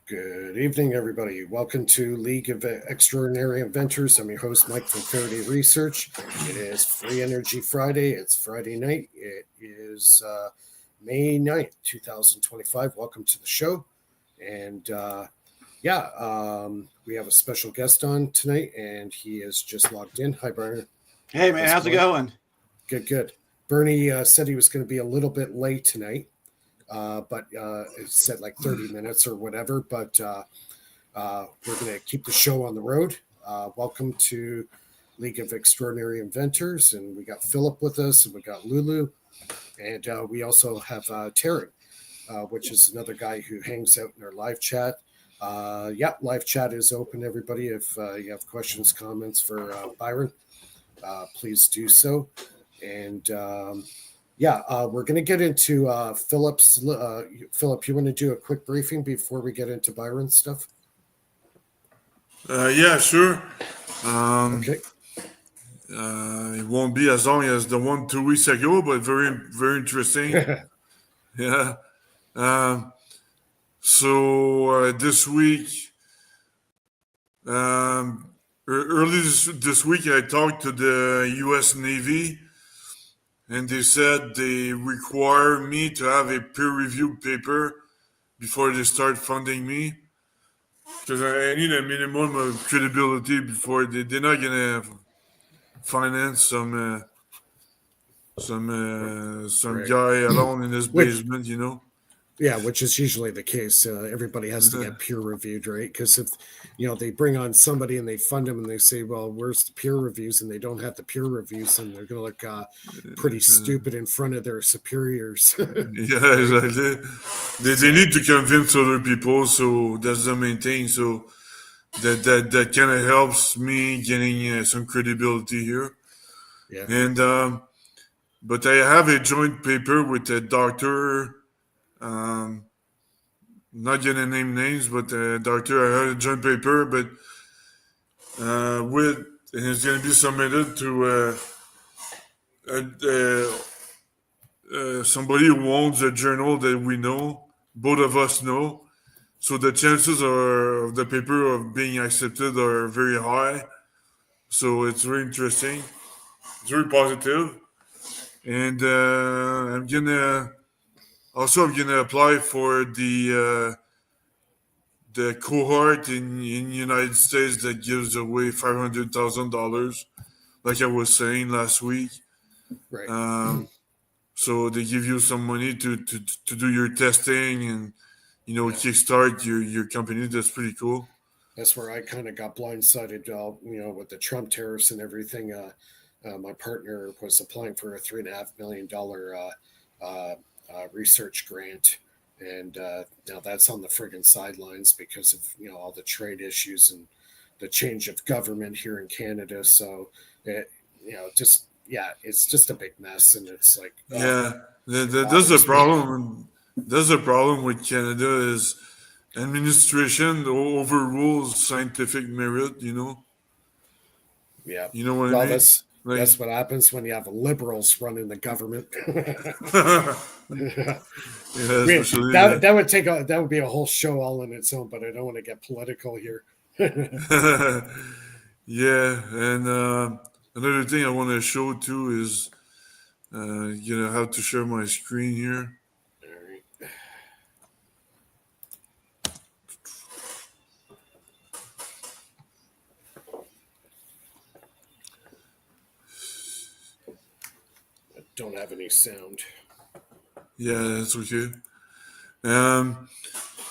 Good evening, everybody. Welcome to League of Extraordinary Inventors. I'm your host, Mike from Faraday Research. It is Free Energy Friday. It's Friday night. It is May 9th, 2025. Welcome to the show. And we have a special guest on tonight, and he is just logged in. Hi, Brian. Hey, man. How's it going? Good. Bernie said he was going to be a little bit late tonight. But it said like 30 minutes or whatever. But we're going to keep the show on the road. Welcome to League of Extraordinary Inventors. And we got Philip with us, and we got Lulu. And we also have Taryn, which is another guy who hangs out in our live chat. Live chat is open, everybody. If you have questions, comments for Byron, please do so. And we're going to get into Philip's. Philip, you want to do a quick briefing before we get into Byron's stuff? Yeah, sure. Okay. It won't be as long as the one 2 weeks ago, but very, very interesting. Yeah. So this week, early this week, I talked to the U.S. Navy. And they said they require me to have a peer-reviewed paper before they start funding me. Because I need a minimum of credibility before they're not going to finance some guy alone in his basement, you know? Yeah, which is usually the case. Everybody has to get peer reviewed, right? Because if they bring on somebody and they fund them and they say, "Well, where's the peer reviews?" and they don't have the peer reviews, and they're going to look pretty stupid in front of their superiors. Yeah, exactly. They need to convince other people, so that's the main thing. So that kind of helps me getting some credibility here. Yeah. And but I have a joint paper with a doctor. Not gonna name names, but doctor, I had a joint paper, but and it's gonna be submitted to somebody who owns a journal that we know, both of us know. So the chances of the paper of being accepted are very high. So it's very interesting. It's very positive, and I'm gonna apply for the cohort in United States that gives away $500,000, like I was saying last week. Right. So they give you some money to do your testing and kickstart your company. That's pretty cool. That's where I kind of got blindsided, with the Trump tariffs and everything. My partner was applying for a $3.5 million research grant, and now that's on the friggin' sidelines because of all the trade issues and the change of government here in Canada. So it's just a big mess, and it's like that's the problem. That's the problem with Canada is administration overrules scientific merit. Yeah, you know what I mean. That's what happens when you have liberals running the government. That would be a whole show all on its own, but I don't want to get political here. Yeah, and another thing I want to show too is how to share my screen here. All right. Don't have any sound. Yeah, that's okay.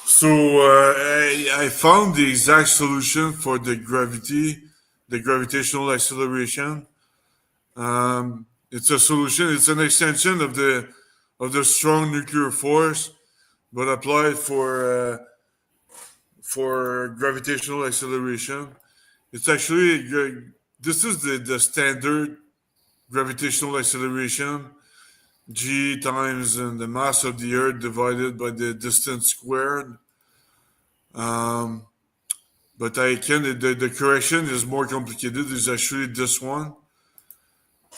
So I found the exact solution for the gravitational acceleration. It's a solution. It's an extension of the strong nuclear force, but applied for gravitational acceleration. It's actually this is the standard gravitational acceleration, g times the mass of the Earth divided by the distance squared. But the correction is more complicated. It's actually this one.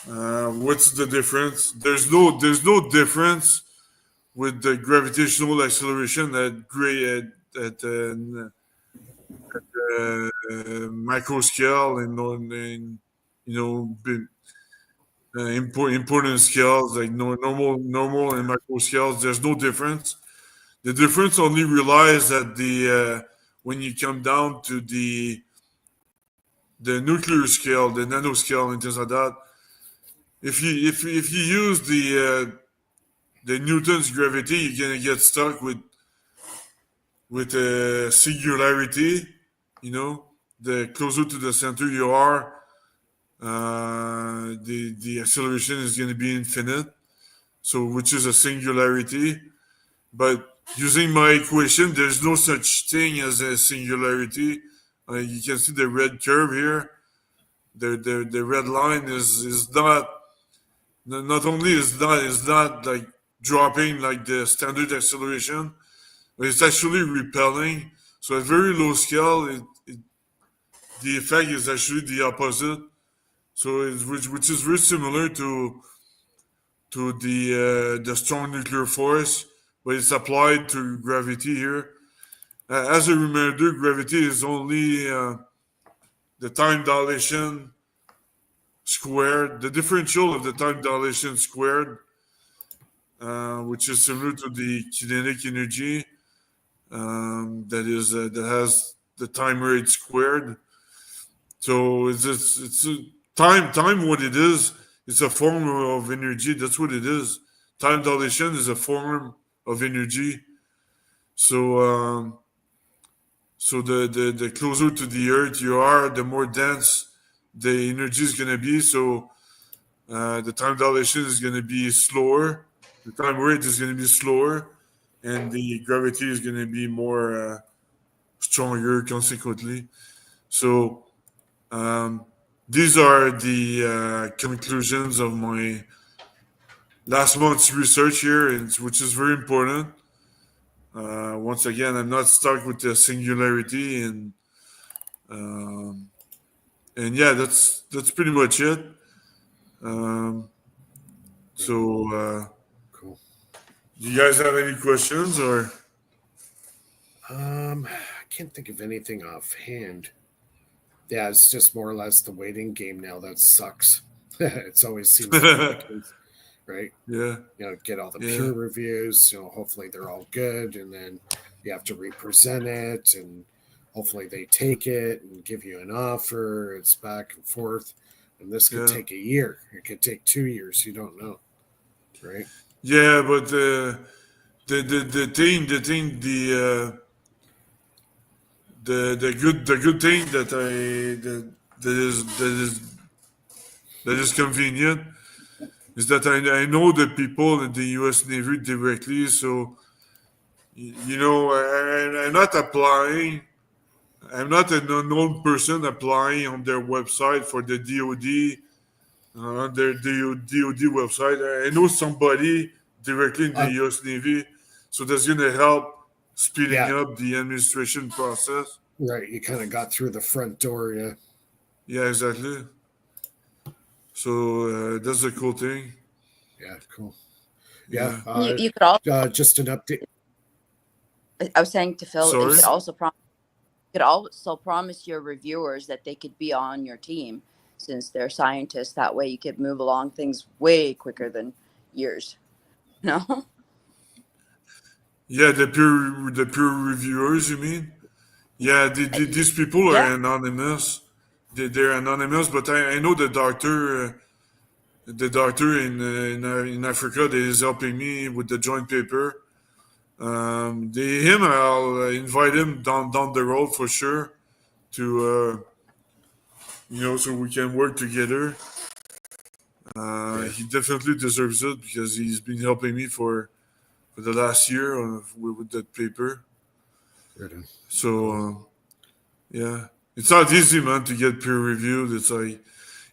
What's the difference? There's no difference with the gravitational acceleration at micro scale and important scales like normal and micro scales. There's no difference. The difference only relies at the when you come down to the nuclear scale, the nanoscale, and things like that. If you use the Newton's gravity, you're gonna get stuck with a singularity. The closer to the center you are, the acceleration is gonna be infinite. So, which is a singularity. But using my equation, there's no such thing as a singularity. You can see the red curve here. The red line is not only is not like dropping like the standard acceleration, but it's actually repelling. So at very low scale, the effect is actually the opposite. So which is very similar to the strong nuclear force, but it's applied to gravity here. As a reminder, gravity is only the time dilation squared, the differential of the time dilation squared, which is similar to the kinetic energy that has the time rate squared. So it's time what it is. It's a form of energy. That's what it is. Time dilation is a form of energy. So the closer to the Earth you are, the more dense the energy is going to be. So the time dilation is going to be slower. The time rate is going to be slower, and the gravity is going to be more stronger consequently. So these are the conclusions of my last month's research here, which is very important. Once again, I'm not stuck with the singularity, and yeah, that's pretty much it. Cool. Do you guys have any questions or? I can't think of anything offhand. Yeah, it's just more or less the waiting game now. That sucks. It's always seems to be the case, right? Yeah. Get all the peer reviews. Hopefully they're all good, and then you have to represent it, and hopefully they take it and give you an offer. It's back and forth, and this could take a year. It could take 2 years. You don't know, right? Yeah, but the good thing that is convenient is that I know the people in the U.S. Navy directly, so I'm not applying. I'm not an unknown person applying on their website for the DoD. On their DoD website, I know somebody directly in the U.S. Navy, so that's going to help speeding up the administration process. Right, you kind of got through the front door, yeah. Yeah, exactly. So that's a cool thing. Yeah, cool. Yeah, you could also just an update. I was saying to Phil, Sorry? you could also promise your reviewers that they could be on your team since they're scientists. That way, you could move along things way quicker than years. No. Yeah, the peer reviewers, you mean? Yeah, these people are anonymous. They're anonymous, but I know the doctor in Africa that is helping me with the joint paper. I'll invite him down the road for sure to so we can work together. He definitely deserves it because he's been helping me for the last year with that paper. So yeah, it's not easy, man, to get peer reviewed. It's like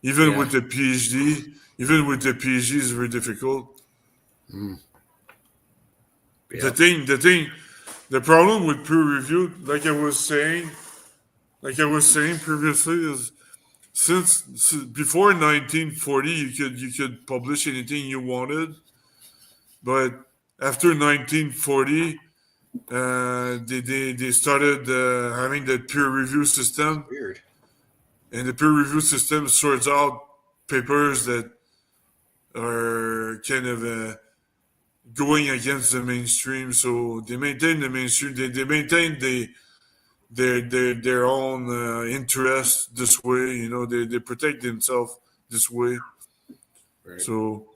even with the PhD, it's very difficult. Yeah. The problem with peer review, like I was saying previously, is since before 1940 you could publish anything you wanted, but after 1940 they started having the peer review system, Weird. and the peer review system sorts out papers that are kind of going against the mainstream. So they maintain the mainstream. They maintain their own interests this way. You know, they protect themselves this way. Right. So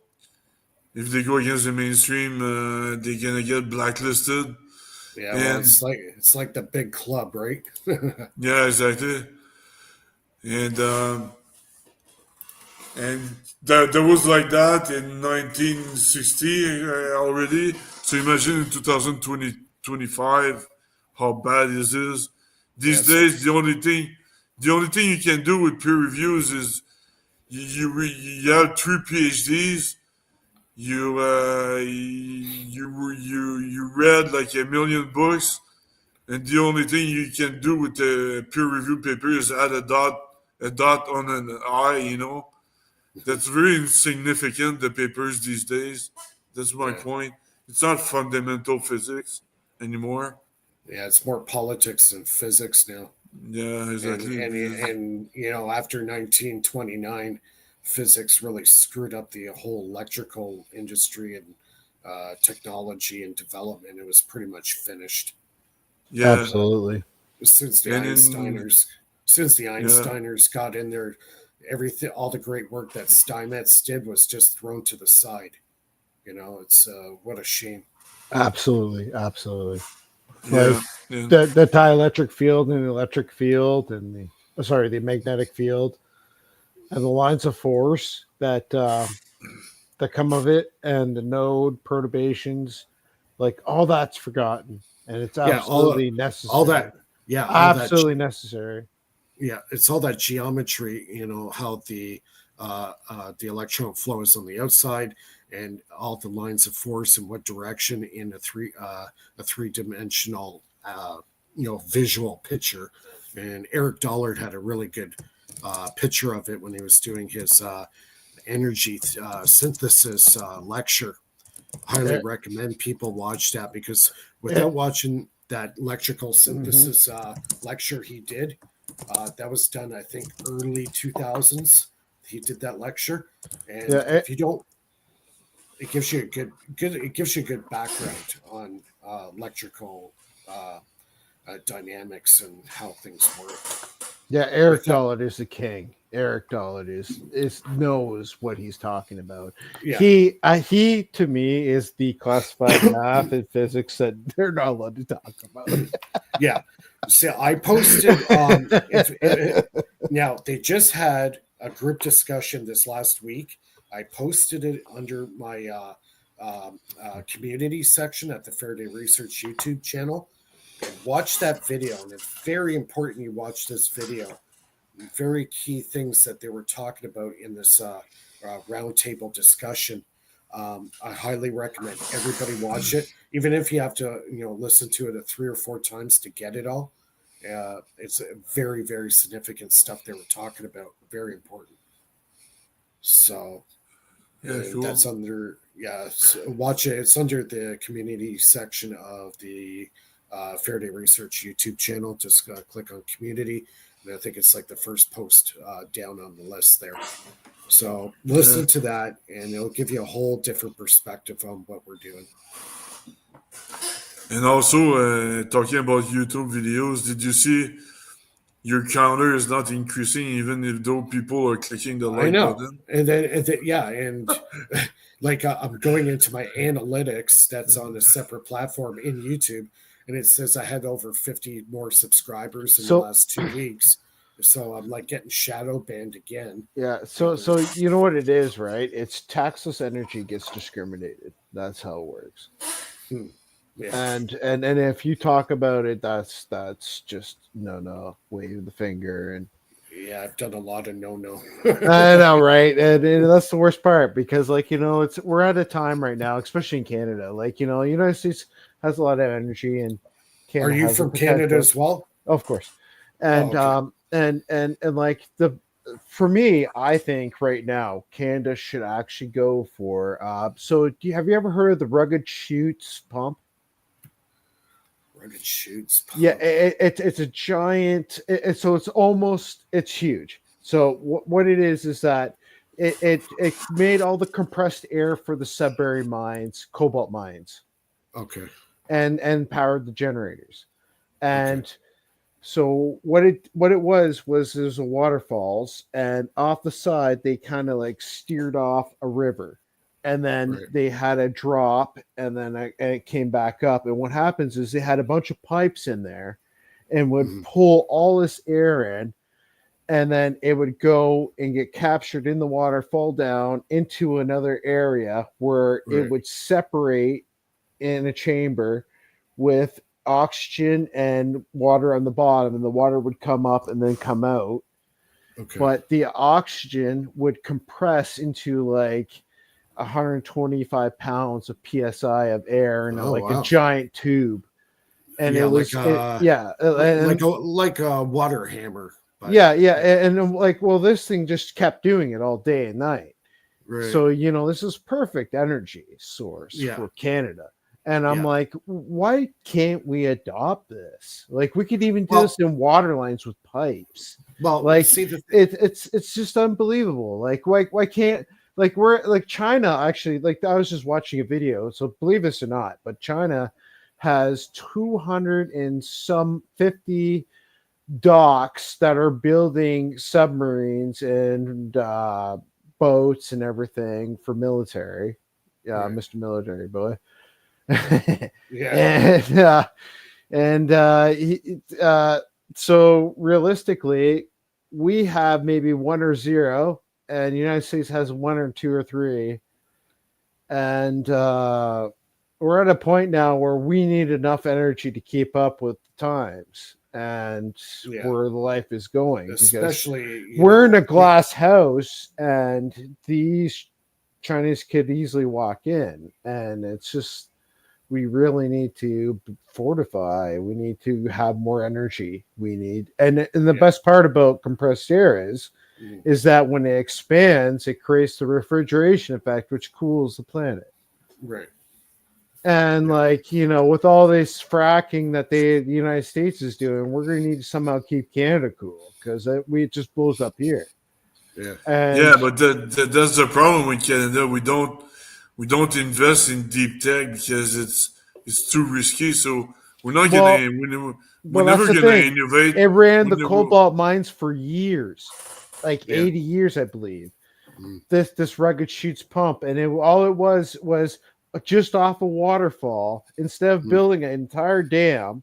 if they go against the mainstream, they're gonna get blacklisted. Yeah, well, And it's like the big club, right? yeah, exactly. And and that was like that in 1960 already. So imagine in 2025 how bad this is. These Yes. days, the only thing you can do with peer reviews is you have 3 PhDs. You read like a million books, and the only thing you can do with the peer review paper is add a dot on an I. You know, that's very insignificant. The papers these days. That's my Yeah. point. It's not fundamental physics anymore. Yeah, it's more politics than physics now. Yeah, And exactly. you know, after 1929, physics really screwed up the whole electrical industry and technology and development. It was pretty much finished Yeah, Absolutely. since the and in yeah, Einsteiners got in there. Everything, all the great work that Steinmetz did was just thrown to the side. You know, it's what a shame. Absolutely. Absolutely. Like yeah, yeah, the dielectric field and the electric field and the magnetic field and the lines of force that come of it and the node perturbations, like all that's forgotten and it's Yeah, absolutely all necessary. that. Yeah, all that. Absolutely necessary. Yeah, it's all that geometry. You know how the electron flows on the outside, and all the lines of force and what direction in a three-dimensional visual picture. And Eric Dollard had a really good picture of it when he was doing his energy synthesis lecture. Highly Yeah. recommend people watch that, because without watching that electrical synthesis lecture he did, that was done, I think, early 2000s. He did that lecture, and Yeah, if you don't, it gives you a good. It gives you a good background on electrical dynamics and how things work. Yeah, Eric Without- Dollard is the king. Eric Dollard is knows what he's talking about. Yeah. He to me is the classified math and physics that they're not allowed to talk about. Yeah. See, I posted. Now they just had a group discussion this last week. I posted it under my community section at the Faraday Research YouTube channel. And watch that video, and it's very important you watch this video. Very key things that they were talking about in this roundtable discussion. I highly recommend everybody watch it, even if you have to, listen to it 3 or 4 times to get it all. It's very, very significant stuff they were talking about. Very important. So yeah, cool. that's under watch it. It's under the community section of the Faraday Research YouTube channel. Just click on community, and I think it's like the first post down on the list there. So listen to that, and it'll give you a whole different perspective on what we're doing. And also, talking about YouTube videos, did you see your counter is not increasing even if though people are clicking the like button? And then like I'm going into my analytics that's on a separate platform in YouTube, and it says I had over 50 more subscribers in the last 2 weeks. So I'm like getting shadow banned again. Yeah. So you know what it is, right? It's taxless energy gets discriminated. That's how it works. Yeah. And if you talk about it, that's just no, wave the finger. And yeah, I've done a lot of no. I know, right? And that's the worst part, because we're at a time right now, especially in Canada. United States has a lot of energy, and Canada. Are you from Canada as well? Of course. And and like for me, I think right now Canada should actually go for. So have you ever heard of the rugged chutes pump? Run it shoots. Yeah, it's a giant. So it's huge. So what it is that it made all the compressed air for the Sudbury mines, cobalt mines, Okay. and powered the generators. And Okay. so what it was there's a waterfalls, and off the side they kind of like steered off a river, and then Right. they had a drop, and then it came back up. And what happens is they had a bunch of pipes in there, and would Mhm. pull all this air in, and then it would go and get captured in the water, fall down into another area where it Right. would separate in a chamber with oxygen and water on the bottom, and the water would come up and then come out. Okay. But the oxygen would compress into like 125 pounds of psi of air in Oh, like a wow. giant tube. And Yeah, it was like a water hammer. But, yeah, and like, well, this thing just kept doing it all day and night. Right. So, this is perfect energy source for Canada. And I'm like, why can't we adopt this? Like, we could even do this in water lines with pipes. Well, Like, see it's just unbelievable. Like, why can't, like, we're like China actually, like, I was just watching a video. So believe this or not, but China has 250 docks that are building submarines and boats and everything for military. Right. Mr. Military Boy. Yeah. So realistically, we have maybe 1 or 0, and the United States has 1 or 2 or 3, and we're at a point now where we need enough energy to keep up with the times and where the life is going. Especially because we're in a glass house, and these Chinese could easily walk in, and it's just, we really need to fortify. We need to have more energy. We need, and the best part about compressed air is that when it expands, it creates the refrigeration effect, which cools the planet. Right. And with all this fracking that the United States is doing, we're going to need to somehow keep Canada cool, because it just blows up here. Yeah. But that's the problem with Canada. We don't invest in deep tech because it's too risky. So we're not we're never that's the gonna thing. innovate. It ran the cobalt mines for years, like 80 years, I believe. Mm. This rugged shoots pump, and all it was just off a waterfall. Instead of building an entire dam,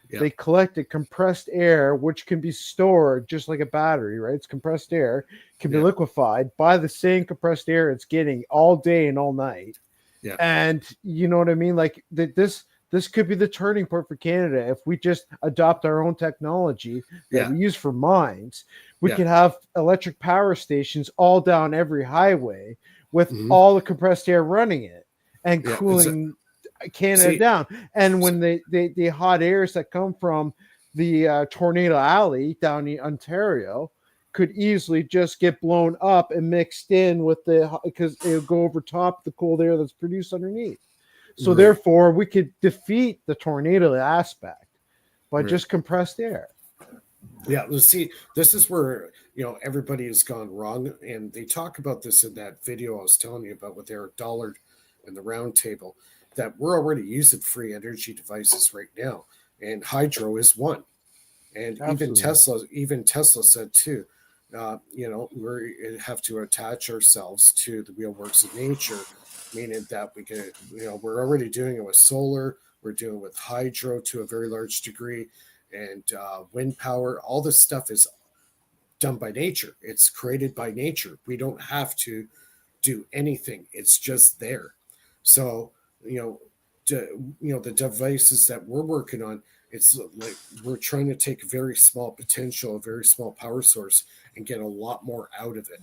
they collected compressed air, which can be stored just like a battery, right? It's compressed air, can be liquefied by the same compressed air it's getting all day and all night. Yeah. And you know what I mean? Like this could be the turning point for Canada if we just adopt our own technology that we use for mines. We could have electric power stations all down every highway with all the compressed air running it and cooling Canada down. And when the hot airs that come from the Tornado Alley down in Ontario could easily just get blown up and mixed in with because it'll go over top the cold air that's produced underneath. So therefore, we could defeat the tornado aspect by just compressed air. Yeah, see, this is where everybody has gone wrong, and they talk about this in that video I was telling you about with Eric Dollard and the round table, that we're already using free energy devices right now, and hydro is one. And even Tesla said too, we have to attach ourselves to the real works of nature, meaning that we can, we're already doing it with solar, we're doing it with hydro to a very large degree, and wind power. All this stuff is done by nature. It's created by nature. We don't have to do anything. It's just there. So, the devices that we're working on, it's like we're trying to take a very small potential, a very small power source, and get a lot more out of it.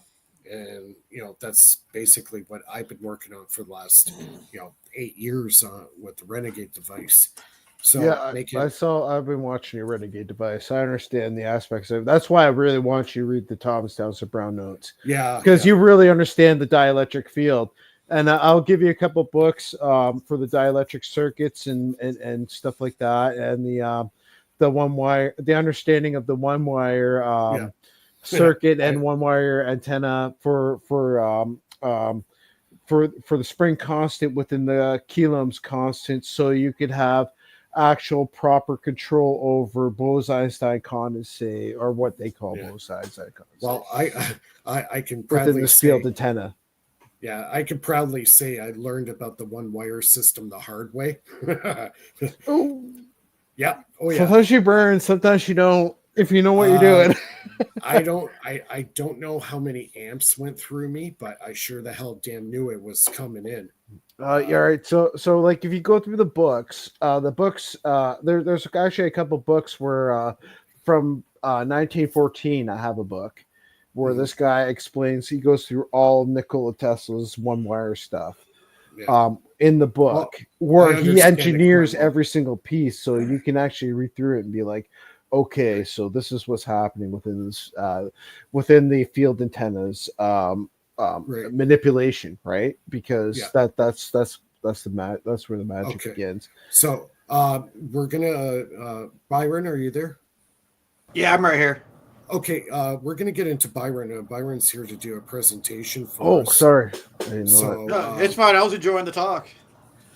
And that's basically what I've been working on for the last 8 years with the Renegade device. So I've been watching your Renegade device. I understand the aspects of it. That's why I really want you to read the Thomas Townsend Brown notes. Yeah, because you really understand the dielectric field. And I'll give you a couple books for the dielectric circuits and stuff like that, and the one wire, the understanding of the one wire circuit and one wire antenna for the spring constant within the Coulomb's constant, so you could have actual proper control over Bose-Einstein condensate, or what they call Bose-Einstein condensate. Well, I can within proudly this say, field antenna. yeah, I can proudly say I learned about the one wire system the hard way. Oh, Yeah. Oh yeah. sometimes you burn, sometimes you don't. If you know what you're doing. I don't know how many amps went through me, but I sure the hell damn knew it was coming in. Yeah, right. So like if you go through the books, there's actually a couple books where from 1914, I have a book where this guy explains, he goes through all Nikola Tesla's one wire stuff. Yeah. In the book, Well, where I he understand it engineers quite well. every single piece, so you can actually read through it and be like, okay, so this is what's happening within this within the field antennas Right. manipulation, right? Because Yeah. that's where the magic Okay. begins. So we're gonna Byron, are you there? Yeah, I'm right here. Okay, we're gonna get into Byron. Byron's here to do a presentation for Oh, us. sorry, I didn't know that. So No, it's fine. I was enjoying the talk.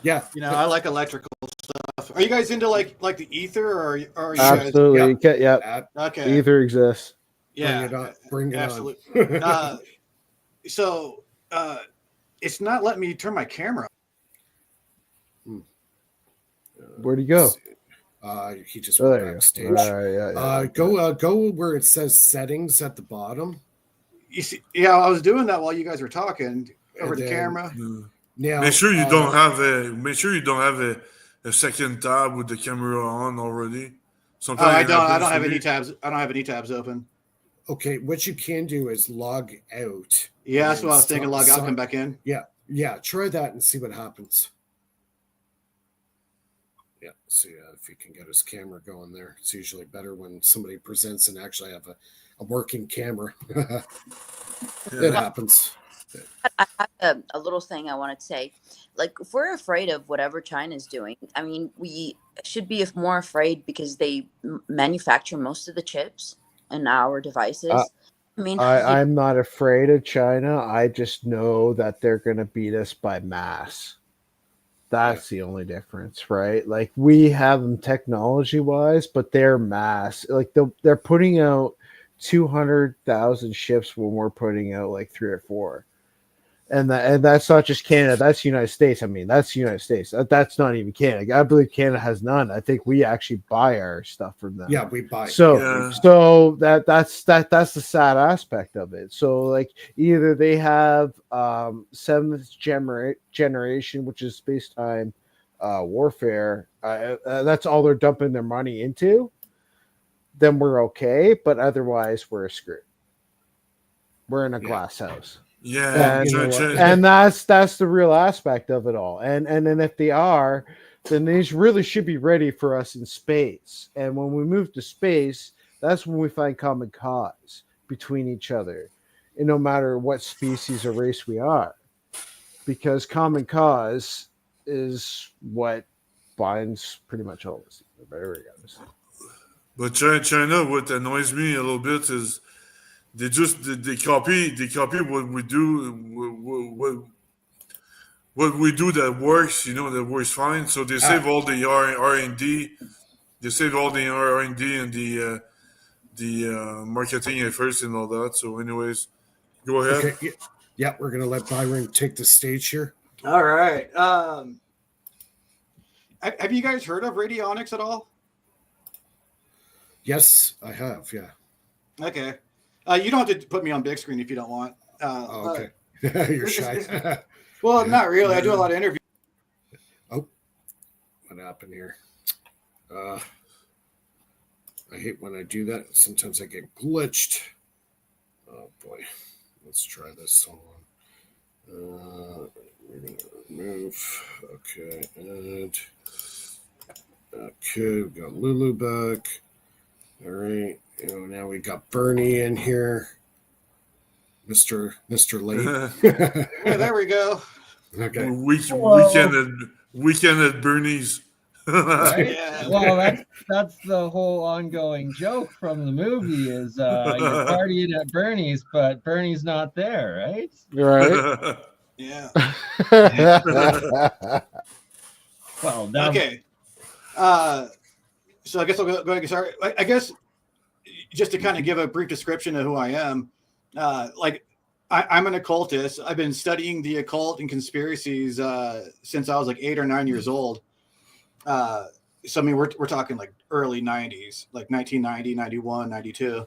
yeah, You know, I like electrical stuff. Are you guys into like the ether, or are you guys? Absolutely, yeah. Okay. Either exists. Yeah. Bring it on. Bring it Absolutely. on. So it's not letting me turn my camera. Where'd he go? He just Oh, went there you backstage. go. All right, yeah. Go where it says settings at the bottom. You see, yeah, I was doing that while you guys were talking over And the then- camera. Now, Make sure you don't have a second tab with the camera on already. Oh, I it don't happens have to any me. tabs. I don't have any tabs open. Okay, what you can do is log out. Yeah, that's and what I was thinking. Log out, sign- come back in. Yeah, try that and see what happens. Yeah, see if you can get his camera going there. It's usually better when somebody presents and actually have a working camera. It happens. I have a little thing I want to say. Like, if we're afraid of whatever China's doing, I mean, we should be more afraid because they manufacture most of the chips in our devices. I mean, I'm not afraid of China. I just know that they're going to beat us by mass. That's the only difference, right? Like, we have them technology wise, but they're mass. Like, they're putting out 200,000 ships when we're putting out like 3 or 4. And that's not just Canada. That's the United States. I mean, that's the United States. That's not even Canada. I believe Canada has none. I think we actually buy our stuff from them. Yeah, we buy. So that's the sad aspect of it. So like either they have 7th generation, which is space time warfare. That's all they're dumping their money into. Then we're okay, but otherwise we're screwed. We're in a glass house. Yeah, and that's the real aspect of it all. And then if they are, then they really should be ready for us in space. And when we move to space, that's when we find common cause between each other, and no matter what species or race we are, because common cause is what binds pretty much all of us. But China, what annoys me a little bit is they copy what we do, what we do that works, that works fine. So they save all the R&D, they save all the R&D and the marketing efforts and all that. So, anyways, go ahead. Okay. Yeah, we're gonna let Byron take the stage here. All right. Have you guys heard of radionics at Yes, I have. Yeah. Okay. You don't have to put me on big screen if you don't want. Okay. You're shy. Well, not really. I do a lot of interviews. Oh, what happened here? I hate when I do that. Sometimes I get glitched. Oh boy. Let's try this. Hold on. We're gonna remove. Okay, and okay, we've got Lulu back. All right. Now we got Bernie in here. Mr. Late. Yeah, there we go. Okay. Weekend at Bernie's. Right? Yeah. Well, that's the whole ongoing joke from the movie is you're partying at Bernie's, but Bernie's not there, right? Right. Yeah. Well, that, Okay. So I guess I'll go ahead and get started. I guess just to kind of give a brief description of who I am, I'm an occultist. I've been studying the occult and conspiracies since I was like 8 or 9 years old. So I mean, we're talking like early 90s, like 1990, 91, 92.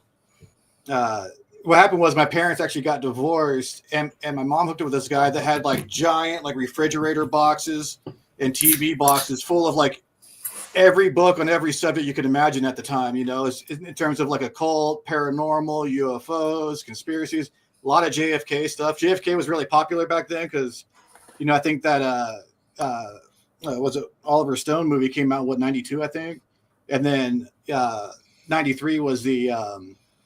What happened was my parents actually got divorced, and my mom hooked up with this guy that had like giant like refrigerator boxes and TV boxes full of like every book on every subject you could imagine at the time, you know, in terms of like occult, paranormal, UFOs, conspiracies, a lot of JFK stuff. JFK was really popular back then because, you know, I think that was it Oliver Stone movie came out, what, 92, I think. And then 93 was the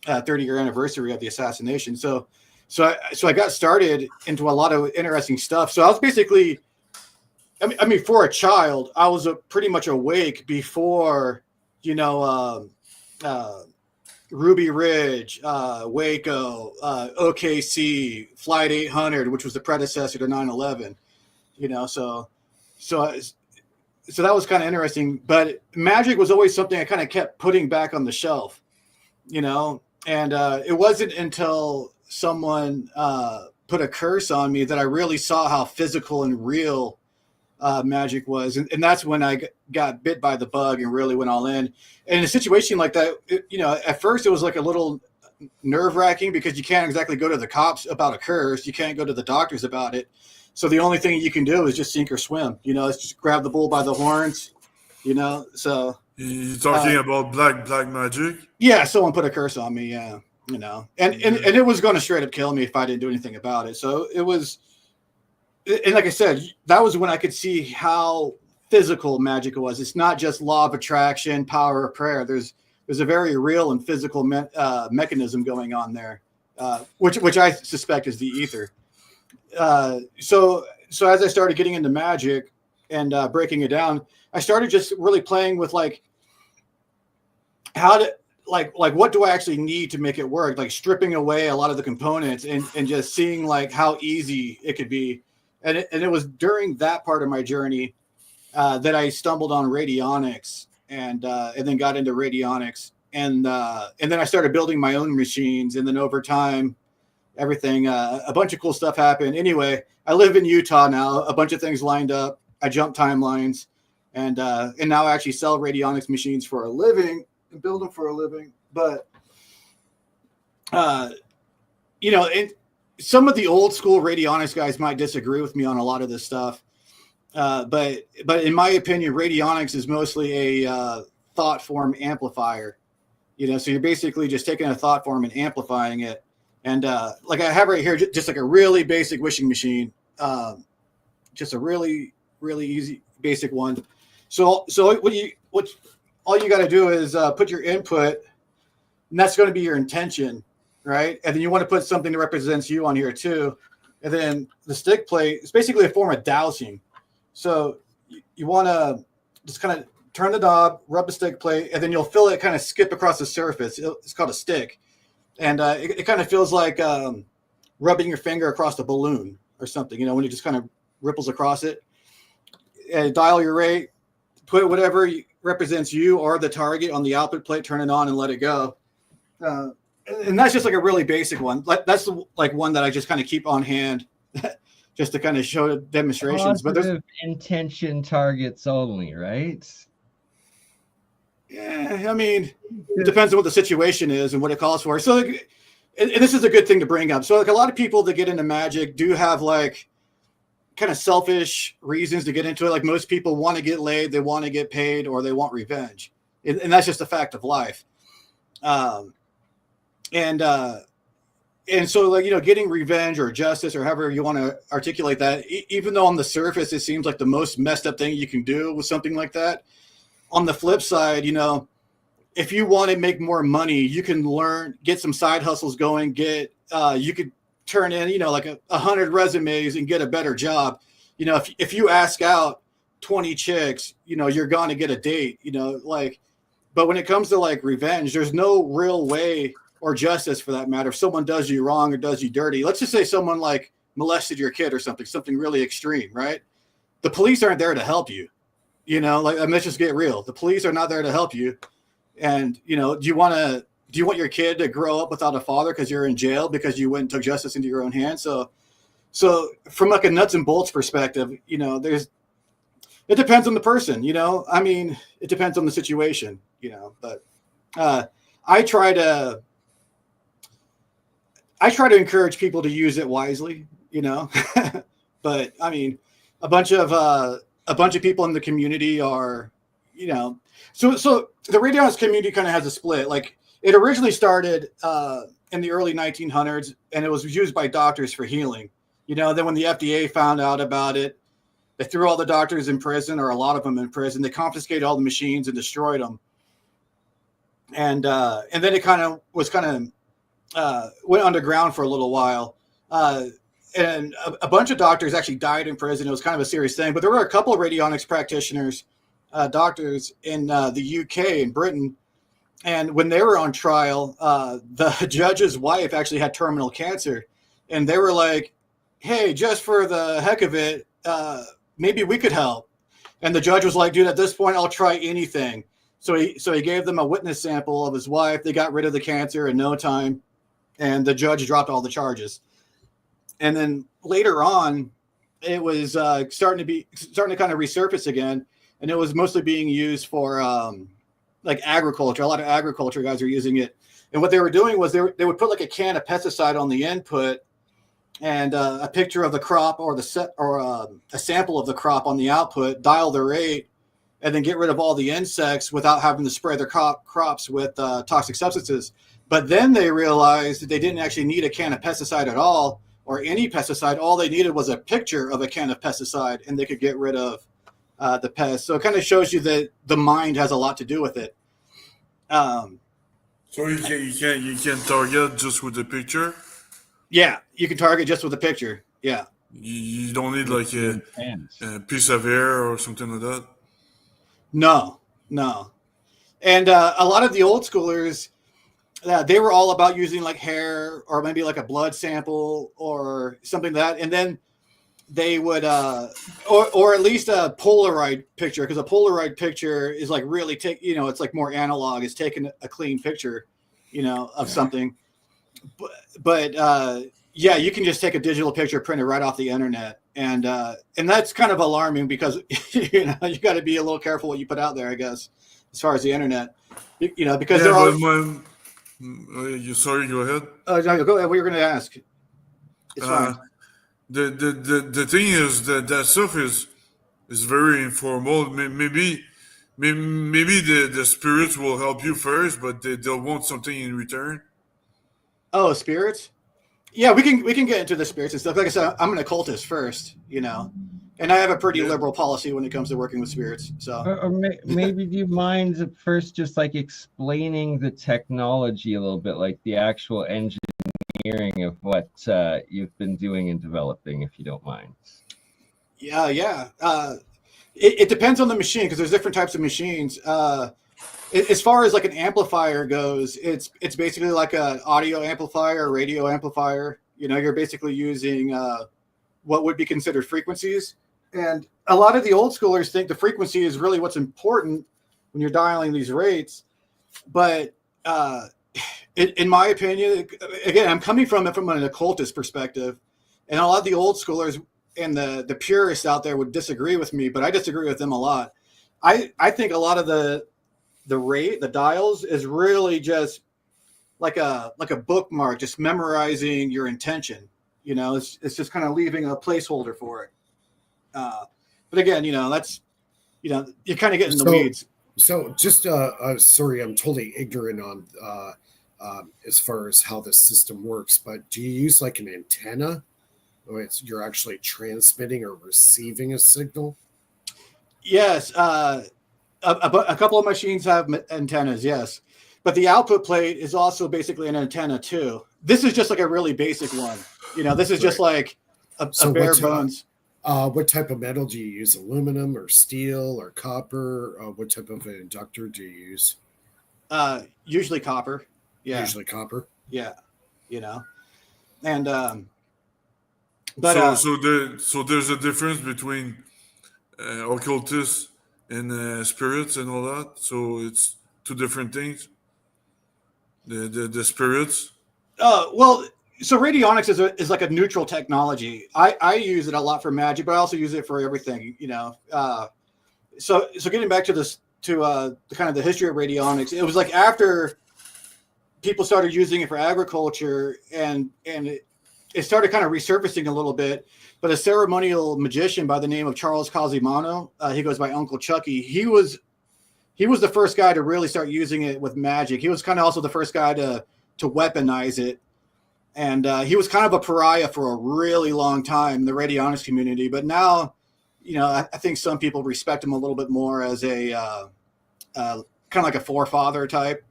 30-year anniversary of the assassination. So I got started into a lot of interesting stuff. So I was basically, I mean, for a child, I was pretty much awake before, you know, Ruby Ridge, Waco, OKC, Flight 800, which was the predecessor to 9/11. You know, so that was kind of interesting. But magic was always something I kind of kept putting back on the shelf, you know. And it wasn't until someone put a curse on me that I really saw how physical and real magic was, and that's when I got bit by the bug and really went all in. And in a situation like that, you know, at first it was like a little nerve-wracking because you can't exactly go to the cops about a curse, you can't go to the doctors about it, so the only thing you can do is just sink or swim, you know. It's just grab the bull by the horns, you know. So you talking about black magic? Yeah, someone put a curse on me, yeah, you know, and it was going to straight up kill me if I didn't do anything about it. So it was. And like I said, that was when I could see how physical magic was. It's not just law of attraction, power of prayer. There's a very real and physical mechanism going on there, which I suspect is the ether. So as I started getting into magic and breaking it down, I started just really playing with like how to like what do I actually need to make it work? Like stripping away a lot of the components and just seeing like how easy it could be. And it was during that part of my journey that I stumbled on radionics and then got into radionics. And then I started building my own machines. And then over time, everything, a bunch of cool stuff happened. Anyway, I live in Utah now. A bunch of things lined up. I jumped timelines. And now I actually sell radionics machines for a living and build them for a living. But, you know, some of the old school radionics guys might disagree with me on a lot of this stuff. But in my opinion, radionics is mostly a thought form amplifier, you know, so you're basically just taking a thought form and amplifying it. And like I have right here, just like a really basic wishing machine, just a really, really easy, basic one. So what all you got to do is put your input, and that's going to be your intention. Right. And then you want to put something that represents you on here too. And then the stick plate is basically a form of dowsing. So you want to just kind of turn the knob, rub the stick plate, and then you'll feel it kind of skip across the surface. It's called a stick. And it kind of feels like rubbing your finger across a balloon or something, you know, when it just kind of ripples across it. And dial your rate, put whatever represents you or the target on the output plate, turn it on and let it go. And that's just like a really basic one. That's like one that I just kind of keep on hand just to kind of show demonstrations. But there's intention targets only, right? Yeah, I mean, it depends on what the situation is and what it calls for. So, like, and this is a good thing to bring up. So, like, a lot of people that get into magic do have like kind of selfish reasons to get into it. Like most people want to get laid, they want to get paid, or they want revenge, and that's just a fact of life. And so, like, you know, getting revenge or justice or however you want to articulate that, even though on the surface it seems like the most messed up thing you can do with something like that, on the flip side, you know, if you want to make more money, you can get some side hustles going, you could turn in, you know, like 100 resumes and get a better job. you know, if you ask out 20 chicks, you know, you're going to get a date, you know, like, but when it comes to like revenge, there's no real way, or justice for that matter. If someone does you wrong or does you dirty, let's just say someone like molested your kid or something really extreme, right? The police aren't there to help you, you know, like, I mean, let's just get real. The police are not there to help you. And, you know, do you want your kid to grow up without a father because you're in jail because you went and took justice into your own hands? So from like a nuts and bolts perspective, you know, it depends on the person, you know, I mean, it depends on the situation, you know, but I try to encourage people to use it wisely, you know, but I mean, a bunch of people in the community are, you know, so the radiology community kind of has a split. Like, it originally started in the early 1900s, and it was used by doctors for healing. You know, then when the FDA found out about it, they threw all the doctors in prison, or a lot of them in prison. They confiscated all the machines and destroyed them. And then it kind of went underground for a little while. And a bunch of doctors actually died in prison. It was kind of a serious thing. But there were a couple of radionics practitioners, doctors in the UK and Britain. And when they were on trial, the judge's wife actually had terminal cancer. And they were like, hey, just for the heck of it, maybe we could help. And the judge was like, dude, at this point, I'll try anything. So he gave them a witness sample of his wife. They got rid of the cancer in no time. And the judge dropped all the charges. And then later on, it was starting to kind of resurface again. And it was mostly being used for like agriculture. A lot of agriculture guys are using it. And what they were doing was they would put like a can of pesticide on the input, and a picture of the crop or a sample of the crop on the output, dial the rate, and then get rid of all the insects without having to spray their crops with toxic substances. But then they realized that they didn't actually need a can of pesticide at all, or any pesticide. All they needed was a picture of a can of pesticide, and they could get rid of the pest. So it kind of shows you that the mind has a lot to do with it. So you can target just with the picture? Yeah, you can target just with a picture. Yeah. You don't need like a piece of hair or something like that? No. And a lot of the old schoolers, they were all about using like hair or maybe like a blood sample or something like that. And then they would, or at least a Polaroid picture, because a Polaroid picture is like really it's like more analog. It's taking a clean picture, of something. But yeah, you can just take a digital picture, print it right off the internet. And that's kind of alarming because, you got to be a little careful what you put out there, I guess, as far as the internet, because there are. Sorry, go ahead. Oh, no, go ahead. What you're going to ask? It's fine. The thing is that stuff is very informal. Maybe the spirits will help you first, but they'll want something in return. Oh, spirits? Yeah, we can get into the spirits and stuff. Like I said, I'm an occultist first, and I have a pretty liberal policy when it comes to working with spirits. So, or maybe do you mind at first just like explaining the technology a little bit, like the actual engineering of what you've been doing and developing, if you don't mind? Yeah. It depends on the machine because there's different types of machines. As far as like an amplifier goes, it's basically like an audio amplifier, a radio amplifier. You're basically using what would be considered frequencies. And a lot of the old schoolers think the frequency is really what's important when you're dialing these rates. But in my opinion, again, I'm coming from it from an occultist perspective, and a lot of the old schoolers and the purists out there would disagree with me, but I disagree with them a lot. I think a lot of the rate, the dials, is really just like a bookmark, just memorizing your intention. It's just kind of leaving a placeholder for it. But again, that's, you kind of get in the weeds. So just, sorry, I'm totally ignorant on as far as how the system works, but do you use like an antenna, or you're actually transmitting or receiving a signal? Yes. A couple of machines have antennas, yes. But the output plate is also basically an antenna too. This is just like a really basic one. This is just like a bare bones. What type of metal do you use? Aluminum or steel or copper? What type of an inductor do you use? Usually copper. Yeah. Usually copper. Yeah. And but so there's a difference between occultists and spirits and all that. So it's two different things. The spirits. well, so radionics is like a neutral technology. I use it a lot for magic, but I also use it for everything. So getting back to this the kind of the history of radionics, it was like after people started using it for agriculture, and it started kind of resurfacing a little bit. But a ceremonial magician by the name of Charles Cosimano, he goes by Uncle Chucky. He was the first guy to really start using it with magic. He was kind of also the first guy to weaponize it. And he was kind of a pariah for a really long time in the radionics community. But now, I think some people respect him a little bit more as a kind of like a forefather type,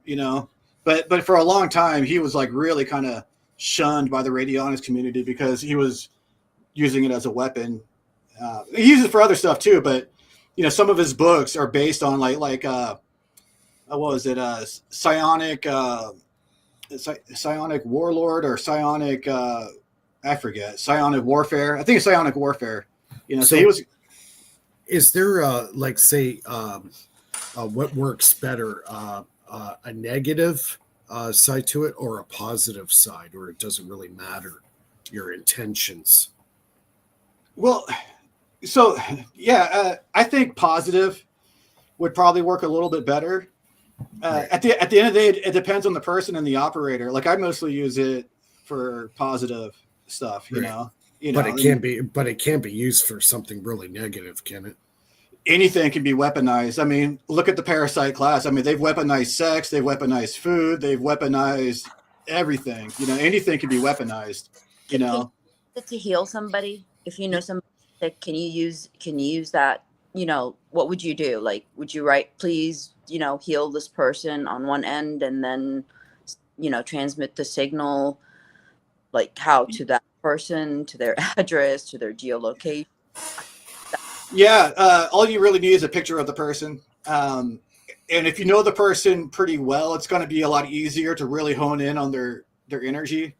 But for a long time, he was like really kind of shunned by the radionics community because he was using it as a weapon. He uses it for other stuff too, but some of his books are based on like what was it? Psionic warlord or psionic I forget. Psionic warfare. I think it's psionic warfare. So he was. Is there like say what works better, a negative side to it or a positive side, or it doesn't really matter your intentions? Well, so yeah, I think positive would probably work a little bit better. Right. At the end of the day, it depends on the person and the operator. Like I mostly use it for positive stuff, Right. But it can't be used for something really negative, can it? Anything can be weaponized. I mean, look at the parasite class. I mean, they've weaponized sex, they've weaponized food, they've weaponized everything. Anything can be weaponized. To heal somebody, if you know somebody sick, can you use that? What would you do? Like, would you write, please, heal this person on one end, and then, transmit the signal, like how to that person, to their address, to their geolocation? Yeah, all you really need is a picture of the person. And if you know the person pretty well, it's going to be a lot easier to really hone in on their energy.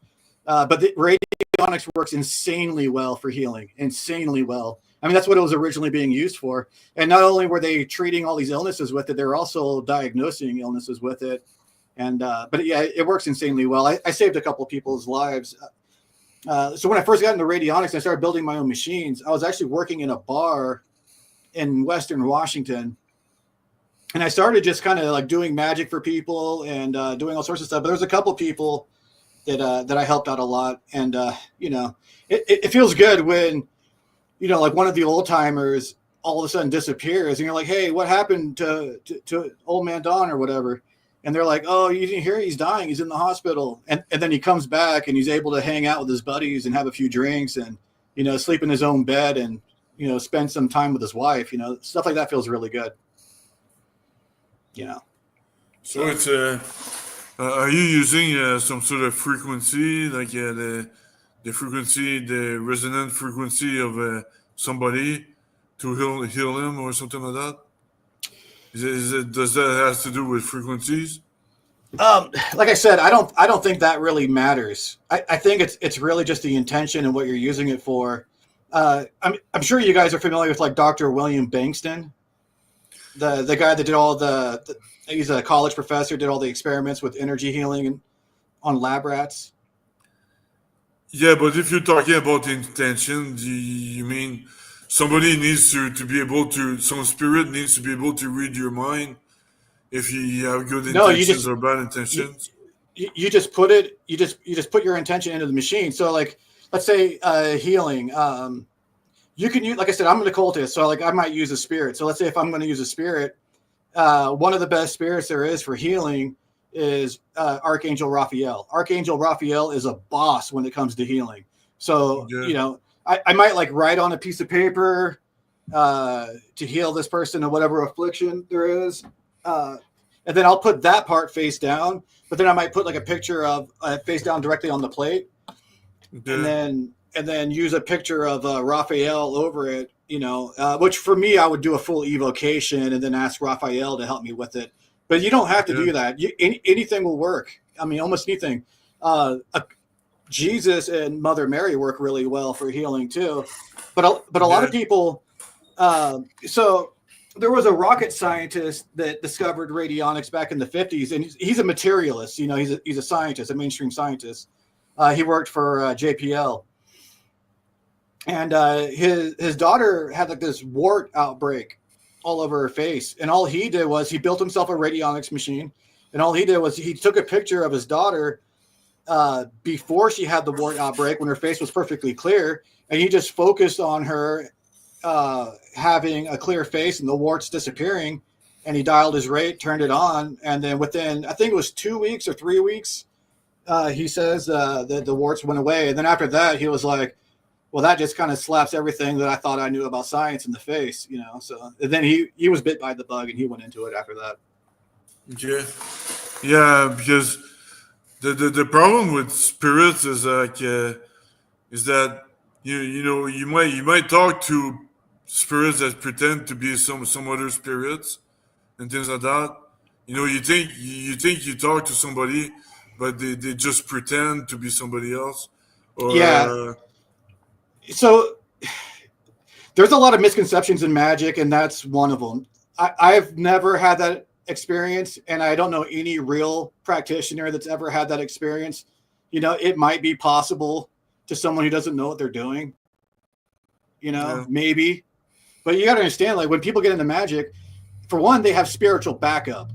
But the radionics works insanely well for healing, insanely well. I mean, that's what it was originally being used for. And not only were they treating all these illnesses with it, they're also diagnosing illnesses with it. And but yeah, it works insanely well. I saved a couple of people's lives. So when I first got into radionics and I started building my own machines, I was actually working in a bar in Western Washington. And I started just kind of like doing magic for people and doing all sorts of stuff. But there was a couple of people that I helped out a lot. And, it feels good when, like one of the old timers all of a sudden disappears and you're like, hey, what happened to old man Don or whatever? And they're like, oh, you didn't hear? He's dying. He's in the hospital. And then he comes back and he's able to hang out with his buddies and have a few drinks and, sleep in his own bed and, spend some time with his wife. Stuff like that feels really good. So it's are you using some sort of frequency, like the frequency, the resonant frequency of somebody to heal him or something like that? Does that have to do with frequencies? Like I said, I don't think that really matters. I think it's really just the intention and what you're using it for. I'm sure you guys are familiar with like Dr. William Bankston, the guy that did all he's a college professor, did all the experiments with energy healing on lab rats. Yeah, but if you're talking about intention, you mean somebody needs to be able to, some spirit needs to be able to read your mind if you have good intentions or bad intentions? You just put it, you just put your intention into the machine. So like, let's say healing. You can use, like I said, I'm an occultist, so like I might use a spirit. So let's say if I'm going to use a spirit, one of the best spirits there is for healing is Archangel Raphael. Archangel Raphael is a boss when it comes to healing. So, I might like write on a piece of paper to heal this person of whatever affliction there is. And then I'll put that part face down, but then I might put like a picture of face down directly on the plate. Okay. and then use a picture of Raphael over it, which for me, I would do a full evocation and then ask Raphael to help me with it. But you don't have to do that. Anything will work. I mean, almost anything. Jesus and Mother Mary work really well for healing too. But a lot of people. So there was a rocket scientist that discovered radionics back in the 50s, and he's a materialist. He's a scientist, a mainstream scientist. He worked for JPL, and his daughter had like this wart outbreak all over her face, and all he did was he built himself a radionics machine, and all he did was he took a picture of his daughter before she had the wart outbreak when her face was perfectly clear, and he just focused on her having a clear face and the warts disappearing, and he dialed his rate, turned it on, and then within, I think it was 2 weeks or 3 weeks, he says that the warts went away. And then after that, he was like, well, that just kind of slaps everything that I thought I knew about science in the face, So and then he was bit by the bug, and he went into it after that. Yeah, because the problem with spirits is like is that you might talk to spirits that pretend to be some other spirits and things like that. You think you talk to somebody, but they just pretend to be somebody else. So there's a lot of misconceptions in magic, and that's one of them. I've never had that experience, and I don't know any real practitioner that's ever had that experience. It might be possible to someone who doesn't know what they're doing, maybe. But you got to understand, like when people get into magic, for one, they have spiritual backup,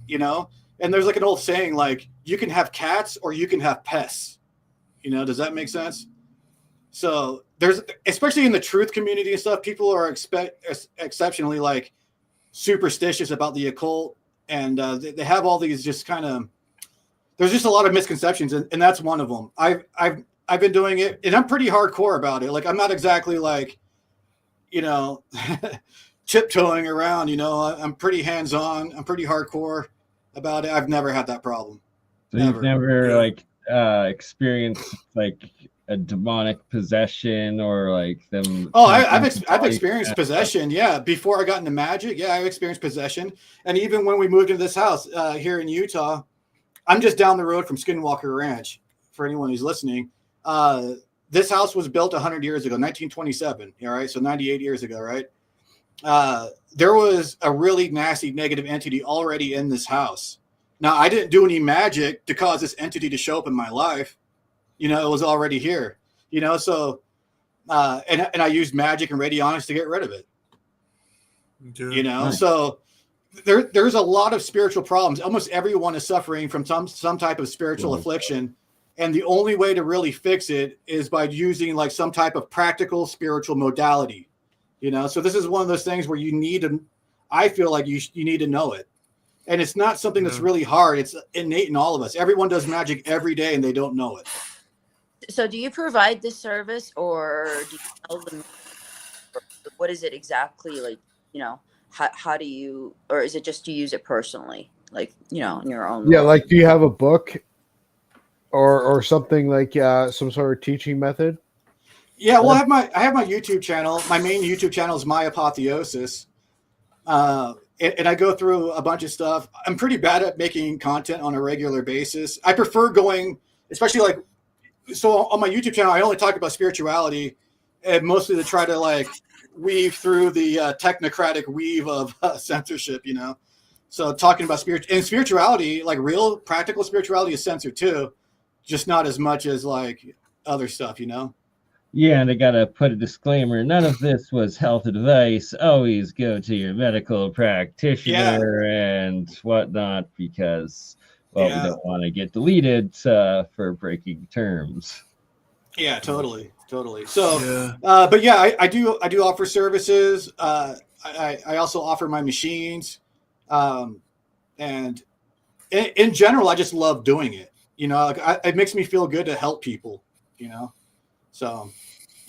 and there's like an old saying, like you can have cats or you can have pests. Does that make sense? So there's, especially in the truth community and stuff, people are exceptionally like superstitious about the occult, and they have all these just kind of, there's just a lot of misconceptions, and that's one of them. I've been doing it, and I'm pretty hardcore about it. Like I'm not exactly like, tiptoeing around. I'm pretty hands-on. I'm pretty hardcore about it. I've never had that problem. So you've never like experienced like a demonic possession or like them? Oh, I've experienced possession. Yeah, before I got into magic, I've experienced possession, and even when we moved into this house here in Utah, I'm just down the road from Skinwalker Ranch. For anyone who's listening, this house was built 100 years ago, 1927. All right, so 98 years ago, right? There was a really nasty negative entity already in this house. Now, I didn't do any magic to cause this entity to show up in my life. It was already here. So, and I used magic and radionics to get rid of it. Nice. So there's a lot of spiritual problems. Almost everyone is suffering from some type of spiritual affliction. And the only way to really fix it is by using like some type of practical spiritual modality, So this is one of those things where you need to, I feel like you need to know it. And it's not something that's really hard. It's innate in all of us. Everyone does magic every day and they don't know it. So do you provide this service, or do you tell them, what is it exactly? Like, how do you, or is it just you use it personally? Like, in your own Yeah. world? Like, do you have a book or something like some sort of teaching method? Yeah. Well, I have my YouTube channel. My main YouTube channel is My Apotheosis. And I go through a bunch of stuff. I'm pretty bad at making content on a regular basis. I prefer going, especially like, so on my YouTube channel, I only talk about spirituality, and mostly to try to like weave through the technocratic weave of censorship, So talking about spirituality, like real practical spirituality is censored too, just not as much as like other stuff, Yeah, and I gotta put a disclaimer. None of this was health advice. Always go to your medical practitioner and whatnot, because we don't want to get deleted for breaking terms. Yeah, totally. So, but yeah, I do offer services. I also offer my machines, and in general, I just love doing it. It makes me feel good to help people. So.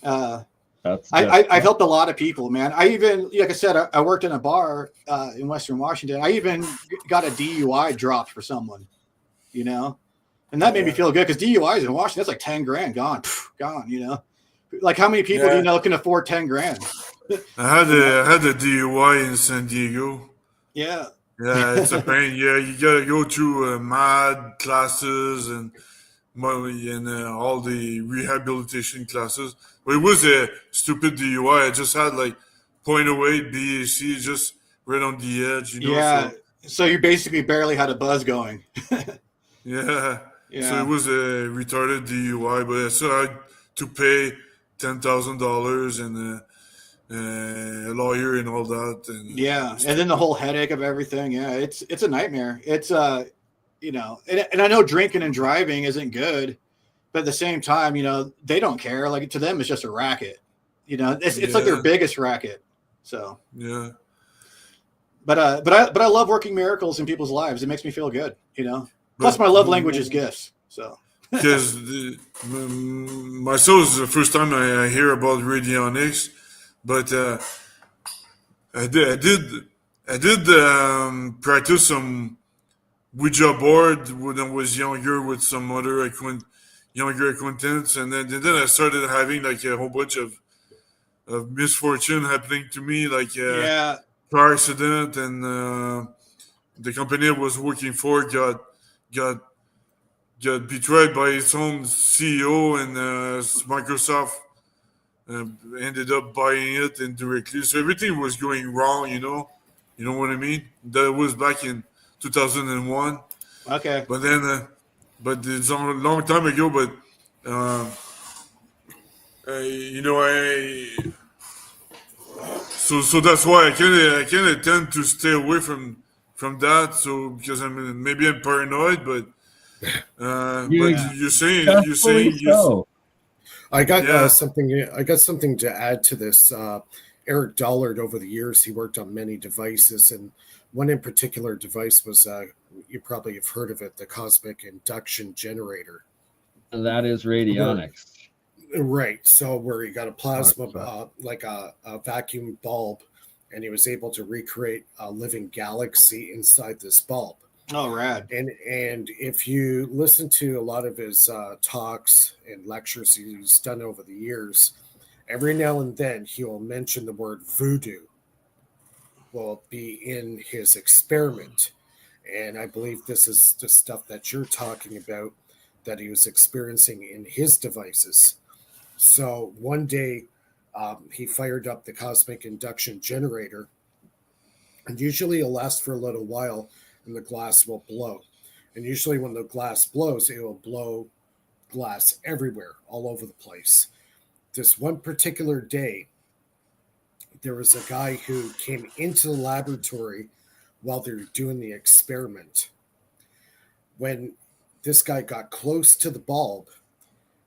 I've helped a lot of people, man. I even, like I said, I worked in a bar in Western Washington. I even got a DUI dropped for someone, and that made me feel good, because DUIs in Washington, that's like 10 grand gone, Like, how many people do Yeah. you know can afford 10 grand? I had a DUI in San Diego. Yeah. Yeah, it's a pain. Yeah, you gotta go through MAD classes and all the rehabilitation classes. But it was a stupid DUI. I just had like .08 BAC just right on the edge, Yeah. So So you basically barely had a buzz going. yeah, so Yeah. it was a retarded DUI. But so I had to pay $10,000 and a lawyer and all that. And Yeah. And then the whole headache of everything. Yeah. It's a nightmare. It's, and I know drinking and driving isn't good, but at the same time, they don't care. Like, to them, it's just a racket. It's like their Yeah. biggest racket. So, Yeah. but I love working miracles in people's lives. It makes me feel good, Plus, my love language is gifts. So, Because myself is the first time I hear about radionics, but I did practice some Ouija board when I was younger with some other younger acquaintance, and then I started having like a whole bunch of misfortune happening to me, like yeah. car accident, and the company I was working for got betrayed by its own CEO, and Microsoft ended up buying it indirectly. So everything was going wrong, You know what I mean? That was back in 2001. Okay. But then, but it's a long time ago. But so that's why I kind of tend to stay away from that. So because maybe I'm paranoid, but but you're saying Successfully so. I got Yeah. something to add to this. Eric Dollard, over the years, he worked on many devices, and one in particular device was you probably have heard of it, the cosmic induction generator. And that is radionics. Right. So where he got a plasma, Right. like a vacuum bulb, and he was able to recreate a living galaxy inside this bulb. Oh, rad. And if you listen to a lot of his talks and lectures he's done over the years, every now and then he will mention the word voodoo will be in his experiment. And I believe this is the stuff that you're talking about that he was experiencing in his devices. So one day he fired up the cosmic induction generator, and usually it'll last for a little while and the glass will blow. And usually when the glass blows, it will blow glass everywhere, all over the place. This one particular day, there was a guy who came into the laboratory while they were doing the experiment. When this guy got close to the bulb,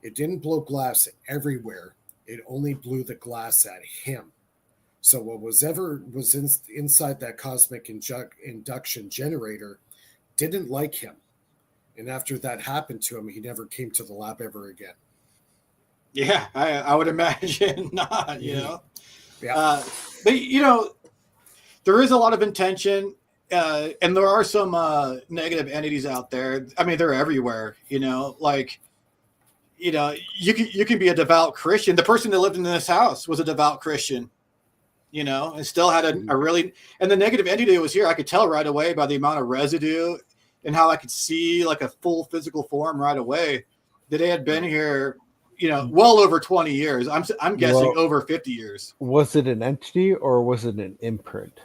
it didn't blow glass everywhere. It only blew the glass at him. So what was inside that cosmic induction generator didn't like him. And after that happened to him, he never came to the lab ever again. Yeah, I would imagine not, Yeah. But, there is a lot of intention, and there are some negative entities out there. I mean, they're everywhere, like, you can be a devout Christian. The person that lived in this house was a devout Christian, and still had a really, and the negative entity that was here, I could tell right away by the amount of residue and how I could see like a full physical form right away that they had been here, well over 20 years. I'm guessing over 50 years. Was it an entity or was it an imprint?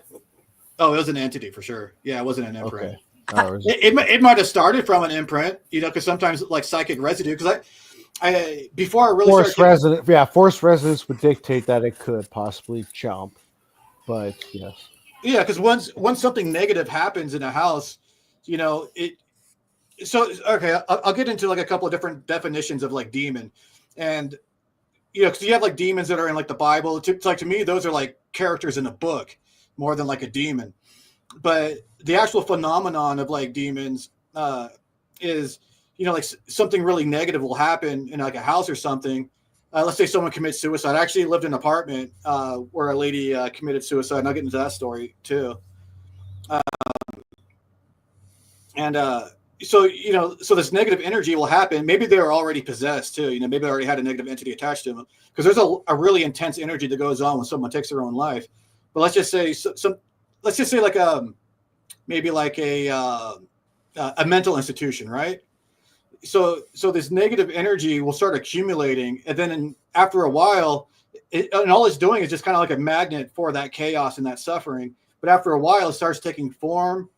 Oh, it was an entity for sure. Yeah, it wasn't an imprint. Okay. It might have started from an imprint, because sometimes like psychic residue. Because I before I really force resonance would dictate that it could possibly jump, but yes. Yeah, because once something negative happens in a house, it. So okay, I'll get into like a couple of different definitions of like demon, and because you have like demons that are in like the Bible. It's like, to me, those are like characters in a book more than like a demon. But the actual phenomenon of like demons is, like something really negative will happen in like a house or something. Let's say someone commits suicide. I actually lived in an apartment where a lady committed suicide, and I'll get into that story too. And so so this negative energy will happen. Maybe they were already possessed too. Maybe they already had a negative entity attached to them, because there's a really intense energy that goes on when someone takes their own life. But let's just say let's just say like maybe like a mental institution, right? So this negative energy will start accumulating, and then after a while, and all it's doing is just kind of like a magnet for that chaos and that suffering. But after a while, it starts taking form.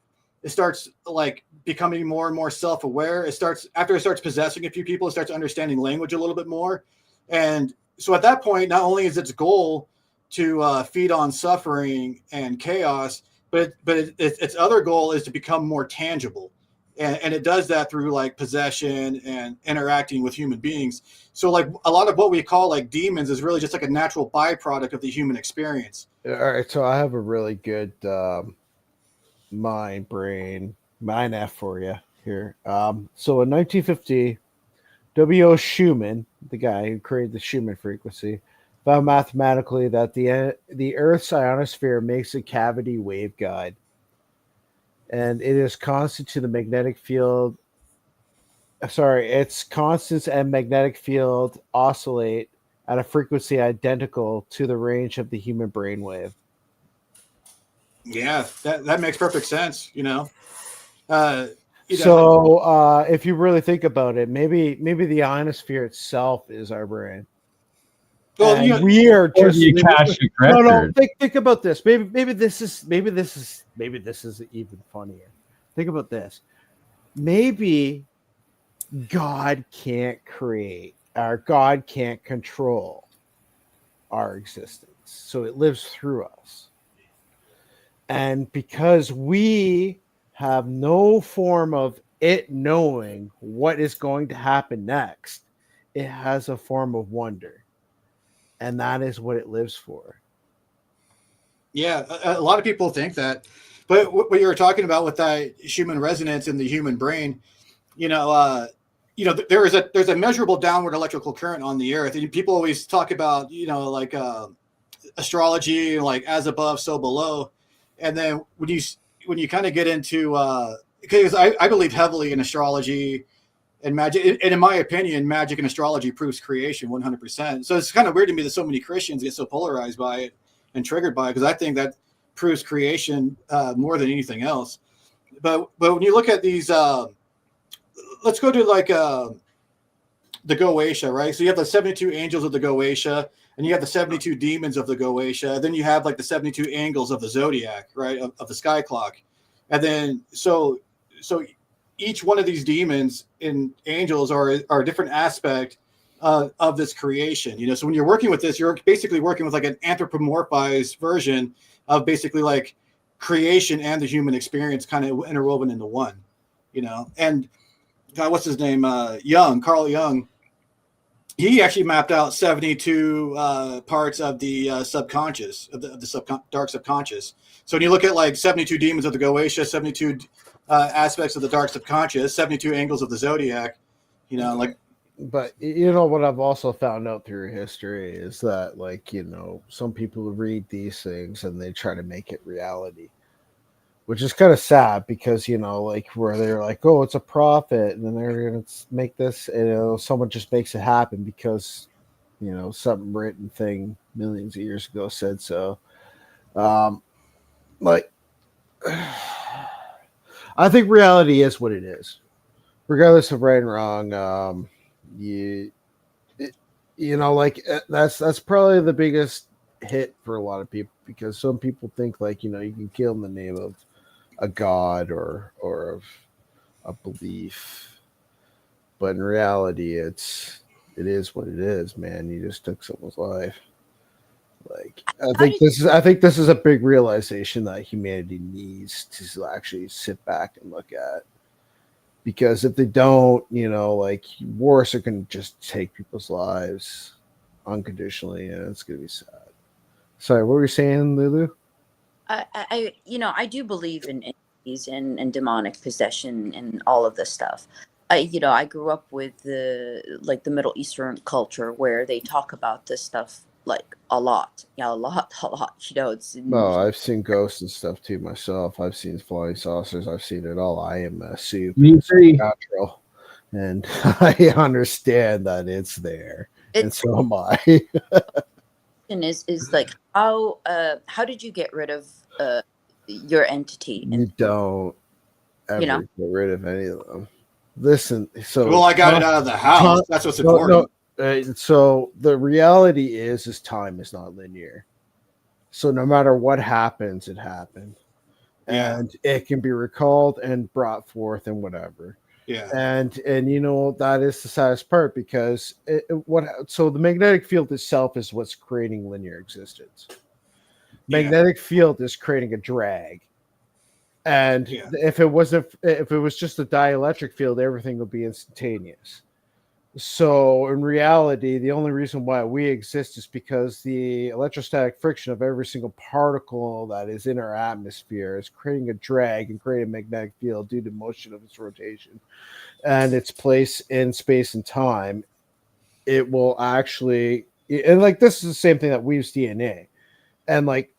It starts like becoming more and more self-aware. After it starts possessing a few people, it starts understanding language a little bit more. And so at that point, not only is its goal to feed on suffering and chaos, but its other goal is to become more tangible. And it does that through like possession and interacting with human beings. So like a lot of what we call like demons is really just like a natural byproduct of the human experience. All right, so I have a really good mind F for you here. So in 1950, W.O. Schumann, the guy who created the Schumann frequency, found mathematically that the Earth's ionosphere makes a cavity waveguide, and it is constant to the magnetic field. Sorry, its constants and magnetic field oscillate at a frequency identical to the range of the human brainwave. Yeah, that makes perfect sense. So if you really think about it, maybe the ionosphere itself is our brain. Well, And we are Or just the Akashic no. record. Think about this. Maybe this is even funnier. Think about this. Maybe God can't create, or God can't control our existence, so it lives through us. And because we have no form of it knowing what is going to happen next, it has a form of wonder. And that is what it lives for. Yeah, a lot of people think that. But what you were talking about with that Schumann resonance in the human brain, there's a measurable downward electrical current on the earth. And people always talk about, like astrology, like as above, so below. And then when you kind of get into, because I believe heavily in astrology and magic, and in my opinion, magic and astrology proves creation 100%. So it's kind of weird to me that so many Christians get so polarized by it and triggered by it, because I think that proves creation more than anything else. But when you look at these, let's go to like the Goetia, right? So you have the 72 angels of the Goetia, and you have the 72 demons of the Goetia. Then you have like the 72 angles of the zodiac, right, of the sky clock. And then so each one of these demons and angels are a different aspect of this creation. So when you're working with this, you're basically working with like an anthropomorphized version of basically like creation and the human experience kind of interwoven into one. And God, what's his name? Carl Jung. He actually mapped out 72 parts of the subconscious, of the dark subconscious. So when you look at like 72 demons of the Goetia, 72 aspects of the dark subconscious, 72 angles of the zodiac, But what I've also found out through history is that, like, some people read these things and they try to make it reality, which is kind of sad because, like where they're like, oh, it's a prophet, and then they're going to make this, someone just makes it happen because, some written thing millions of years ago said so. Like, I think reality is what it is, regardless of right and wrong. That's probably the biggest hit for a lot of people, because some people think like, you can kill in the name of a god or of a belief, but in reality it is what it is, man. You just took someone's life. Like, I think this is a big realization that humanity needs to actually sit back and look at, because if they don't, like, wars are going to just take people's lives unconditionally, and it's going to be sad. Sorry, what were you saying, Lulu? I do believe in entities and demonic possession and all of this stuff. I grew up with the Middle Eastern culture where they talk about this stuff like a lot. Yeah, a lot. You know, it's No, I've seen ghosts and stuff too myself. I've seen flying saucers. I've seen it all. I am a soup. Me too. Natural, and I understand that it's there, and it's so am I. is like how did you get rid of your entity? You don't ever You know. get rid of any of them. Listen, so Well, I got it out of the house. That's what's important. So the reality is time is not linear. So no matter what happens, it happened, Yeah. and it can be recalled and brought forth and whatever. Yeah. And you know that is the saddest part because so the magnetic field itself is what's creating linear existence. Magnetic field is creating a drag. And if it was just a dielectric field, everything would be instantaneous. So in reality, the only reason why we exist is because the electrostatic friction of every single particle that is in our atmosphere is creating a drag and creating a magnetic field due to motion of its rotation and its place in space and time. It will actually, and like this is the same thing that weaves DNA, and like.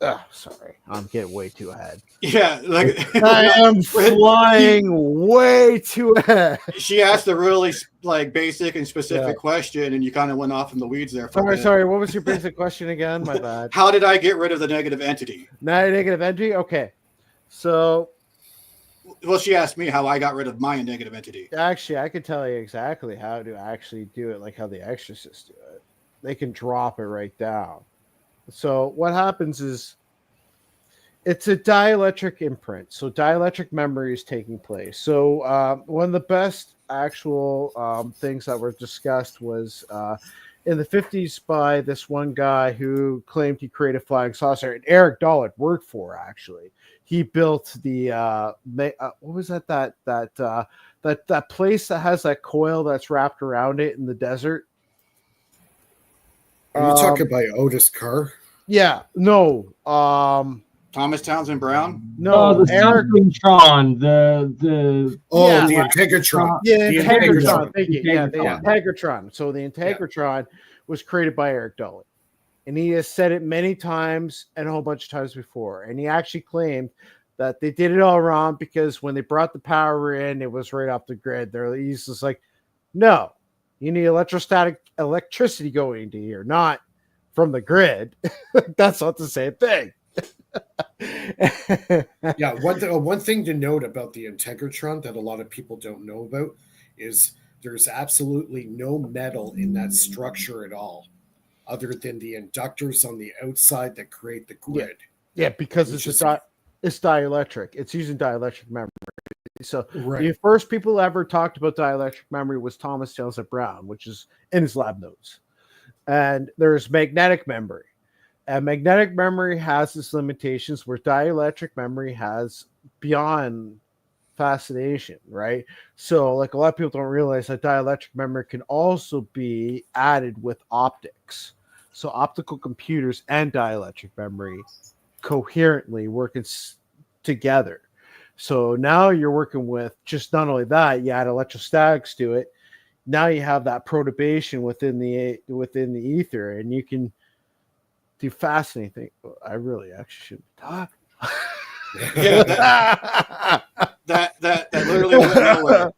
Oh, sorry, I'm getting way too ahead. Yeah, like I am flying way too ahead. She asked a really like basic and specific question, and you kind of went off in the weeds there. Sorry. What was your basic question again? My bad. How did I get rid of the negative entity? Negative entity. Okay, so. Well, she asked me how I got rid of my negative entity. Actually, I could tell you exactly how to actually do it, like how the exorcists do it. They can drop it right down. So what happens is it's a dielectric imprint. So dielectric memory is taking place. So one of the best actual things that were discussed was in the 50s by this one guy who claimed he created flying saucer, and Eric Dollard worked for actually. He built the what was that place that has that coil that's wrapped around it in the desert? Are you talking about Otis Carr? Yeah, no. Thomas Townsend Brown? No, the Eric Synchrotron, the Integratron. The Integratron. Thank you. Yeah, the Integratron. Integratron. So the Integratron was created by Eric Dollard. And he has said it many times and a whole bunch of times before. And he actually claimed that they did it all wrong because when they brought the power in, it was right off the grid. He's just like, no, you need electricity going into here, not from the grid. That's not the same thing. Yeah, one thing to note about the Integratron that a lot of people don't know about is there's absolutely no metal in that structure at all, other than the inductors on the outside that create the grid. Yeah, because it's dielectric. It's using dielectric memory. So right. The first people ever talked about dielectric memory was Thomas Townsend Brown, which is in his lab notes. And there's magnetic memory. And magnetic memory has its limitations where dielectric memory has beyond fascination, right? So like a lot of people don't realize that dielectric memory can also be added with optics. So optical computers and dielectric memory coherently working together. So now you're working with just not only that, you add electrostatics to it. Now you have that perturbation within the ether, and you can do fascinating things. I really actually shouldn't talk. Yeah, that literally went nowhere.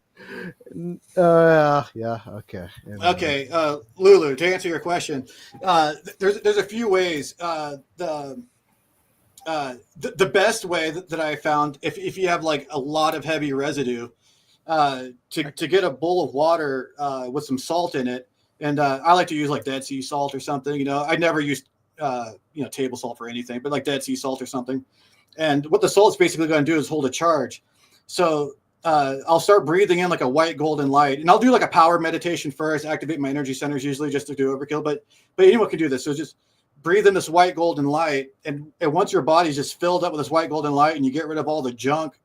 Yeah. Okay. Okay, Lulu. To answer your question, there's a few ways. The best way that I found, if you have like a lot of heavy residue, to get a bowl of water with some salt in it, and I like to use like Dead Sea salt or something. You know, I never used table salt for anything, but like Dead Sea salt or something. And what the salt's basically going to do is hold a charge. So I'll start breathing in like a white golden light, and I'll do like a power meditation first, activate my energy centers usually just to do overkill. But anyone can do this. So just breathe in this white golden light, and once your body's just filled up with this white golden light, and you get rid of all the junk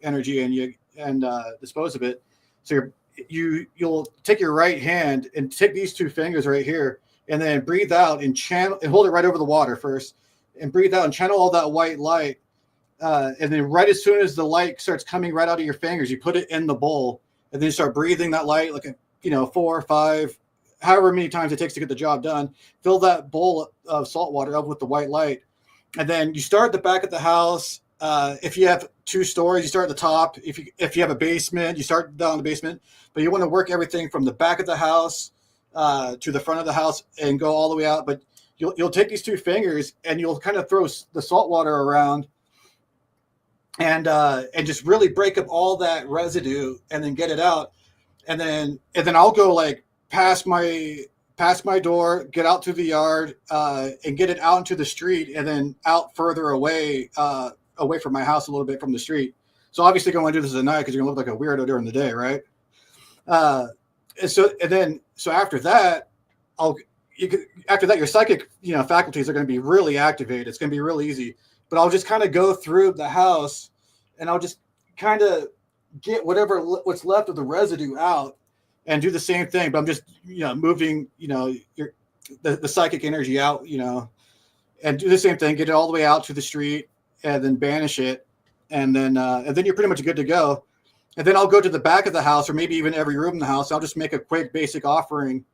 energy and dispose of it. So you'll take your right hand and take these two fingers right here, and then breathe out and channel and hold it right over the water first, and breathe out and channel all that white light. And then right as soon as the light starts coming right out of your fingers, you put it in the bowl, and then you start breathing that light like 4 or 5 however many times it takes to get the job done. Fill that bowl of salt water up with the white light. And then you start at the back of the house. If you have 2 stories, you start at the top. If you have a basement, you start down the basement. But you want to work everything from the back of the house to the front of the house and go all the way out. But you'll take these 2 fingers and you'll kind of throw the salt water around and just really break up all that residue and then get it out. And then I'll go like past my door, get out to the yard, and get it out into the street, and then out further away from my house a little bit from the street. So obviously, I want to do this at night because you're gonna look like a weirdo during the day, right? So after that, your psychic, faculties are going to be really activated. It's going to be real easy. But I'll just kind of go through the house, and I'll just kind of get what's left of the residue out, and do the same thing. But I'm just moving the psychic energy out, and do the same thing. Get it all the way out to the street, and then banish it, and then you're pretty much good to go. And then I'll go to the back of the house, or maybe even every room in the house. I'll just make a quick basic offering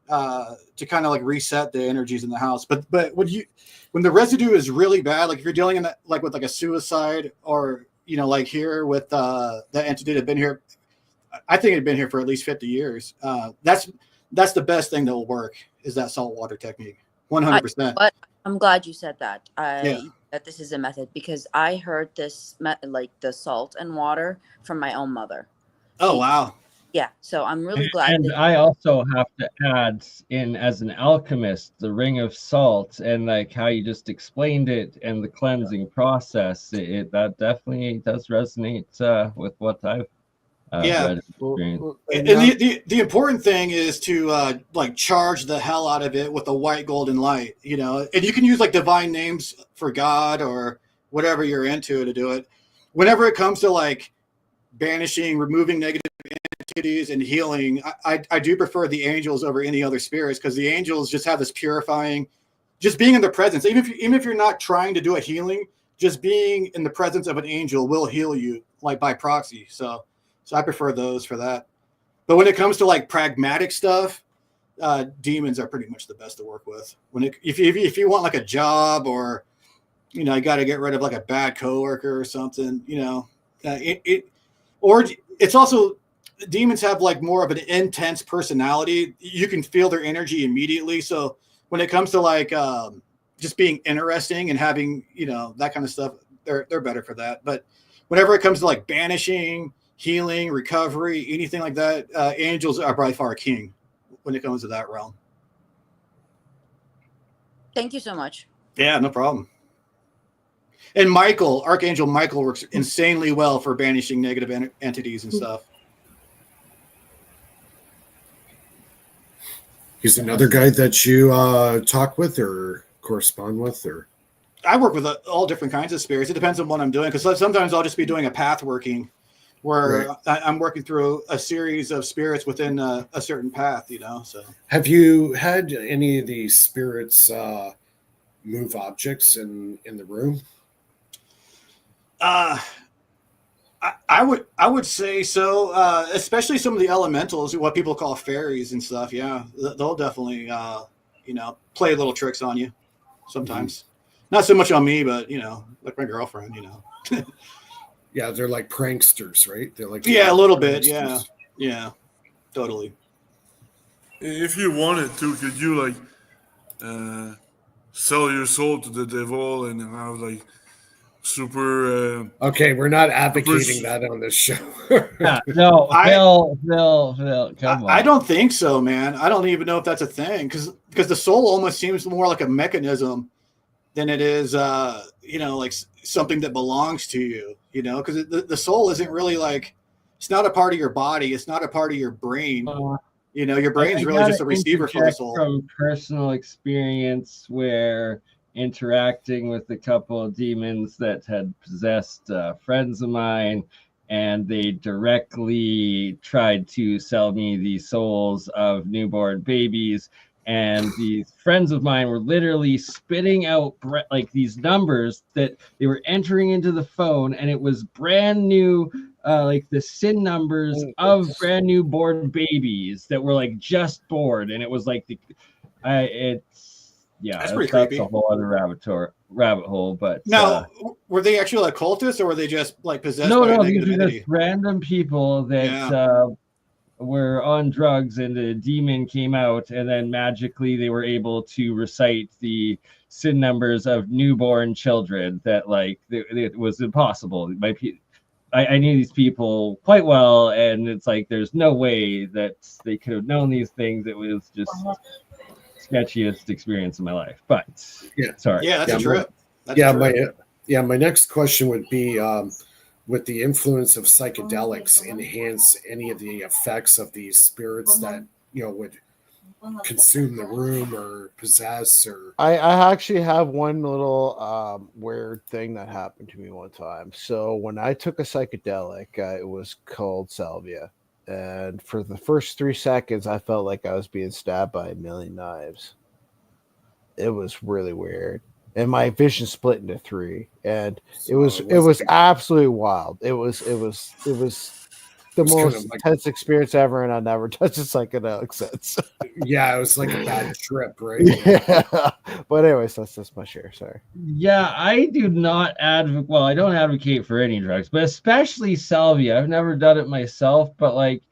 to kind of like reset the energies in the house. But when the residue is really bad, like if you're dealing with like a suicide, or like here with the entity that had been here, I think it had been here for at least 50 years. That's the best thing that will work, is that salt water technique. 100%. But I'm glad you said that. That this is a method, because I heard this like the salt and water from my own mother. Oh, wow. Yeah, so I'm really glad. And I also have to add in, as an alchemist, the ring of salt, and like how you just explained it, and the cleansing process. That definitely does resonate with what I've read and experienced. And the important thing is to like charge the hell out of it with a white golden light, and you can use like divine names for God or whatever you're into to do it. Whenever it comes to like banishing, removing negative entities and healing, I do prefer the angels over any other spirits, because the angels just have this purifying, just being in the presence. Even if you're not trying to do a healing, just being in the presence of an angel will heal you, like by proxy. So I prefer those for that. But when it comes to like pragmatic stuff, demons are pretty much the best to work with. If you want like a job, or you got to get rid of like a bad coworker or something, or it's also, demons have like more of an intense personality. You can feel their energy immediately. So when it comes to like just being interesting and having that kind of stuff, they're better for that. But whenever it comes to like banishing, healing, recovery, anything like that, angels are by far king when it comes to that realm. Thank you so much. Yeah, no problem. And Archangel Michael works insanely well for banishing negative entities and stuff. He's another guy that you talk with or correspond with, or? I work with all different kinds of spirits. It depends on what I'm doing, because sometimes I'll just be doing a path working, where I'm working through a series of spirits within a certain path, So, have you had any of these spirits move objects in the room? I would say so, especially some of the elementals, what people call fairies and stuff. Yeah, they'll definitely play little tricks on you sometimes. Mm-hmm. Not so much on me, but like my girlfriend. Yeah, they're like pranksters, right? They're like a little bit. Yeah, totally. If you wanted to, could you like sell your soul to the devil and have like super? Okay, we're not advocating that on this show. No, Phil, come on. I don't think so, man. I don't even know if that's a thing, because the soul almost seems more like a mechanism than it is, like something that belongs to you, because the soul isn't really like, it's not a part of your body. It's not a part of your brain. Your brain's really just a receiver for the soul. From personal experience, where interacting with a couple of demons that had possessed friends of mine, and they directly tried to sell me the souls of newborn babies. And these friends of mine were literally spitting out like these numbers that they were entering into the phone, and it was brand new like the SIN numbers of brand new born babies that were like just born, and it was like That's pretty that's creepy. a whole other rabbit hole. But Now, were they actually like cultists, or were they just like possessed by a no, these negative are entity? just random people that were on drugs, and the demon came out, and then magically they were able to recite the SIN numbers of newborn children. That like it was impossible. I knew these people quite well, and it's like there's no way that they could have known these things. It was just sketchiest experience of my life. But sorry. Yeah, that's a trip. My next question would be, would the influence of psychedelics enhance any of the effects of these spirits that would consume the room or possess? Or I actually have one little weird thing that happened to me one time. So when I took a psychedelic, it was called salvia, and for the first 3 seconds, I felt like I was being stabbed by a million knives. It was really weird, and my vision split into 3, and it was absolutely wild. It was the most intense experience ever, and I never touched a psychedelic since. Yeah, it was like a bad trip, right? Yeah, but anyways, that's my share. Sorry. Yeah, I do not advocate. Well, I don't advocate for any drugs, but especially salvia. I've never done it myself, but like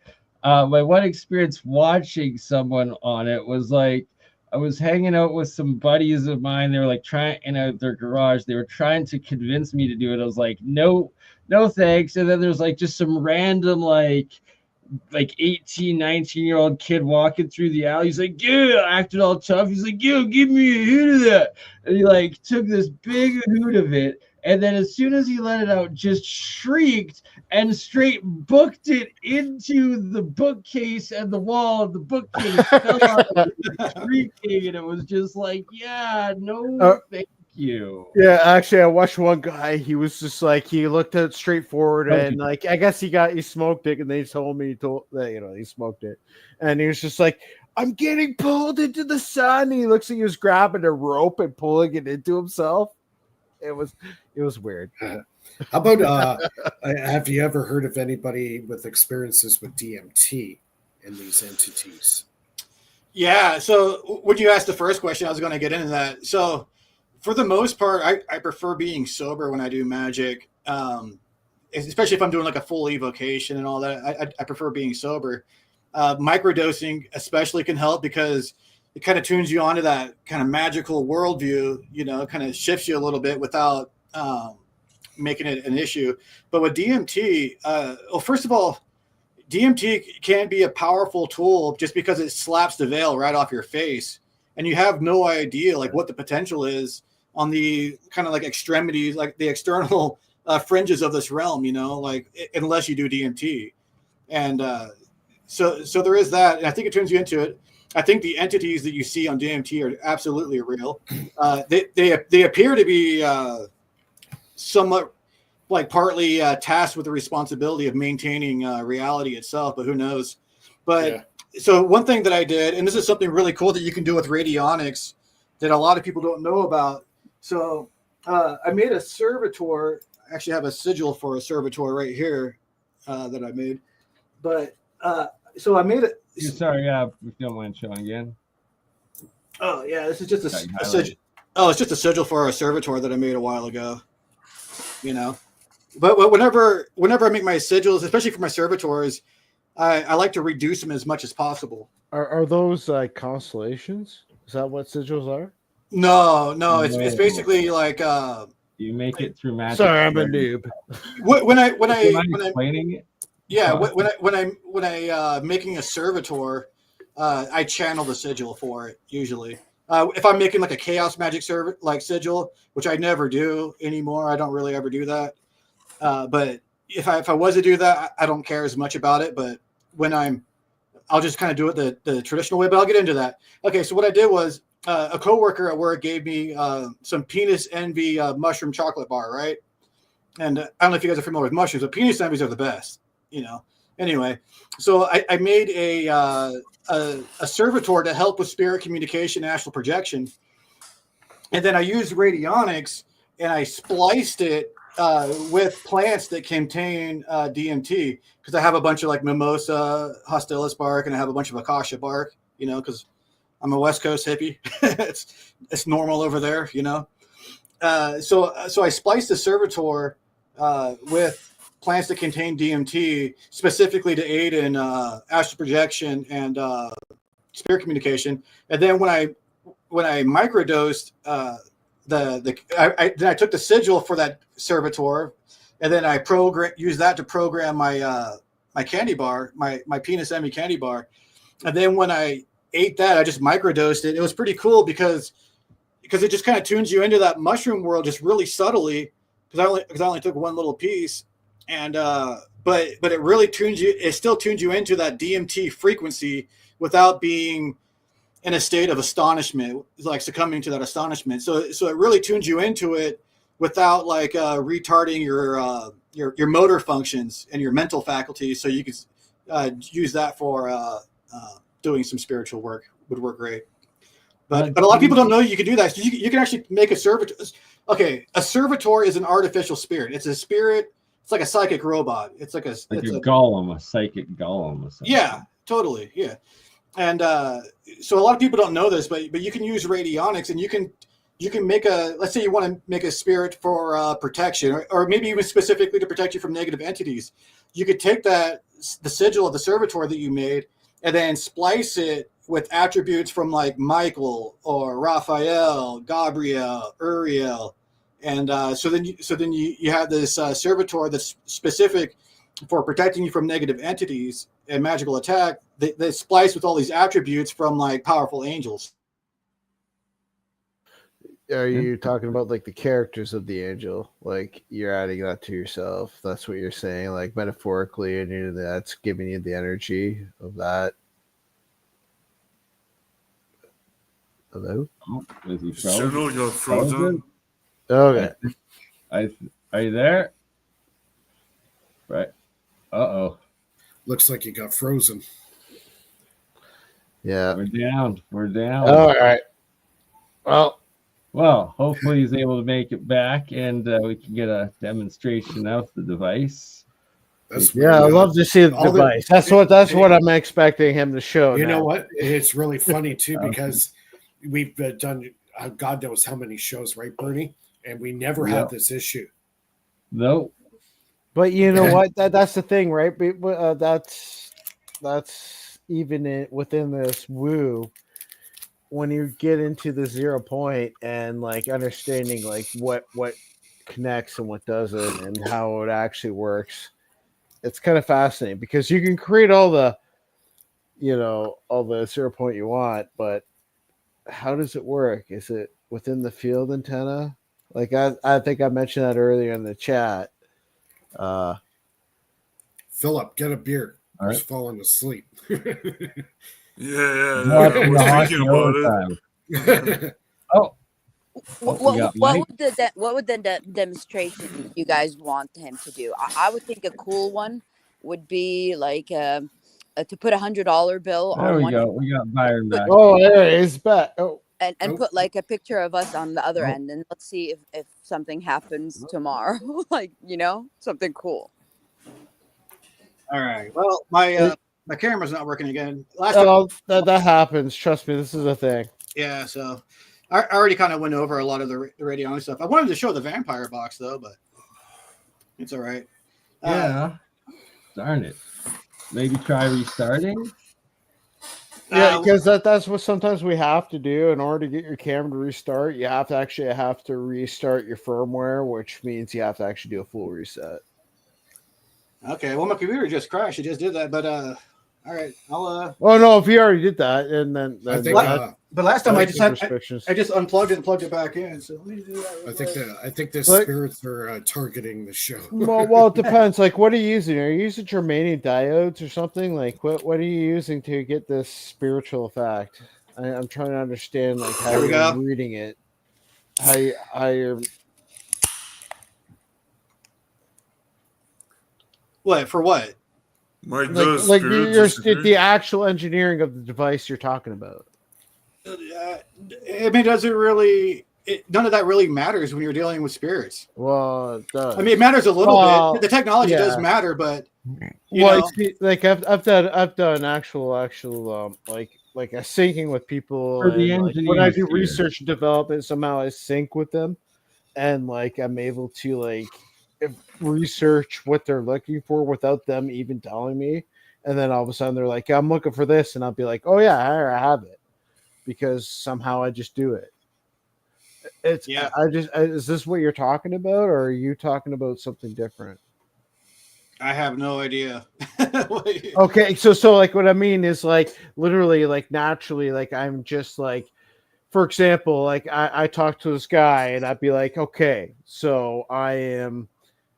my one experience watching someone on it was like I was hanging out with some buddies of mine. They were like trying in their garage. They were trying to convince me to do it. I was like, no thanks. And then there's like just some random like 18, 19-year-old kid walking through the alley. He's like, yeah, acting all tough. He's like, yo, give me a hit of that. And he like took this big hoot of it. And then as soon as he let it out, just shrieked and straight booked it into the bookcase, and the wall of the bookcase fell out shrieking. And it was just like, yeah, no, thank you. Yeah, actually, I watched one guy. He was just like, he looked at it straightforward, and like, I guess he smoked it, and they told me that he smoked it, and he was just like, I'm getting pulled into the sun. And he looks like he was grabbing a rope and pulling it into himself. It was weird. How about have you ever heard of anybody with experiences with DMT in these entities? Yeah. So when you asked the first question, I was going to get into that. So for the most part, I prefer being sober when I do magic, especially if I'm doing like a full evocation and all that. I prefer being sober. Microdosing especially can help because it kind of tunes you onto that kind of magical worldview, kind of shifts you a little bit without making it an issue. But with DMT, well, first of all, DMT can be a powerful tool just because it slaps the veil right off your face, and you have no idea like what the potential is on the kind of like extremities, like the external fringes of this realm, like unless you do DMT. And so there is that. And I think it turns you into it. I think the entities that you see on DMT are absolutely real. They appear to be somewhat like partly tasked with the responsibility of maintaining reality itself, but who knows? But So one thing that I did, and this is something really cool that you can do with radionics that a lot of people don't know about. So I made a servitor. I actually have a sigil for a servitor right here that I made. But so I made it. Sorry, if you don't mind showing again. Oh yeah, this is just a sigil. Oh, it's just a sigil for a servitor that I made a while ago. But whenever I make my sigils, especially for my servitors, I like to reduce them as much as possible. Are those like constellations? Is that what sigils are? No, it's basically like you make it through magic. Sorry, I'm a noob. When I explaining it. Yeah, when I making a servitor, I channel the sigil for it usually. If I'm making like a chaos magic sigil, which I never do anymore, I don't really ever do that. But if I was to do that, I don't care as much about it. But when I'll just kind of do it the traditional way. But I'll get into that. Okay, so what I did was a coworker at work gave me some penis envy mushroom chocolate bar, right? And I don't know if you guys are familiar with mushrooms, but penis envies are the best. Anyway, so I made a servitor to help with spirit communication, astral projection, and then I used radionics and I spliced it with plants that contain DMT, because I have a bunch of like mimosa, hostilis bark, and I have a bunch of acacia bark, because I'm a West Coast hippie. it's normal over there, So I spliced the servitor with plants that contain DMT specifically to aid in astral projection and spirit communication. And then when I microdosed then I took the sigil for that servitor, and then I used that to program my my candy bar, my penis Emmy candy bar. And then when I ate that, I just microdosed it. It was pretty cool because it just kind of tunes you into that mushroom world just really subtly. Because I only took one little piece, and but it really tunes you. It still tunes you into that DMT frequency without being in a state of astonishment, like succumbing to that astonishment. So it really tunes you into it without like retarding your motor functions and your mental faculties. So you could use that for doing some spiritual work. Would work great. But a lot of people don't know you can do that. So you can actually make a servitor. Okay, a servitor is an artificial spirit. It's a spirit. It's like a psychic robot. It's like a golem, a psychic golem. Or something. Yeah, totally. Yeah. And so a lot of people don't know this, but you can use radionics, and you can make let's say you want to make a spirit for protection, or maybe even specifically to protect you from negative entities. You could take the sigil of the servitor that you made, and then splice it with attributes from like Michael or Raphael, Gabriel, Uriel, and so then you have this servitor that's specific for protecting you from negative entities and magical attack. They splice with all these attributes from like powerful angels. Are you talking about like the characters of the angel? Like you're adding that to yourself? That's what you're saying, like metaphorically, and that's giving you the energy of that. Hello? Oh, is he Cyril got frozen. Okay. Are you there? Right. Uh-oh. Looks like you got frozen. Yeah. We're down. All right. Well, hopefully he's able to make it back, and we can get a demonstration of the device. I'd love to see the device. That's what I'm expecting him to show. You know what? It's really funny too, because we've done God knows how many shows, right, Bernie? And we never had this issue. Nope. But you know what? That's the thing, right? That's even within this woo. When you get into the 0 point and like understanding like what connects and what doesn't and how it actually works, it's kind of fascinating because you can create all the 0 point you want, but how does it work? Is it within the field antenna? Like I think I mentioned that earlier in the chat. Philip, get a beer. All right. He's falling asleep. Yeah. What I was thinking about it. Oh. What would the demonstration you guys want him to do? I would think a cool one would be like to put $100 bill There on we one go. We got Byron back. Oh, there it is back. Oh. and put like a picture of us on the other end, and let's see if something happens tomorrow. Like, something cool. All right. Well, my camera's not working again. That happens. Trust me, this is a thing. Yeah, so I already kind of went over a lot of the radionic stuff. I wanted to show the vampire box though, but it's all right. Yeah. Darn it. Maybe try restarting. Yeah, because that's what sometimes we have to do in order to get your camera to restart. You have to restart your firmware, which means you have to actually do a full reset. Okay, well, my computer just crashed. It just did that, but all right, I'll. Oh no, if you already did that, and then I think, but last time I just unplugged it and plugged it back in. So let me do that. I think the spirits are targeting the show. Well, it depends. Like, what are you using? Are you using germanium diodes or something? Like, what are you using to get this spiritual effect? I'm trying to understand like how you're reading it. How you're. What for? What? Like the actual engineering of the device you're talking about. I mean, does it really? none of that really matters when you're dealing with spirits. Well, it does. I mean, it matters a little Well, bit. The technology does yeah. matter, but Well, see, like I've done actual like a syncing with people, For the and like when I engineers do here. research and development, somehow I sync with them, and like I'm able to research what they're looking for without them even telling me, and then all of a sudden they're like, "I'm looking for this," and I'll be like, "Oh yeah, I have it," because somehow I just do it. It's Yeah. is this what you're talking about, or are you talking about something different? I have no idea. Okay, so like what I mean is like literally like naturally like I'm just like, for example, like I talk to this guy and I'd be like, okay, so I am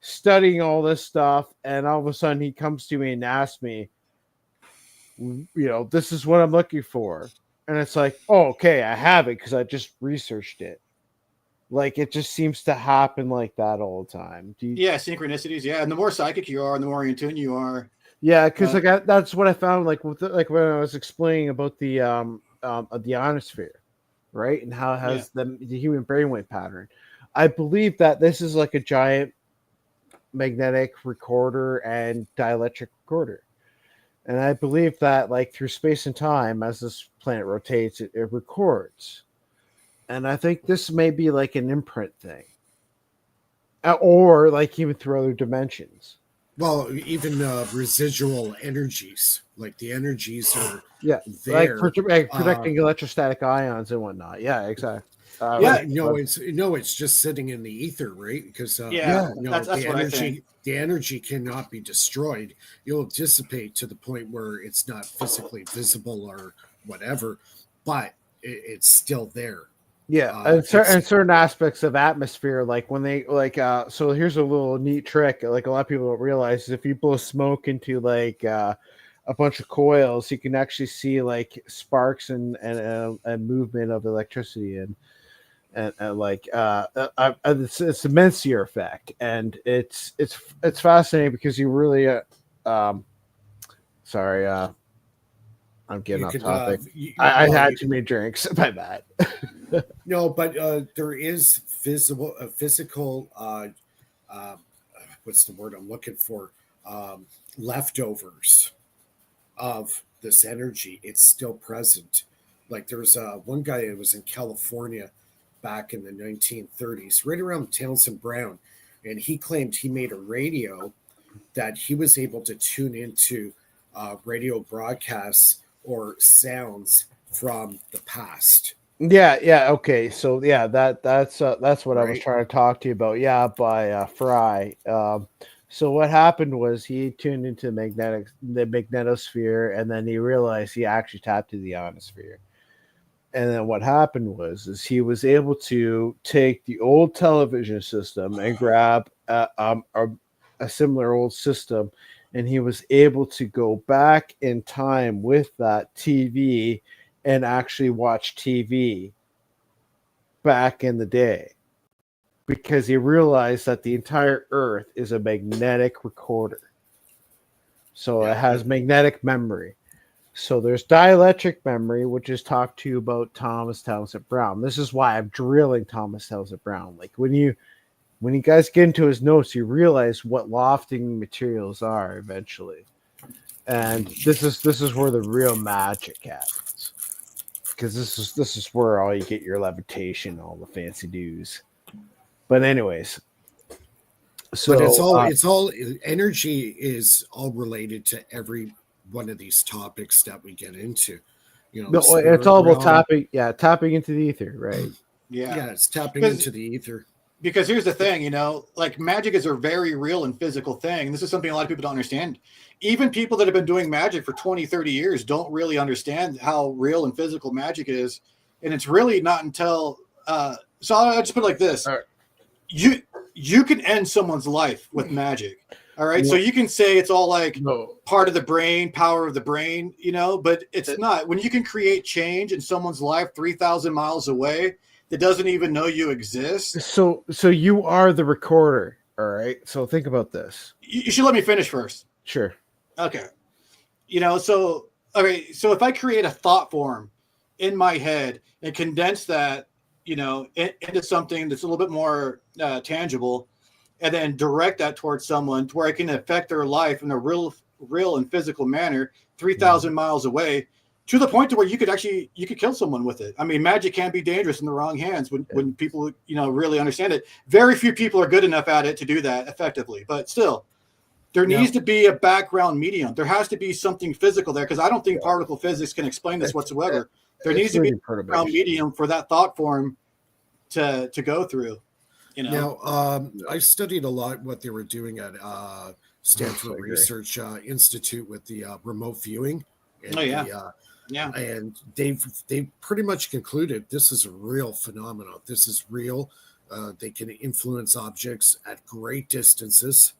studying all this stuff, and all of a sudden he comes to me and asks me, this is what I'm looking for, and it's like, oh, okay, I have it because I just researched it. Like it just seems to happen like that all the time. Yeah, synchronicities. Yeah, and the more psychic you are, and the more in tune you are. Yeah, because that's what I found. Like like when I was explaining about the ionosphere, right, and how it has the human brainwave pattern. I believe that this is like a giant magnetic recorder and dielectric recorder, and I believe that like through space and time, as this planet rotates, it records. And I think this may be like an imprint thing, or like even through other dimensions. Well, even residual energies, like the energies are there, like Uh, protecting electrostatic ions and whatnot. Yeah, exactly. It's just sitting in the ether, right? Because that's the what I think. the energy cannot be destroyed. It'll dissipate to the point where it's not physically visible or whatever, but it's still there. Yeah, and certain aspects of atmosphere, like when they so here's a little neat trick. Like a lot of people don't realize is if you blow smoke into like a bunch of coils, you can actually see like sparks and movement of electricity and like it's a Mensier effect, and it's fascinating because you really sorry I'm getting off topic. I had too many drinks. My bad. No, but there is physical what's the word I'm looking for? Leftovers of this energy. It's still present. Like there's one guy that was in California back in the 1930s, right around Townsend Brown, and he claimed he made a radio that he was able to tune into radio broadcasts or sounds from the past. Yeah, okay. So yeah, that's what I was trying to talk to you about. Yeah, by Fry. So what happened was he tuned into the magnetosphere, and then he realized he actually tapped into the ionosphere. And then what happened is he was able to take the old television system and grab a similar old system, and he was able to go back in time with that TV and actually watch TV back in the day, because he realized that the entire Earth is a magnetic recorder. So it has magnetic memory. So there's dielectric memory, which is talked to you about Thomas Townsend Brown. This is why I'm drilling Thomas Townsend Brown. Like when you guys get into his notes, you realize what lofting materials are eventually. And this is where the real magic happens. Because this is where all you get your levitation, all the fancy do's. But anyways, so but it's all energy is all related to every one of these topics that we get into. It's all about tapping into the ether, right? Yeah, it's tapping into the ether. Because here's the thing, like magic is a very real and physical thing. And this is something a lot of people don't understand. Even people that have been doing magic for 20, 30 years don't really understand how real and physical magic is. And it's really not until, so I'll just put it like this. All right. You can end someone's life with magic. All right. So you can say it's all like part of the brain, power of the brain, but it's not. When you can create change in someone's life 3,000 miles away, that doesn't even know you exist. So you are the recorder, all right? So think about this. You should let me finish first. Sure. Okay. So if I create a thought form in my head and condense that into something that's a little bit more tangible, and then direct that towards someone to where it can affect their life in a real and physical manner 3,000 miles away, to the point to where you could kill someone with it. I mean, magic can be dangerous in the wrong hands when people really understand it. Very few people are good enough at it to do that effectively, but still, there needs to be a background medium. There has to be something physical there, because I don't think particle physics can explain this whatsoever. There needs to be a background medium for that thought form to go through. Now, I studied a lot what they were doing at Stanford Research Institute with the remote viewing. And and they've pretty much concluded this is a real phenomenon. This is real. They can influence objects at great distances.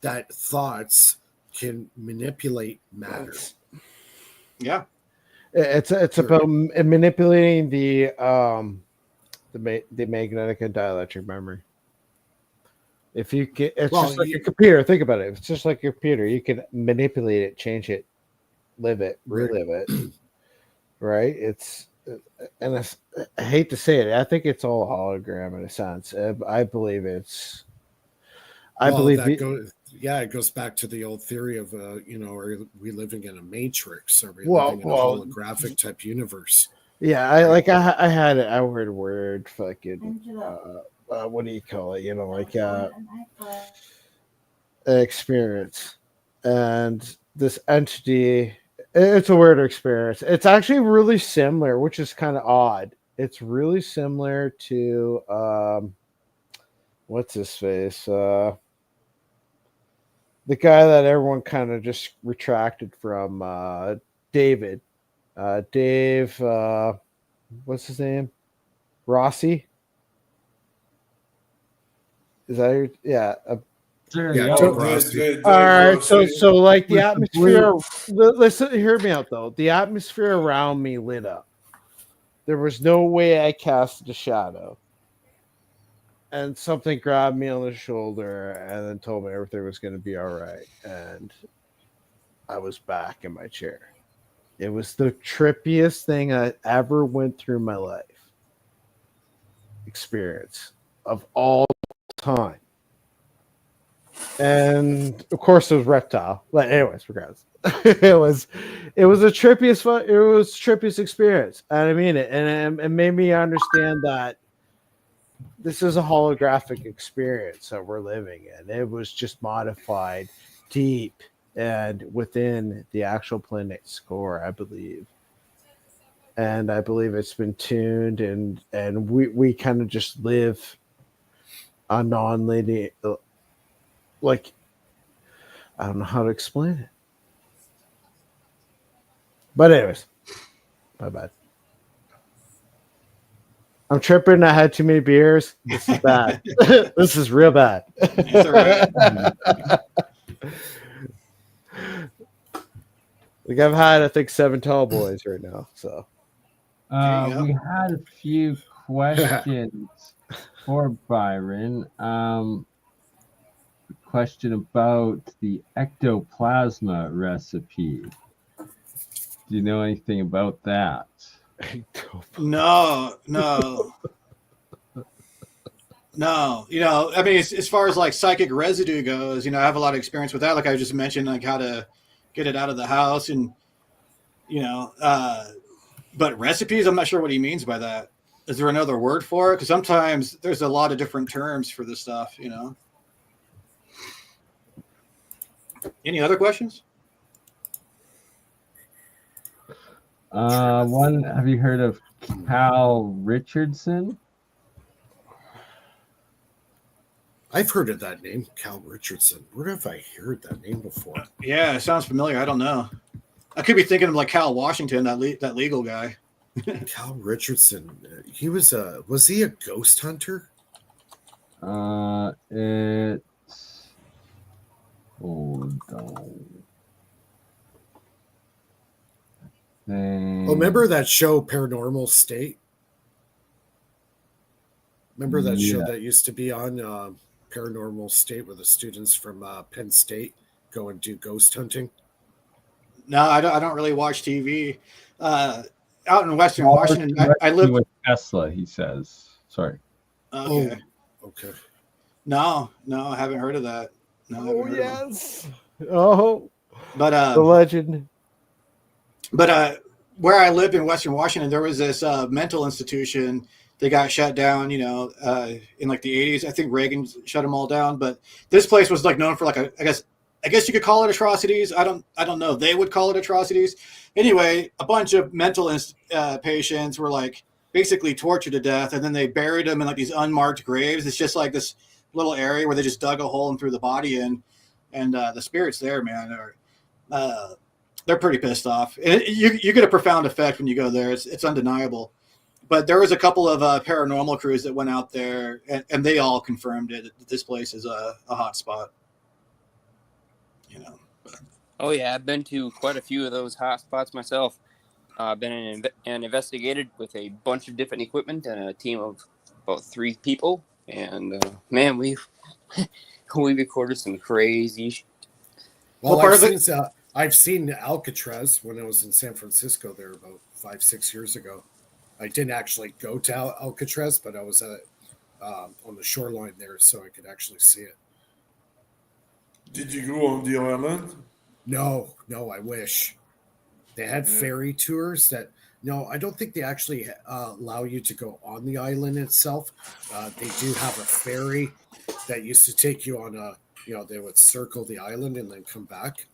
That thoughts can manipulate matter. Yeah, it's about manipulating the magnetic and dielectric memory. If you can, it's just like a computer. Think about it. It's just like a computer. You can manipulate it, change it, live it, relive it. Right? I hate to say it. I think it's all a hologram in a sense. I believe it's. It goes back to the old theory of, are we living in a matrix? Are we living in a holographic type universe? Yeah, I had it. I heard a word, fucking, what do you call it? Experience. And this entity, it's a weird experience. It's actually really similar, which is kind of odd. It's really similar to, what's his face? The guy that everyone kind of just retracted from, David. Dave, what's his name? Rossi? Is that Sure, Rossi. All right, so like the atmosphere. Listen, hear me out though. The atmosphere around me lit up. There was no way I casted a shadow, and something grabbed me on the shoulder and then told me everything was going to be all right, and I was back in my chair. It was the trippiest thing I ever went through my life experience of all time. And of course it was reptile. But anyways, regardless. it was a trippiest experience. And I mean it. And it made me understand that this is a holographic experience that we're living in. It was just modified deep and within the actual planet's core, I believe. And I believe it's been tuned, and we kind of just live a non-linear, like, I don't know how to explain it. But anyways, my bad. I'm tripping. I had too many beers. This is bad. This is real bad. It's all right. Like I've had, I think, 7 tall boys right now. So we had a few questions for Byron. Question about the ectoplasma recipe. Do you know anything about that? No. I mean, as far as like psychic residue goes, I have a lot of experience with that. Like I just mentioned, like how to get it out of the house, and but recipes, I'm not sure what he means by that. Is there another word for it? Because sometimes there's a lot of different terms for this stuff. Any other questions? One, have you heard of Cal Richardson? I've heard of that name, Cal Richardson. Where have I heard that name before? Yeah, it sounds familiar. I don't know. I could be thinking of like Cal Washington, that legal guy. Cal Richardson. He was he a ghost hunter? It's hold on. Oh, remember that show Paranormal State? Remember that show that used to be on Paranormal State, where the students from Penn State go and do ghost hunting? No, I don't really watch TV. out in Western Washington. I live with Tesla. He says, "Sorry." Okay. Oh, okay. No, I haven't heard of that. No, I haven't heard of them. yes. Oh, But the legend. where I lived in Western Washington, there was this mental institution. They got shut down, in like the 80s. I think Reagan shut them all down. But this place was like known for like I guess you could call it atrocities. I don't know. They would call it atrocities. Anyway, a bunch of mental patients were like basically tortured to death, and then they buried them in like these unmarked graves. It's just like this little area where they just dug a hole and threw the body in, and the spirits there, man, are they're pretty pissed off. And you get a profound effect when you go there. It's undeniable. But there was a couple of paranormal crews that went out there, and they all confirmed it. This place is a hot spot. Oh yeah, I've been to quite a few of those hot spots myself. I've been and investigated with a bunch of different equipment and a team of about 3 people. And man, we recorded some crazy shit. Well, I've seen Alcatraz when I was in San Francisco there about 5-6 years ago. I didn't actually go to Alcatraz, but I was on the shoreline there, so I could actually see it. Did you go on the island? No, I wish. They had ferry tours that. No, I don't think they actually allow you to go on the island itself. They do have a ferry that used to take you on they would circle the island and then come back.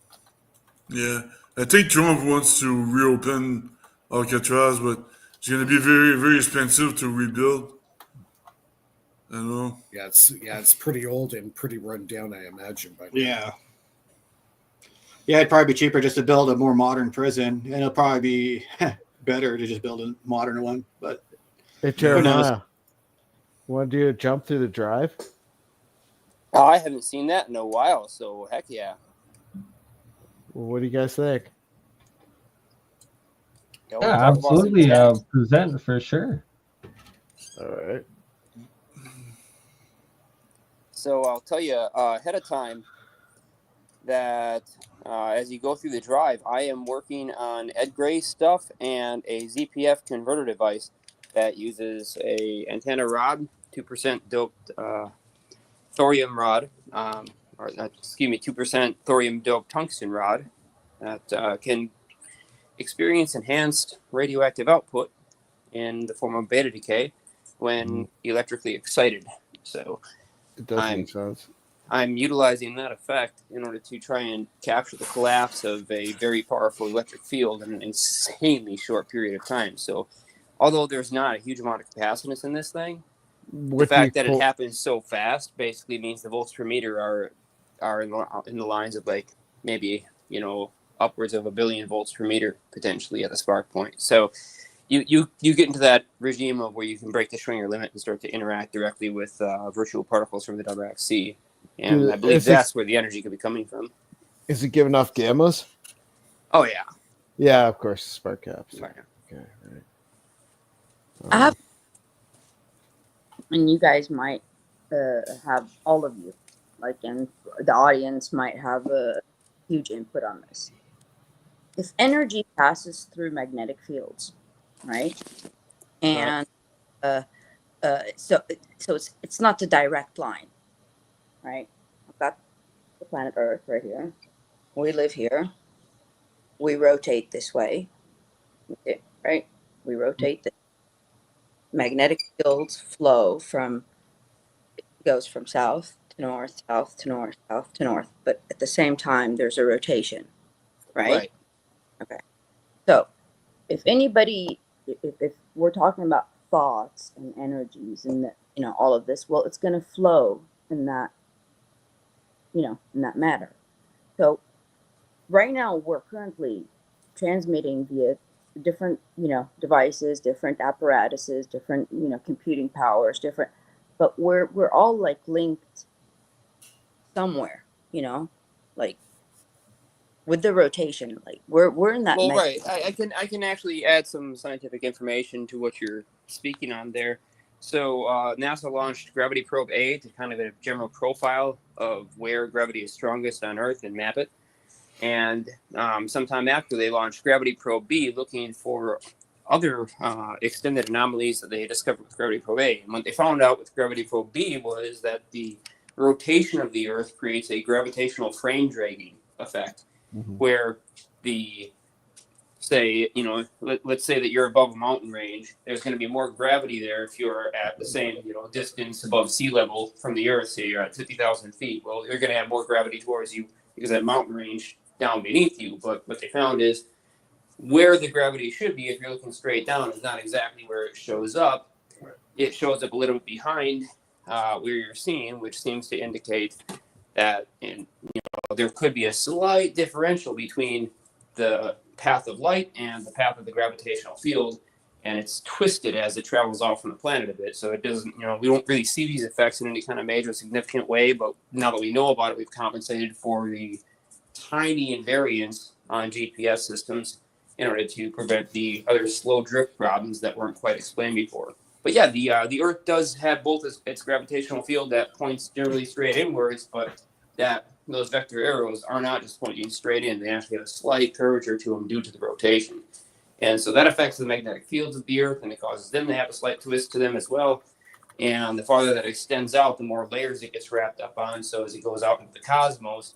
Yeah, I think Trump wants to reopen Alcatraz, but it's going to be very, very expensive to rebuild. I don't know. Yeah, it's pretty old and pretty run down, I imagine. By now. Yeah, it'd probably be cheaper just to build a more modern prison, and it'll probably be better to just build a modern one. But hey, Jeremiah, want to do a jump through the drive? I haven't seen that in a while, so heck yeah. Well, what do you guys think? We'll Yeah, talk about some absolutely. tech. Present for sure. All right. So I'll tell you ahead of time that as you go through the drive, I am working on Ed Gray stuff and a ZPF converter device that uses a antenna rod, 2% doped thorium rod, 2% thorium doped tungsten rod that can experience enhanced radioactive output in the form of beta decay when electrically excited. So it does make sense. I'm utilizing that effect in order to try and capture the collapse of a very powerful electric field in an insanely short period of time. So although there's not a huge amount of capacitance in this thing, the fact that it happens so fast basically means the volts per meter are in the lines of like maybe, upwards of 1 billion volts per meter potentially at the spark point. So you get into that regime of where you can break the Schwinger limit and start to interact directly with virtual particles from the WXC. And I believe that's where the energy could be coming from. Is it giving off gammas? Oh, yeah. Yeah, of course. Spark caps. Right. Okay, right. I have, and you guys might have, all of you, and the audience might have a huge input on this. If energy passes through magnetic fields, right? And so it's not the direct line, right? I've got the planet Earth right here. We live here. We rotate this way, right? We rotate this. Magnetic fields flow goes from south to north, south to north, south to north. But at the same time, there's a rotation, right? Okay. So if we're talking about thoughts and energies and all of this, well, it's going to flow in that, in that matter. So right now we're currently transmitting via different, devices, different apparatuses, different, computing powers, but we're all like linked somewhere, like with the rotation, like we're in that. Well, right. I can actually add some scientific information to what you're speaking on there. So NASA launched Gravity Probe A to kind of a general profile of where gravity is strongest on Earth and map it. And sometime after, they launched Gravity Probe B, looking for other extended anomalies that they discovered with gravity probe A. And what they found out with gravity probe B was that the rotation of the Earth creates a gravitational frame dragging effect, where the let's say that you're above a mountain range. There's going to be more gravity there if you're at the same, distance above sea level from the Earth. Say you're at 50,000 feet. Well, you're going to have more gravity towards you because that mountain range down beneath you. But what they found is where the gravity should be, if you're looking straight down, is not exactly where it shows up. It shows up a little bit behind where you're seeing, which seems to indicate that there could be a slight differential between the path of light and the path of the gravitational field, and it's twisted as it travels off from the planet a bit. So it doesn't, we don't really see these effects in any kind of major significant way, but now that we know about it, we've compensated for the tiny invariance on GPS systems in order to prevent the other slow drift problems that weren't quite explained before. But yeah, the Earth does have both its gravitational field that points generally straight inwards, but that those vector arrows are not just pointing straight in. They actually have a slight curvature to them due to the rotation. And so that affects the magnetic fields of the Earth, and it causes them to have a slight twist to them as well. And the farther that extends out, the more layers it gets wrapped up on. So as it goes out into the cosmos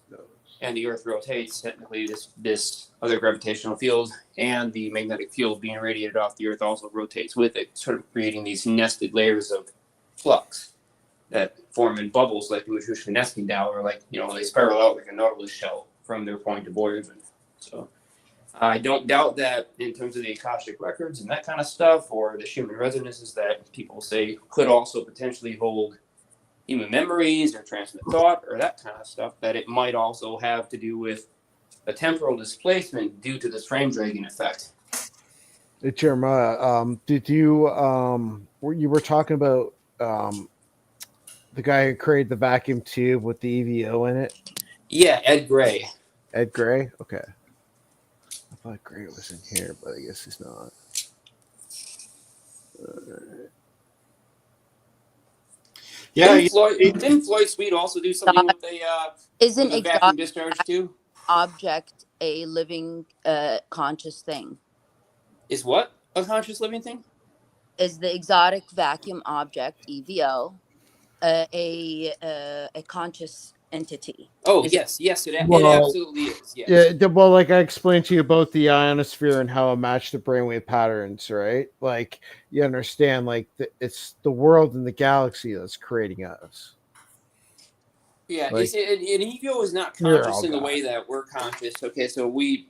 and the Earth rotates, technically this other gravitational field and the magnetic field being radiated off the Earth also rotates with it, sort of creating these nested layers of flux that form in bubbles like the usually nesting down, or they spiral out like a nautilus shell from their point of origin. So I don't doubt that in terms of the Akashic records and that kind of stuff, or the Schumann resonances that people say could also potentially hold human memories or transmit thought or that kind of stuff, that it might also have to do with a temporal displacement due to this frame dragging effect. Hey, Jeremiah, did you you were talking about the guy who created the vacuum tube with the EVO in it? Yeah, Ed Gray. Ed Gray? Okay. I thought Gray was in here, but I guess he's not. Yeah, didn't Floyd Sweet also do something with a vacuum discharge too? Object a living conscious thing? Is what a conscious living thing? Is the exotic vacuum object EVO a conscious entity? Oh, yes, it absolutely is. Yes. Yeah, well, like I explained to you about the ionosphere and how it matched the brainwave patterns, right? Like you understand, like it's the world and the galaxy that's creating us. Yeah, like, an EVO is not conscious in the way that we're conscious. Okay, so we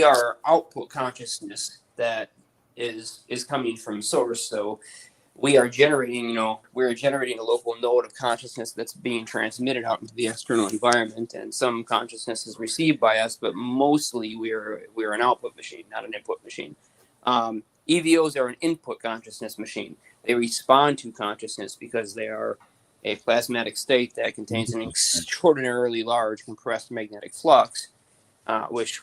are output consciousness that is coming from source. So we are generating, we're generating a local node of consciousness that's being transmitted out into the external environment, and some consciousness is received by us, but mostly we're an output machine, not an input machine. EVOs are an input consciousness machine. They respond to consciousness because they are a plasmatic state that contains an extraordinarily large compressed magnetic flux, which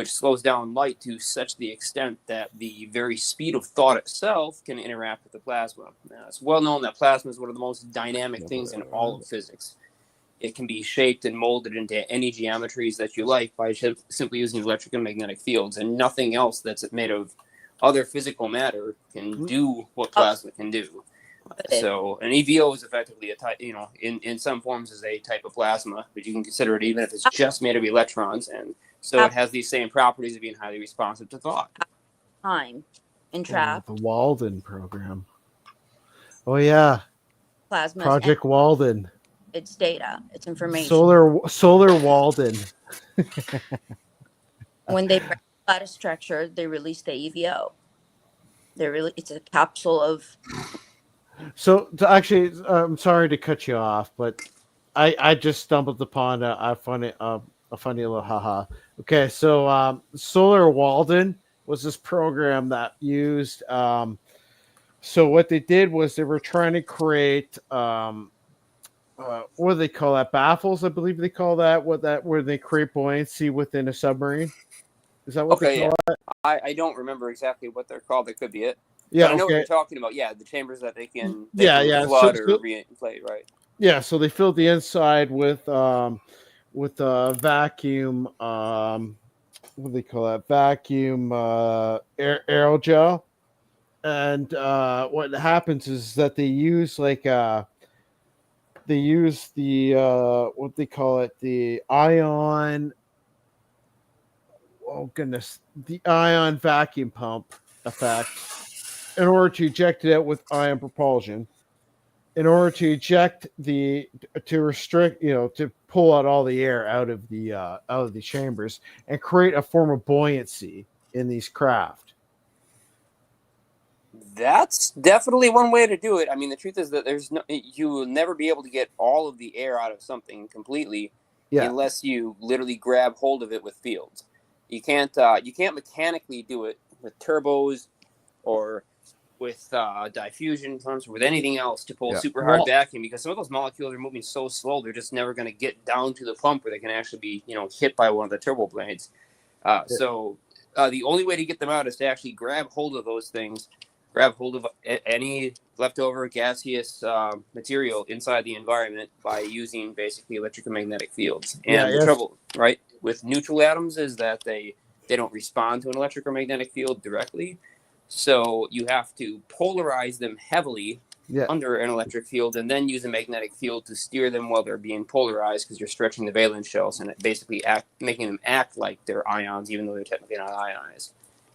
slows down light to such the extent that the very speed of thought itself can interact with the plasma. Now, it's well known that plasma is one of the most dynamic things in all of physics. It can be shaped and molded into any geometries that you like by simply using electric and magnetic fields, and nothing else that's made of other physical matter can do what plasma can do. So an EVO is effectively a type, in some forms is a type of plasma, but you can consider it even if it's just made of electrons, and so it has these same properties of being highly responsive to thought. Time entrapped. The Walden program. Oh yeah, Plasma. Project Walden. It's data. It's information. Solar Walden. When they break the lattice structure, they release the EVO. It's a capsule of. So actually, I'm sorry to cut you off, but I just stumbled upon a funny little haha. Okay, so Solar Walden was this program that used. So what they did was they were trying to create what do they call that? Baffles, I believe they call that. Where they create buoyancy within a submarine. Is that what they call it? I don't remember exactly what they're called. That could be it. Yeah, but I know what you're talking about. Yeah, the chambers that they can flood or reinflate, right? Yeah, so they filled the inside with vacuum. What do they call that? Vacuum aerogel, And what happens is that they use the what they call it, the ion, oh goodness, the ion vacuum pump effect in order to eject it out with ion propulsion, in order to eject to restrict, to pull out all the air out of the chambers and create a form of buoyancy in these craft. That's definitely one way to do it. I mean, the truth is that you will never be able to get all of the air out of something completely unless you literally grab hold of it with fields. You can't mechanically do it with turbos or with diffusion pumps or with anything else to pull super hard vacuum, because some of those molecules are moving so slow they're just never going to get down to the pump where they can actually be hit by one of the turbo blades. So the only way to get them out is to actually grab hold of those things, grab hold of any leftover gaseous material inside the environment by using basically electric and magnetic fields. And the trouble, right, with neutral atoms is that they don't respond to an electric or magnetic field directly. So you have to polarize them heavily under an electric field and then use a magnetic field to steer them while they're being polarized, because you're stretching the valence shells and basically making them act like they're ions, even though they're technically not ionized.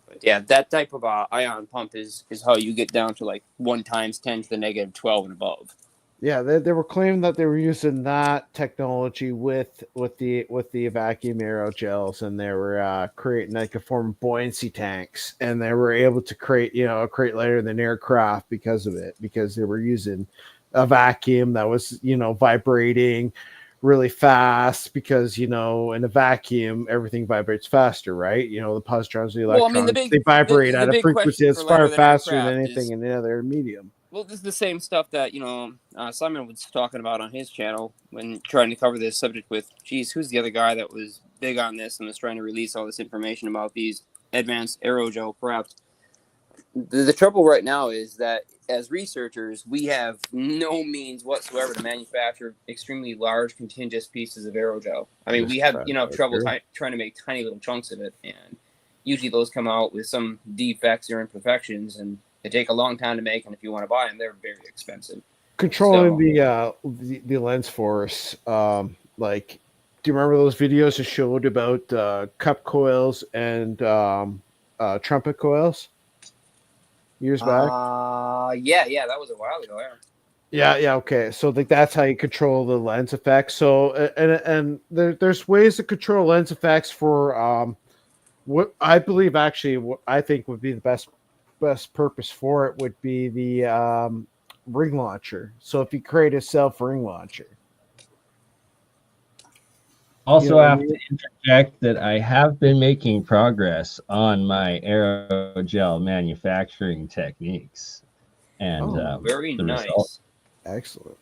But yeah, that type of ion pump is how you get down to like 1 times 10 to the negative 12 and above. Yeah, they were claiming that they were using that technology with the vacuum aerogels, and they were creating like a form of buoyancy tanks, and they were able to create lighter than aircraft because of it, because they were using a vacuum that was vibrating really fast, because in a vacuum everything vibrates faster, right? The positrons, the electrons, they vibrate at a frequency that's far faster than anything in the other medium. Well, this is the same stuff that Simon was talking about on his channel when trying to cover this subject with, who's the other guy that was big on this and was trying to release all this information about these advanced aerogel craft. The trouble right now is that as researchers, we have no means whatsoever to manufacture extremely large contiguous pieces of aerogel. I mean, we have trouble trying to make tiny little chunks of it, and usually those come out with some defects or imperfections, and they take a long time to make, and if you want to buy them, they're very expensive. Controlling the lens force, do you remember those videos that showed about cup coils and trumpet coils years back? Yeah, that was a while ago. Yeah, okay. So that's how you control the lens effects. So and there's ways to control lens effects for what I believe, actually, what I think would be the best purpose for it would be the ring launcher. So if you create a self ring launcher. Also, I have to interject that I have been making progress on my aerogel manufacturing techniques, and very nice. Result. Excellent.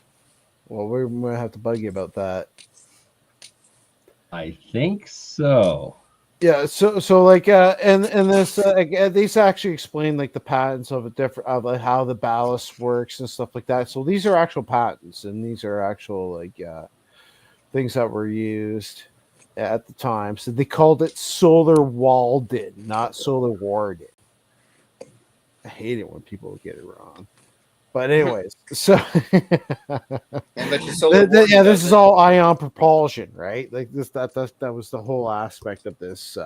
Well, we're gonna have to bug you about that. I think so. Yeah, so like and this these actually explain like the patents of like how the ballast works and stuff like that. So these are actual patents, and these are actual things that were used at the time. So they called it solar Walden, not solar Warden. I hate it when people get it wrong. But anyways, so this is all ion propulsion, right? Like this, that was the whole aspect of this.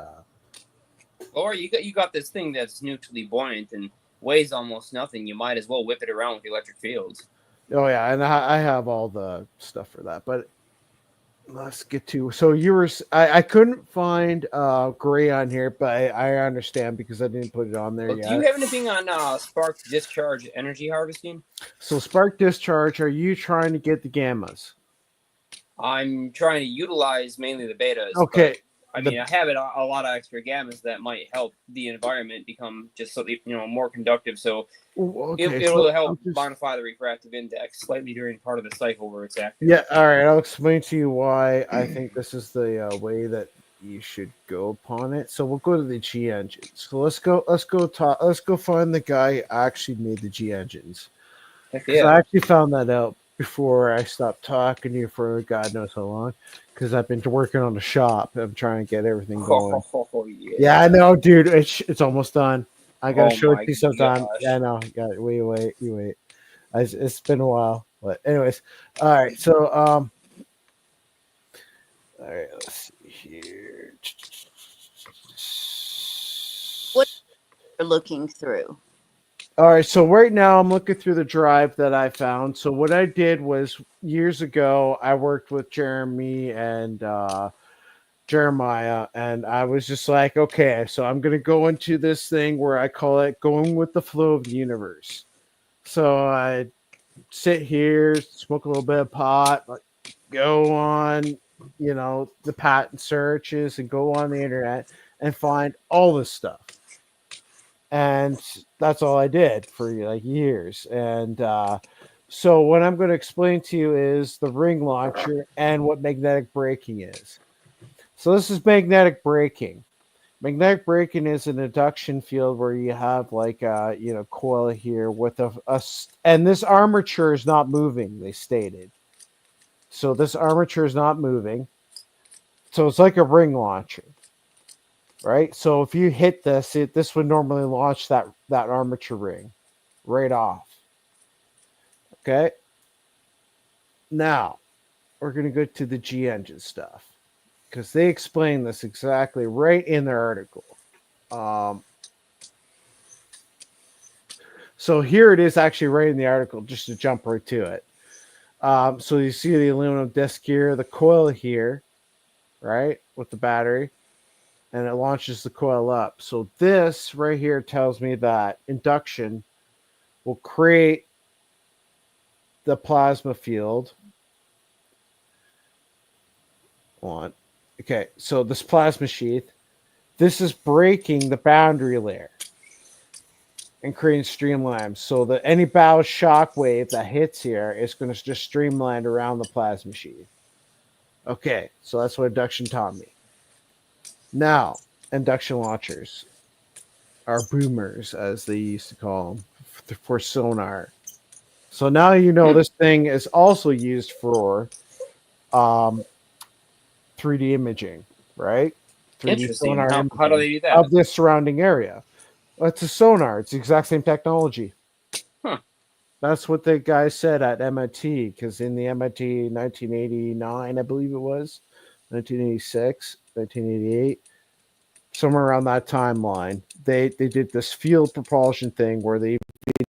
Or you got this thing that's neutrally buoyant and weighs almost nothing. You might as well whip it around with the electric fields. Oh yeah, and I have all the stuff for that. But let's get to. So I couldn't find gray on here, but I understand because I didn't put it on there yet. Do you have anything on spark discharge energy harvesting? So spark discharge, are you trying to get the gammas? I'm trying to utilize mainly the betas. Okay. I mean, I have a lot of extra gammas that might help the environment become just more conductive. So it'll help modify the refractive index slightly during part of the cycle where it's active. Yeah, all right. I'll explain to you why I think this is the way that you should go upon it. So we'll go to the G engines. So let's go find the guy who actually made the G engines. Yeah. I actually found that out before I stopped talking to you for God knows how long, because I've been working on the shop. I'm trying to get everything going. Yeah, I know, dude. It's almost done. I gotta Oh show it my to you sometime. gosh. Yeah, no, you wait. It's been a while, but anyways, all right. So all right, let's see here. What you're looking through? All right, so right now I'm looking through the drive that I found. So what I did was years ago I worked with Jeremy and Jeremiah, and I was just like, okay, so I'm gonna go into this thing where I call it going with the flow of the universe. So I sit here, smoke a little bit of pot, like go on, the patent searches and go on the internet and find all this stuff. And that's all I did for like years. And so what I'm going to explain to you is the ring launcher and what magnetic braking is. So this is magnetic braking. Magnetic braking is an induction field where you have like a coil here with and this armature is not moving, they stated. So this armature is not moving. So it's like a ring launcher, right? So if you hit this, this would normally launch that armature ring right off. Okay. Now we're going to go to the G engine stuff because they explain this exactly right in their article. So here it is actually right in the article, just to jump right to it. So you see the aluminum disc here, the coil here, right, with the battery, and it launches the coil up. So this right here tells me that induction will create the plasma field. On. Okay, so this plasma sheath, this is breaking the boundary layer and creating streamlines. So that any bow shock wave that hits here is going to just streamline around the plasma sheath. Okay, so that's what induction taught me. Now, induction launchers are boomers, as they used to call them, for sonar. So now you know this thing is also used for 3D imaging, right? 3D Interesting. sonar How do imaging they do that? of the surrounding area. Well, it's a sonar. It's the exact same technology. Huh. That's what the guy said at MIT, because in the MIT 1989, I believe it was, 1986, 1988, somewhere around that timeline, they did this field propulsion thing where they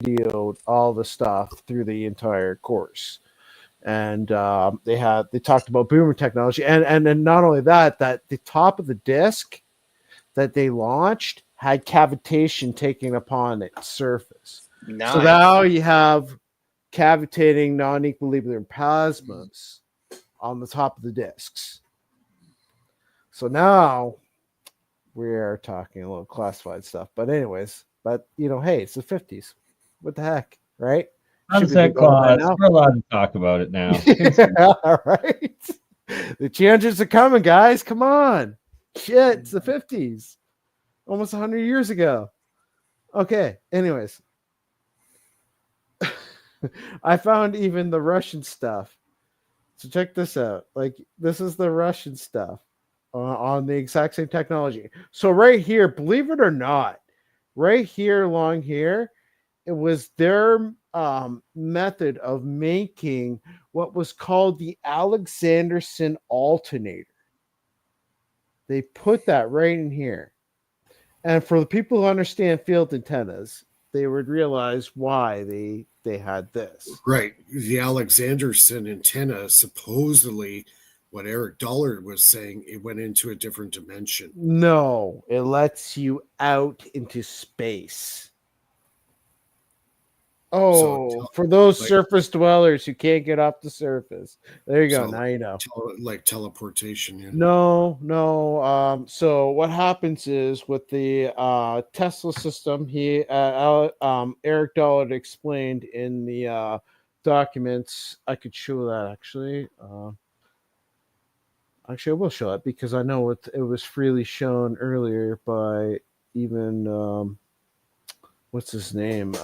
videoed all the stuff through the entire course. And they talked about boomer technology, and not only that the top of the disc that they launched had cavitation taking upon its surface. Nice. So now you have cavitating non-equilibrium plasmas on the top of the discs. So now we are talking a little classified stuff. But anyways, hey, it's the 50s. What the heck, right? Sunset clause. We're allowed to talk about it now. Yeah, all right. The changes are coming, guys. Come on. Shit, it's the 50s. Almost 100 years ago. Okay, anyways. I found even the Russian stuff. So check this out. Like, this is the Russian stuff on the exact same technology. So right here, believe it or not, right here along here, it was their method of making what was called the Alexanderson alternator. They put that right in here. And for the people who understand field antennas, they would realize why they had this. Right. The Alexanderson antenna, supposedly, what Eric Dollard was saying, it went into a different dimension. No, it lets you out into space. Oh, for those surface dwellers who can't get off the surface. There you go. Now you know. Like teleportation. Yeah. No. So what happens is with the Tesla system, Eric Dollard explained in the documents. I could show that actually. Actually, I will show it because I know it was freely shown earlier by even what's his name?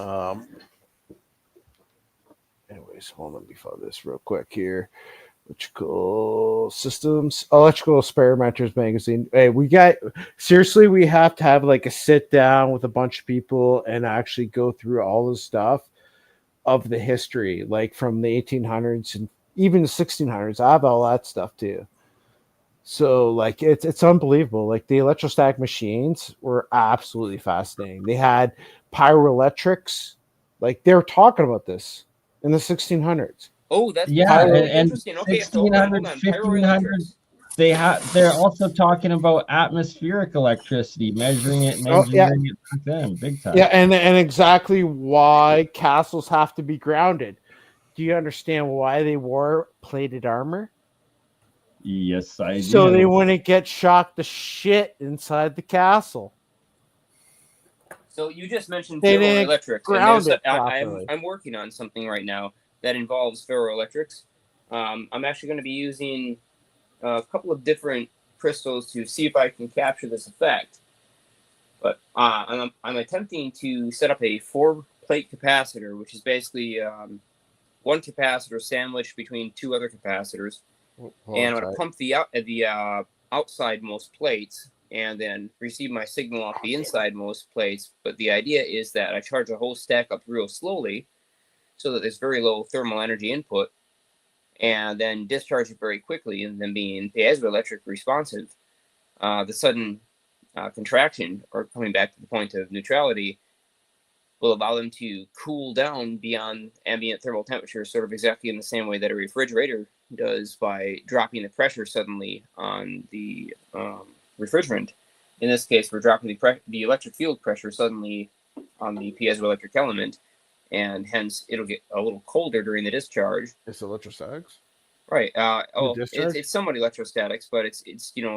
Anyways, hold on, let me find this real quick here. Electrical systems, electrical experimenters magazine. Hey, we have to have like a sit down with a bunch of people and actually go through all the stuff of the history, like from the 1800s and even the 1600s. I have all that stuff too. So like it's unbelievable. Like the electrostatic machines were absolutely fascinating. They had pyroelectrics. Like they were talking about this in the 1600s. Oh, that's Yeah, really and interesting. Okay, so hold on, 1500, pyroelectrics. they're also talking about atmospheric electricity, measuring it and Oh yeah, engineering it back then, big time. yeah, and exactly why castles have to be grounded. Do you understand why they wore plated armor? Yes, I So do. they wouldn't get shocked to shit inside the castle. So you just mentioned They didn't ferroelectrics, and ground it properly. I'm working on something right now that involves ferroelectrics. I'm actually going to be using a couple of different crystals to see if I can capture this effect. But I'm attempting to set up a 4-plate capacitor, which is basically one capacitor sandwiched between 2 other capacitors, and I'm going to pump the outsidemost plates and then receive my signal off the insidemost plates. But the idea is that I charge a whole stack up real slowly so that there's very low thermal energy input, and then discharge it very quickly, and then being piezoelectric responsive. The sudden contraction, or coming back to the point of neutrality, will allow them to cool down beyond ambient thermal temperature, sort of exactly in the same way that a refrigerator does by dropping the pressure suddenly on the refrigerant. In this case, we're dropping the electric field pressure suddenly on the piezoelectric element, and hence it'll get a little colder during the discharge. It's electrostatics, right? It's somewhat electrostatics, but it's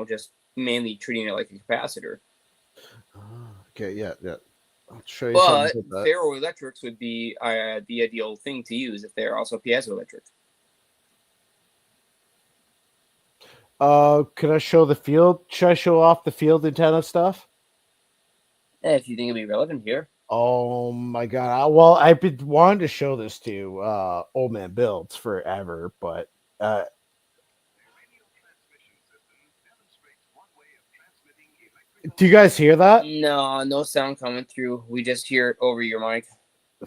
just mainly treating it like a capacitor. Okay, yeah. I'll show you But something about that. ferroelectrics would be the ideal thing to use if they're also piezoelectric. Could I show the field? Should I show off the field antenna stuff? If you think it'd be relevant here. Oh my god! Well, I've been wanting to show this to Old Man Builds forever, but do you guys hear that? No sound coming through. We just hear it over your mic.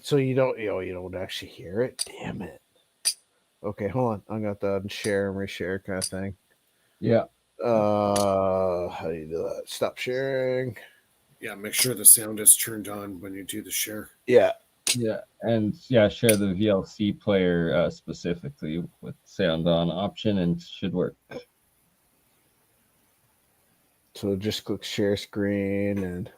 So you don't actually hear it. Damn it. Okay, hold on. I'm gonna share and reshare kind of thing. Yeah. How do you do that? Stop sharing. Yeah, make sure the sound is turned on when you do the share. Yeah. And share the VLC player specifically with sound on option, and should work. So just click share screen and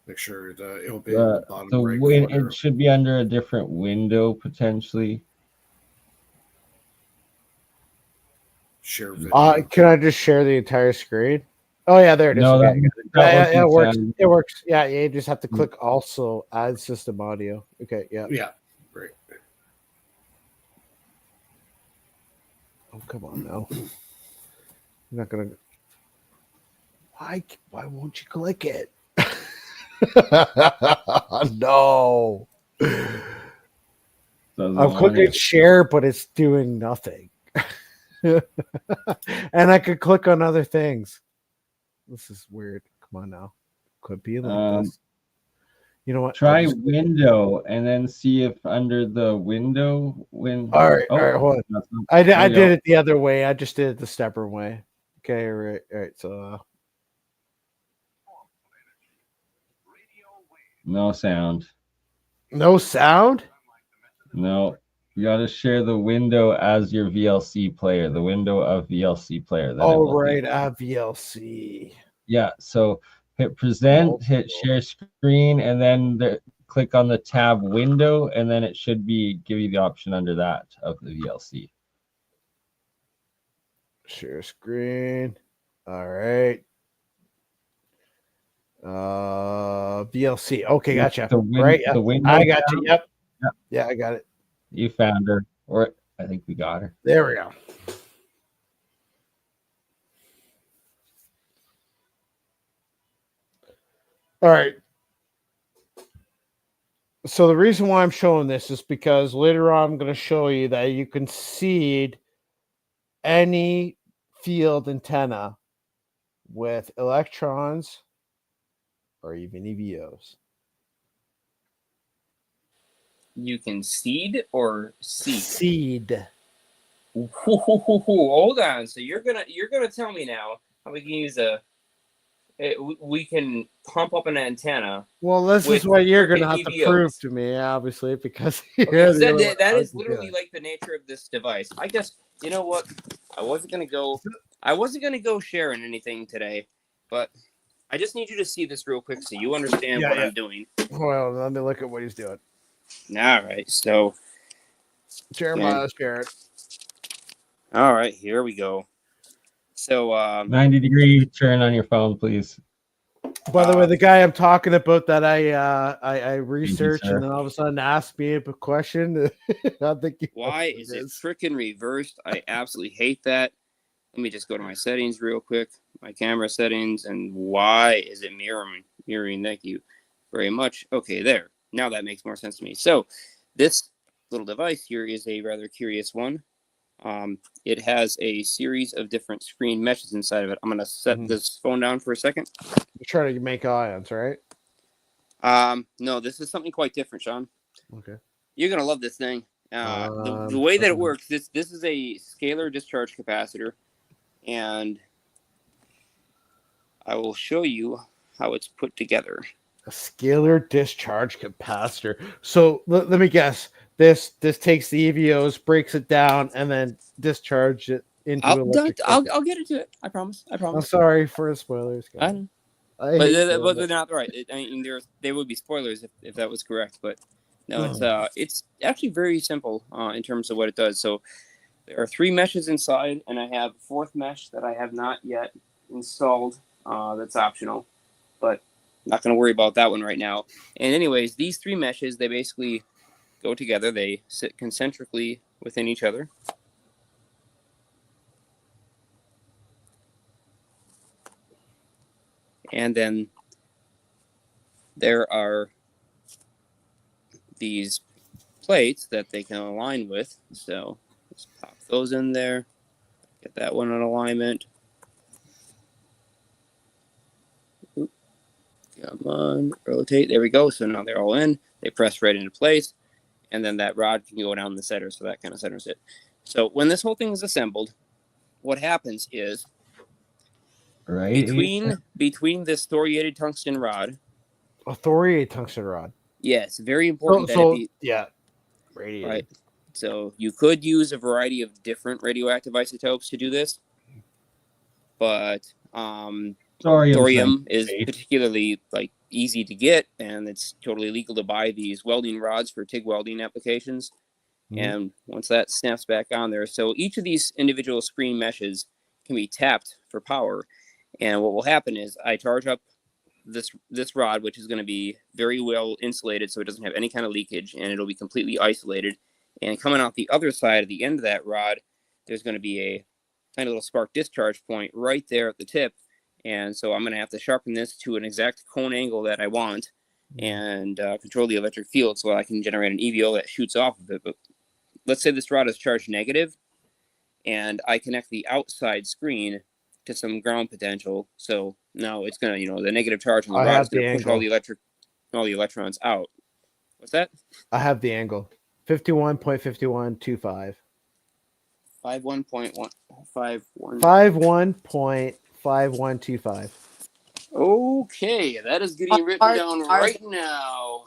make sure it'll be in the bottom right corner. It should be under a different window potentially. Share video. Can I just share the entire screen? Oh yeah, there it is. No, okay. It works. Sound. It works. Yeah, you just have to click also add system audio. Okay, yeah. Yeah, great. Oh, come on now. I'm not gonna. Why won't you click it? No. I'm clicking share, but it's doing nothing. And I could click on other things. This is weird. Come on now. Could be like this. You know what? Try window and then see if under the window All right, hold on. I did it the other way. I just did it the stubborn way. Okay, all right. So no sound. No sound? No. You got to share the window as your VLC player, the window of VLC player. Oh, right. VLC. Yeah. So hit present, hit share screen, and then click on the tab window, and then it should give you the option under that of the VLC. Share screen. All right. VLC. Okay, gotcha. Right. Yeah. I got you. Yep. Yeah, I got it. You found her, or I think we got her. There we go. All right. So the reason why I'm showing this is because later on I'm going to show you that you can seed any field antenna with electrons or even EVOs. You can seed or seek. Seed. Hold on. So you're gonna tell me now how we can use we can pump up an antenna. Well, this with is what you're going to frickin' have to EVOs. prove to me, obviously, because Okay, you're so the only one that who is can do literally it. like the nature of this device. I guess you know what? I wasn't gonna go sharing anything today, but I just need you to see this real quick so you understand what I'm doing. Well, let me look at what he's doing. All right, so Jeremiah Jarrett. all right, here we go. So 90-degree turn on your phone, please. By the way, the guy I'm talking about that I researched sir. and then all of a sudden asked me a question. I think why is it freaking reversed? I absolutely hate that. Let me just go to my settings real quick, my camera settings, and why is it mirroring? Thank you very much. Okay, there. Now that makes more sense to me. So this little device here is a rather curious one. It has a series of different screen meshes inside of it. I'm going to set this phone down for a second. You're trying to make ions, right? No, this is something quite different, Sean. Okay. You're going to love this thing. The way that it works, this is a scalar discharge capacitor, and I will show you how it's put together. A scalar discharge capacitor. So let me guess. This takes the EVOs, breaks it down, and then discharge it into electric. I'll get into it. I promise. I'm sorry for the spoilers, guys. I know. But they're not right. I mean, there would be spoilers if that was correct. But no, it's actually very simple in terms of what it does. So there are 3 meshes inside, and I have a 4th mesh that I have not yet installed. That's optional, but not going to worry about that one right now. And anyways, these 3 meshes, they basically go together. They sit concentrically within each other. And then there are these plates that they can align with. So let's pop those in there. Get that one in alignment. Oop. Come on, rotate. There we go. So now they're all in. They press right into place. And then that rod can go down the center. So that kind of centers it. So when this whole thing is assembled, what happens is between this thoriated tungsten rod. A thoriated tungsten rod. Yes, very important. Radiated. Right. So you could use a variety of different radioactive isotopes to do this, but thorium is particularly easy to get, and it's totally legal to buy these welding rods for TIG welding applications. And once that snaps back on there, so each of these individual screen meshes can be tapped for power. And what will happen is I charge up this rod, which is going to be very well insulated, so it doesn't have any kind of leakage, and it'll be completely isolated. And coming out the other side at the end of that rod, there's going to be a tiny little spark discharge point right there at the tip. And so I'm going to have to sharpen this to an exact cone angle that I want and control the electric field so I can generate an EVO that shoots off of it. But let's say this rod is charged negative, and I connect the outside screen to some ground potential. So now it's going to, the negative charge on the rod is going to push all the electrons out. What's that? I have the angle. 51.5125. 51.151. 51.5125. Okay, that is getting written down right now.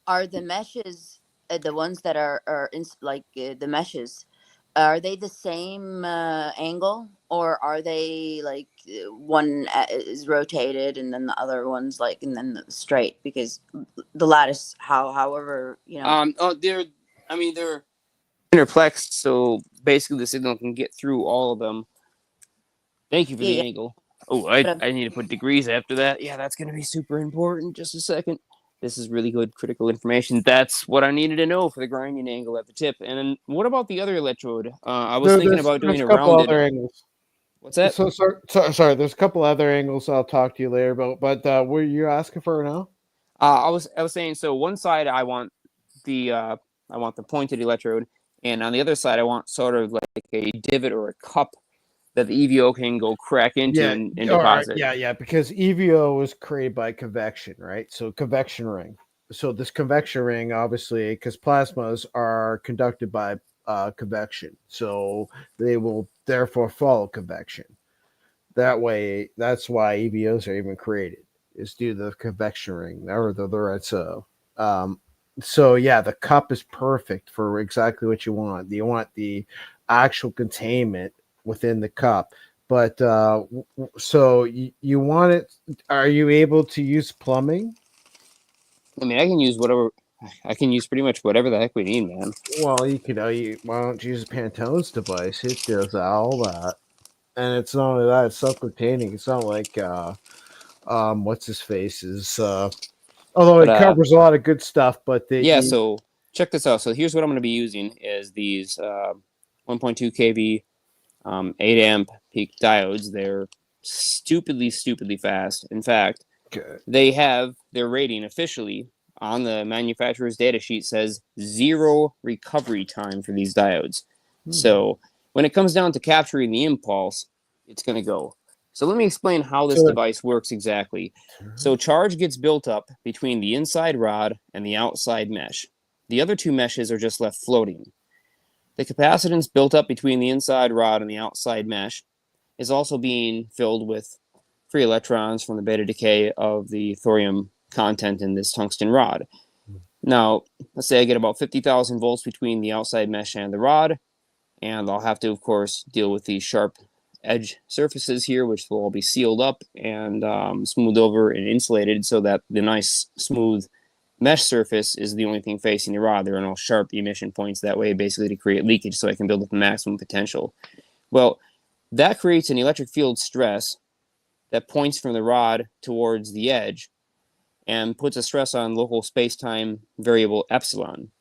Are the meshes the ones that are the meshes? Are they the same angle, or are they one is rotated and then the other one's and then straight? Because the lattice, however, they're interplexed, so basically the signal can get through all of them. Thank you for the angle. Oh, I need to put degrees after that. Yeah, that's going to be super important. Just a second. This is really good critical information. That's what I needed to know for the grinding angle at the tip. And then what about the other electrode? I was thinking about doing a rounded. Other angles. What's that? Sorry, there's a couple other angles I'll talk to you later about. But what were you asking for now? I was saying, so one side I want the pointed electrode, and on the other side, I want sort of like a divot or a cup that the EVO can go crack into and deposit. Yeah, because EVO was created by convection, right? So convection ring. So this convection ring, obviously, because plasmas are conducted by convection, so they will therefore follow convection. That way, that's why EVOs are even created, is due to the convection ring or the right. So yeah, the cup is perfect for exactly what you want. You want the actual containment within the cup. But so you want it? Are you able to use plumbing? I mean, I can use whatever. I can use pretty much whatever the heck we need, man. Well, you could. Why don't you use a Pantone's device? It does all that, and it's not only that; it's self-containing. It's not like what's his face is. Although it covers a lot of good stuff, but So check this out. So here's what I'm going to be using: is these 1.2 kV 8 amp peak diodes. They're stupidly fast. In fact, they have their rating officially on the manufacturer's data sheet says 0 recovery time for these diodes. So when it comes down to capturing the impulse, it's going to go. So let me explain how this device works exactly. So charge gets built up between the inside rod and the outside mesh. The other two meshes are just left floating. The capacitance built up between the inside rod and the outside mesh is also being filled with free electrons from the beta decay of the thorium content in this tungsten rod. Now, let's say I get about 50,000 volts between the outside mesh and the rod, and I'll have to, of course, deal with these sharp edge surfaces here, which will all be sealed up and smoothed over and insulated so that the nice, smooth mesh surface is the only thing facing the rod. There are no sharp emission points that way, basically to create leakage so I can build up the maximum potential. Well, that creates an electric field stress that points from the rod towards the edge and puts a stress on local space-time variable epsilon.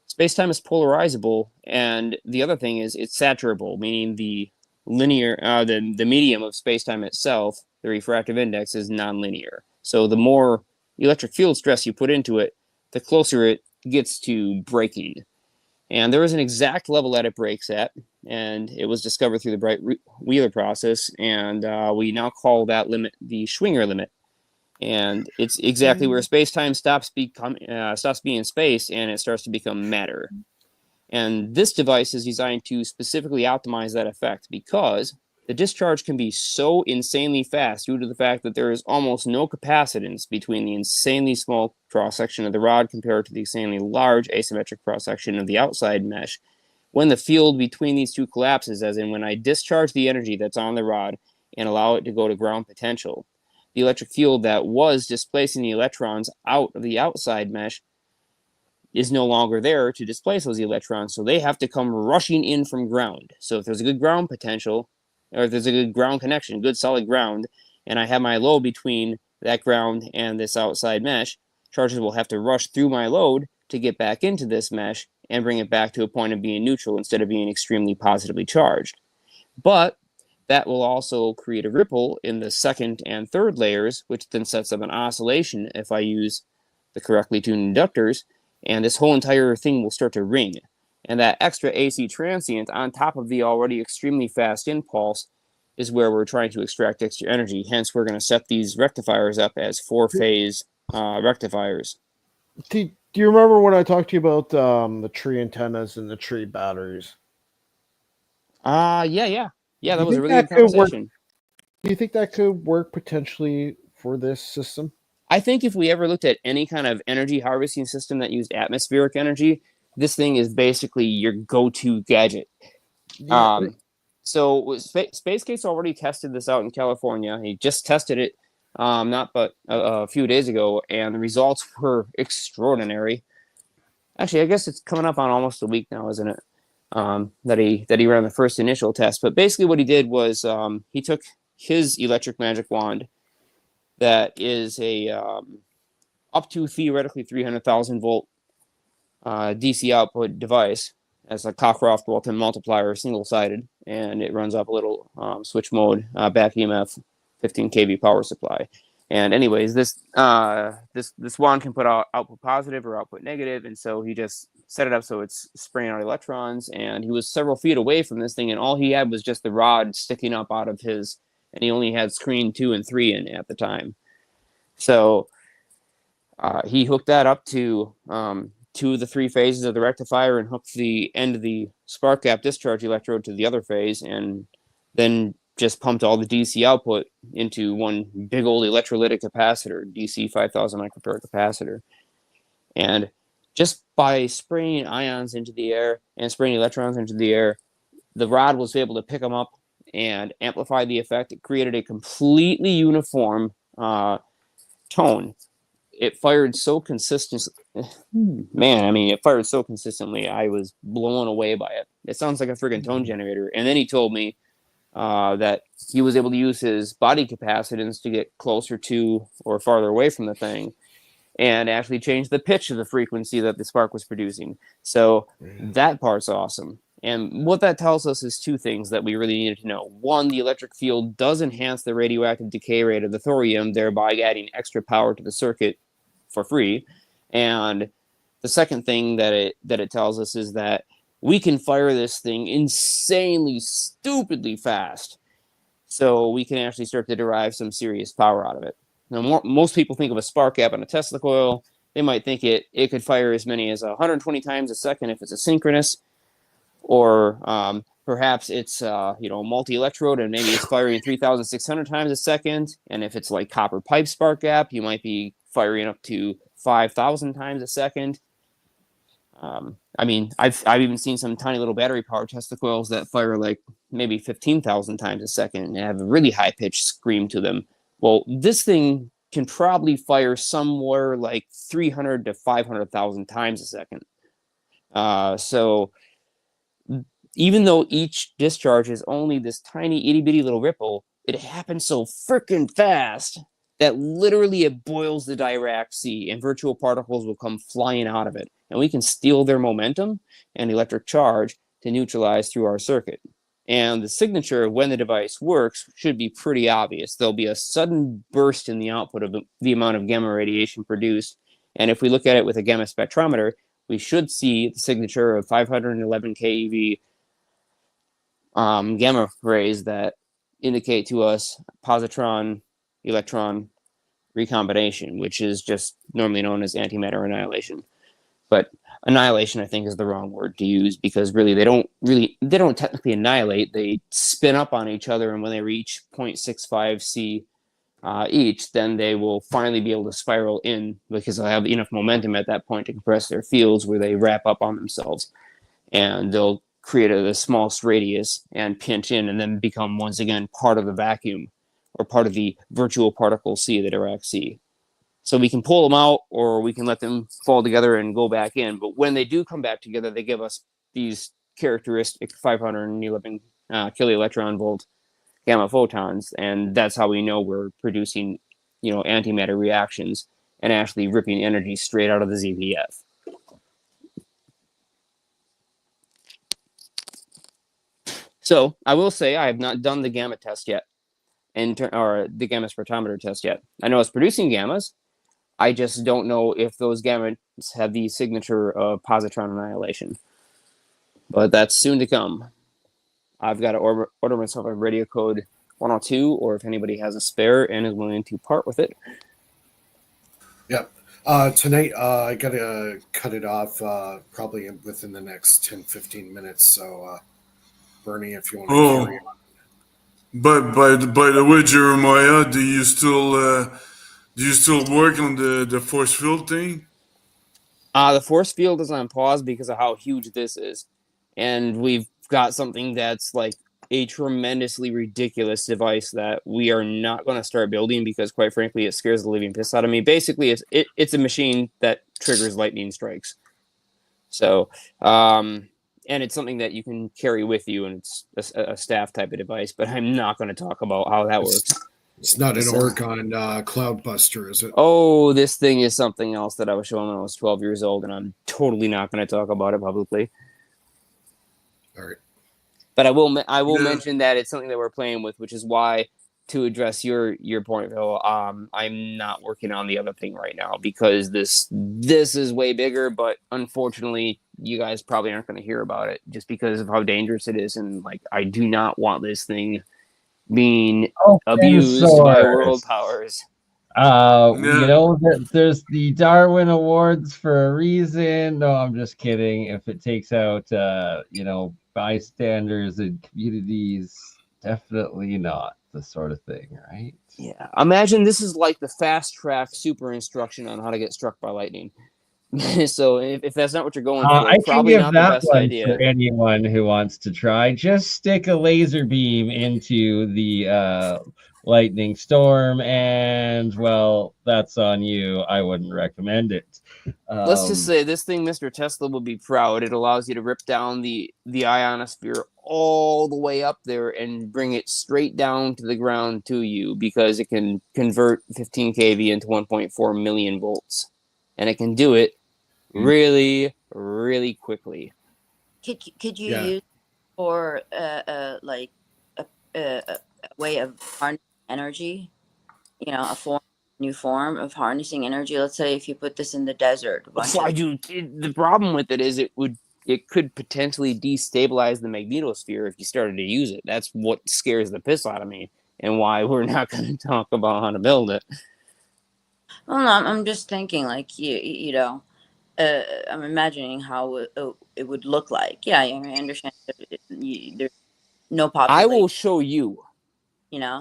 Space-time is polarizable, and the other thing is it's saturable, meaning the linear, the medium of space-time itself, the refractive index, is nonlinear. So the more electric field stress you put into it, the closer it gets to breaking. And there is an exact level that it breaks at, and it was discovered through the Bright-Wheeler process, and we now call that limit the Schwinger limit. And it's exactly where space-time stops being space and it starts to become matter. And this device is designed to specifically optimize that effect because the discharge can be so insanely fast due to the fact that there is almost no capacitance between the insanely small cross-section of the rod compared to the insanely large asymmetric cross-section of the outside mesh. When the field between these two collapses, as in when I discharge the energy that's on the rod and allow it to go to ground potential, the electric field that was displacing the electrons out of the outside mesh is no longer there to displace those electrons, so they have to come rushing in from ground. So if there's a good ground potential, or if there's a good ground connection, good solid ground, and I have my load between that ground and this outside mesh, charges will have to rush through my load to get back into this mesh and bring it back to a point of being neutral instead of being extremely positively charged. But that will also create a ripple in the second and third layers, which then sets up an oscillation if I use the correctly tuned inductors, and this whole entire thing will start to ring. And that extra AC transient on top of the already extremely fast impulse is where we're trying to extract extra energy. Hence, we're going to set these rectifiers up as 4-phase rectifiers. Do you remember when I talked to you about the tree antennas and the tree batteries? Yeah, that was a really good conversation. Do you think that could work potentially for this system? I think if we ever looked at any kind of energy harvesting system that used atmospheric energy, this thing is basically your go-to gadget. Yeah. So SpaceCase already tested this out in California. He just tested it not but a few days ago, and the results were extraordinary. Actually, I guess it's coming up on almost a week now, isn't it? That he ran the first initial test. But basically what he did was he took his electric magic wand that is a up to theoretically 300,000 volt DC output device as a Cockcroft-Walton multiplier, single-sided, and it runs off a little switch mode back EMF 15 kV power supply. And anyways, this wand can put out output positive or output negative, and so he just set it up so it's spraying out electrons. And he was several feet away from this thing, and all he had was just the rod sticking up out of his, and he only had screen 2 and 3 in at the time. So he hooked that up to 2 of the 3 phases of the rectifier and hooked the end of the spark gap discharge electrode to the other phase, and then just pumped all the DC output into one big old electrolytic capacitor, DC 5000 microfarad capacitor. And just by spraying ions into the air and spraying electrons into the air, the rod was able to pick them up and amplify the effect. It created a completely uniform tone. It fired so consistently. Man, I mean, it fired so consistently. I was blown away by it. It sounds like a friggin' tone generator. And then he told me that he was able to use his body capacitance to get closer to or farther away from the thing and actually change the pitch of the frequency that the spark was producing. So that part's awesome. And what that tells us is 2 things that we really needed to know. One, the electric field does enhance the radioactive decay rate of the thorium, thereby adding extra power to the circuit for free. And the second thing that it tells us is that we can fire this thing insanely, stupidly fast. So we can actually start to derive some serious power out of it. Now, most people think of a spark gap on a Tesla coil. They might think it could fire as many as 120 times a second if it's asynchronous, or perhaps it's multi-electrode and maybe it's firing 3,600 times a second. And if it's like copper pipe spark gap, you might be firing up to 5,000 times a second. I mean, I've even seen some tiny little battery powered Tesla coils that fire like maybe 15,000 times a second and have a really high pitched scream to them. Well, this thing can probably fire somewhere like 300 to 500,000 times a second. So even though each discharge is only this tiny itty bitty little ripple, it happens so freaking fast that literally it boils the Dirac sea and virtual particles will come flying out of it. And we can steal their momentum and electric charge to neutralize through our circuit. And the signature when the device works should be pretty obvious. There'll be a sudden burst in the output of the amount of gamma radiation produced. And if we look at it with a gamma spectrometer, we should see the signature of 511 keV gamma rays that indicate to us positron electron recombination, which is just normally known as antimatter annihilation. But annihilation, I think, is the wrong word to use, because really they don't technically annihilate. They spin up on each other, and when they reach 0.65 C each, then they will finally be able to spiral in, because they'll have enough momentum at that point to compress their fields where they wrap up on themselves, and they'll create the smallest radius and pinch in, and then become once again part of the vacuum or part of the virtual particle sea of the Dirac sea. So we can pull them out, or we can let them fall together and go back in. But when they do come back together, they give us these characteristic 511 kiloelectron volt gamma photons, and that's how we know we're producing, antimatter reactions and actually ripping energy straight out of the ZPF. So I will say I have not done the gamma test yet, or the gamma spectrometer test yet. I know it's producing gammas. I just don't know if those gammas have the signature of positron annihilation. But that's soon to come. I've got to order myself a radio code 102, or if anybody has a spare and is willing to part with it. Yep. Tonight, I got to cut it off probably within the next 10, 15 minutes. So, Bernie, if you want to carry on. But by the way, Jeremiah, do you still work on the force field thing? The force field is on pause because of how huge this is, and we've got something that's like a tremendously ridiculous device that we are not going to start building because, quite frankly, it scares the living piss out of me. Basically, it's a machine that triggers lightning strikes. So, and it's something that you can carry with you, and it's a staff type of device. But I'm not going to talk about how that works. It's not an Oregon Cloudbuster, is it? Oh, this thing is something else that I was showing when I was 12 years old, and I'm totally not going to talk about it publicly. All right. But I will mention that it's something that we're playing with, which is why to address your point, Phil, I'm not working on the other thing right now because this is way bigger, but unfortunately you guys probably aren't going to hear about it just because of how dangerous it is, and like I do not want this thing being abused by world powers. There's the Darwin Awards for a reason. No, I'm just kidding. If it takes out bystanders and communities, definitely not the sort of thing, right? Yeah. Imagine this is like the fast track super instruction on how to get struck by lightning. So if that's not what you're going for, I can probably give not the that best one idea. for anyone who wants to try. Just stick a laser beam into the lightning storm, and well, that's on you. I wouldn't recommend it. Let's just say this thing, Mr. Tesla will be proud. It allows you to rip down the ionosphere all the way up there and bring it straight down to the ground to you because it can convert 15 kV into 1.4 million volts. And it can do it really, really quickly. Could you use for like a way of harnessing energy? New form of harnessing energy. Let's say if you put this in the desert. The problem with it is it could potentially destabilize the magnetosphere if you started to use it. That's what scares the piss out of me, and why we're not going to talk about how to build it. Well, no, I'm just thinking, like I'm imagining how it would look like. Yeah, I mean, I understand. There's no population. I will show you.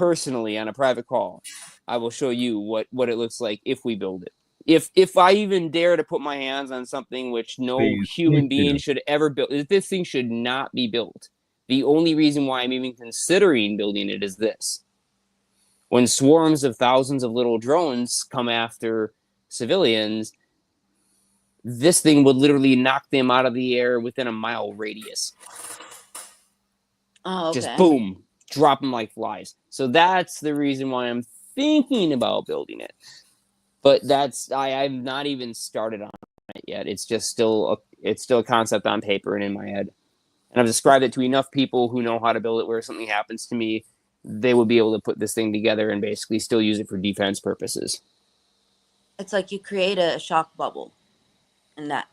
Personally on a private call, I will show you what it looks like if we build it. If I even dare to put my hands on something which no human being should ever build, this thing should not be built. The only reason why I'm even considering building it is this. When swarms of thousands of little drones come after civilians, this thing would literally knock them out of the air within a mile radius. Oh, okay. Just boom. Drop them like flies. So that's the reason why I'm thinking about building it. But I've not even started on it yet. It's just still a concept on paper and in my head. And I've described it to enough people who know how to build it where if something happens to me, they would be able to put this thing together and basically still use it for defense purposes. It's like you create a shock bubble in that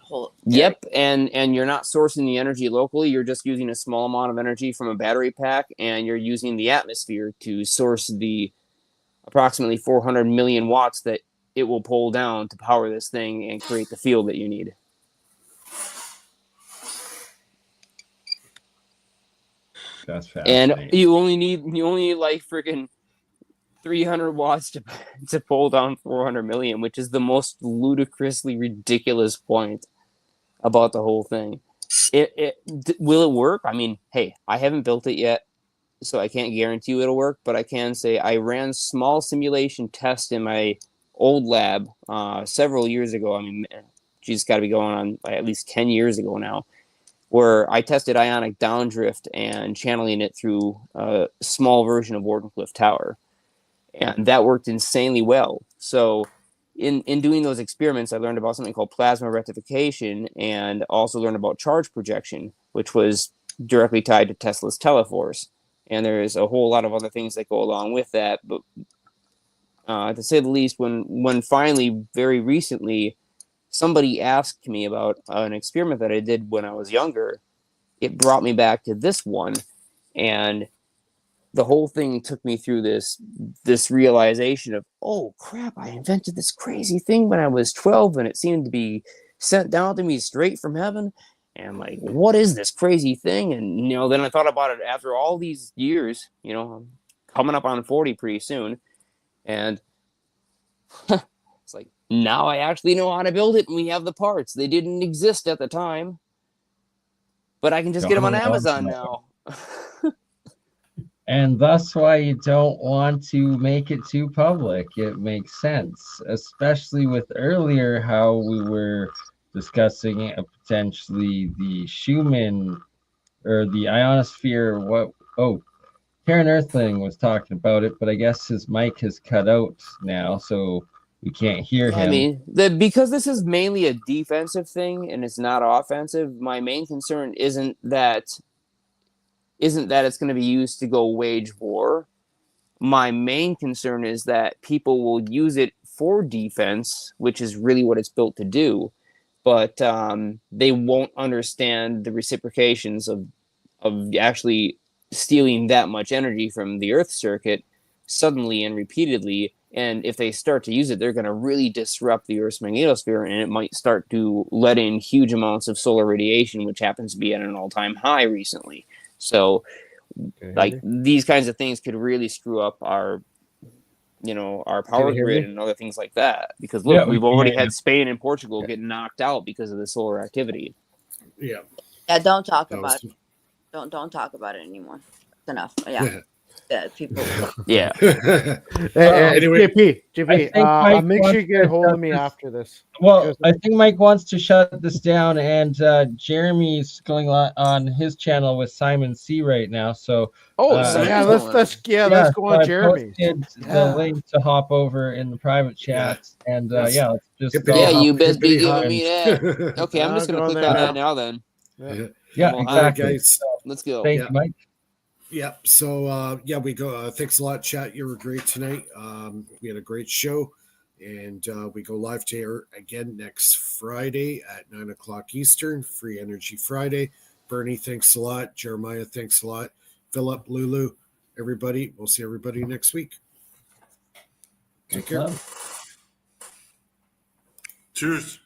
whole area. Yep, and you're not sourcing the energy locally. You're just using a small amount of energy from a battery pack, and you're using the atmosphere to source the approximately 400 million watts that it will pull down to power this thing and create the field that you need. That's fascinating. And you only need like freaking 300 watts to pull down 400 million, which is the most ludicrously ridiculous point about the whole thing. Will it work? I mean, hey, I haven't built it yet, so I can't guarantee you it'll work, but I can say I ran small simulation tests in my old lab several years ago. I mean, she's got to be going on at least 10 years ago now, where I tested ionic downdrift and channeling it through a small version of Wardenclyffe Tower. And that worked insanely well. So in doing those experiments, I learned about something called plasma rectification and also learned about charge projection, which was directly tied to Tesla's teleforce. And there's a whole lot of other things that go along with that. But to say the least, when finally, very recently, somebody asked me about an experiment that I did when I was younger, it brought me back to this one. And the whole thing took me through this realization of, oh crap, I invented this crazy thing when I was 12 and it seemed to be sent down to me straight from heaven. And like, what is this crazy thing? And, then I thought about it after all these years, I'm coming up on 40 pretty soon. And it's like, now I actually know how to build it and we have the parts. They didn't exist at the time, but I can just get them on Amazon now. And that's why you don't want to make it too public. It makes sense, especially with earlier how we were discussing potentially the Schumann or the ionosphere. Karen Earthling was talking about it, but I guess his mic has cut out now, so we can't hear him. I mean, because this is mainly a defensive thing and it's not offensive, my main concern isn't that it's going to be used to go wage war. My main concern is that people will use it for defense, which is really what it's built to do, but they won't understand the reciprocations of actually stealing that much energy from the Earth circuit suddenly and repeatedly. And if they start to use it, they're going to really disrupt the Earth's magnetosphere, and it might start to let in huge amounts of solar radiation, which happens to be at an all-time high recently. So, like, these kinds of things could really screw up our power grid and other things like that. Because look, we've already had Spain and Portugal get knocked out because of the solar activity. Yeah. Yeah, don't talk about it. Don't talk about it anymore. It's enough. Yeah. People. Yeah. Anyway, JP, I'll make sure you get a hold of me after this. Well, I think Mike wants to shut this down, and Jeremy's going on his channel with Simon C right now. So, let's go on Jeremy's. The link to hop over in the private chat, and let's just you best be giving me that. Okay, I'm just gonna click on that now then. Yeah, exactly. All right, guys. Let's go. Thank you, Mike. Yeah. So we go. Thanks a lot, chat. You were great tonight. We had a great show, and we go live to air again next Friday at 9:00 Eastern. Free Energy Friday. Bernie, thanks a lot. Jeremiah, thanks a lot. Philip, Lulu, everybody. We'll see everybody next week. Take care. Cheers.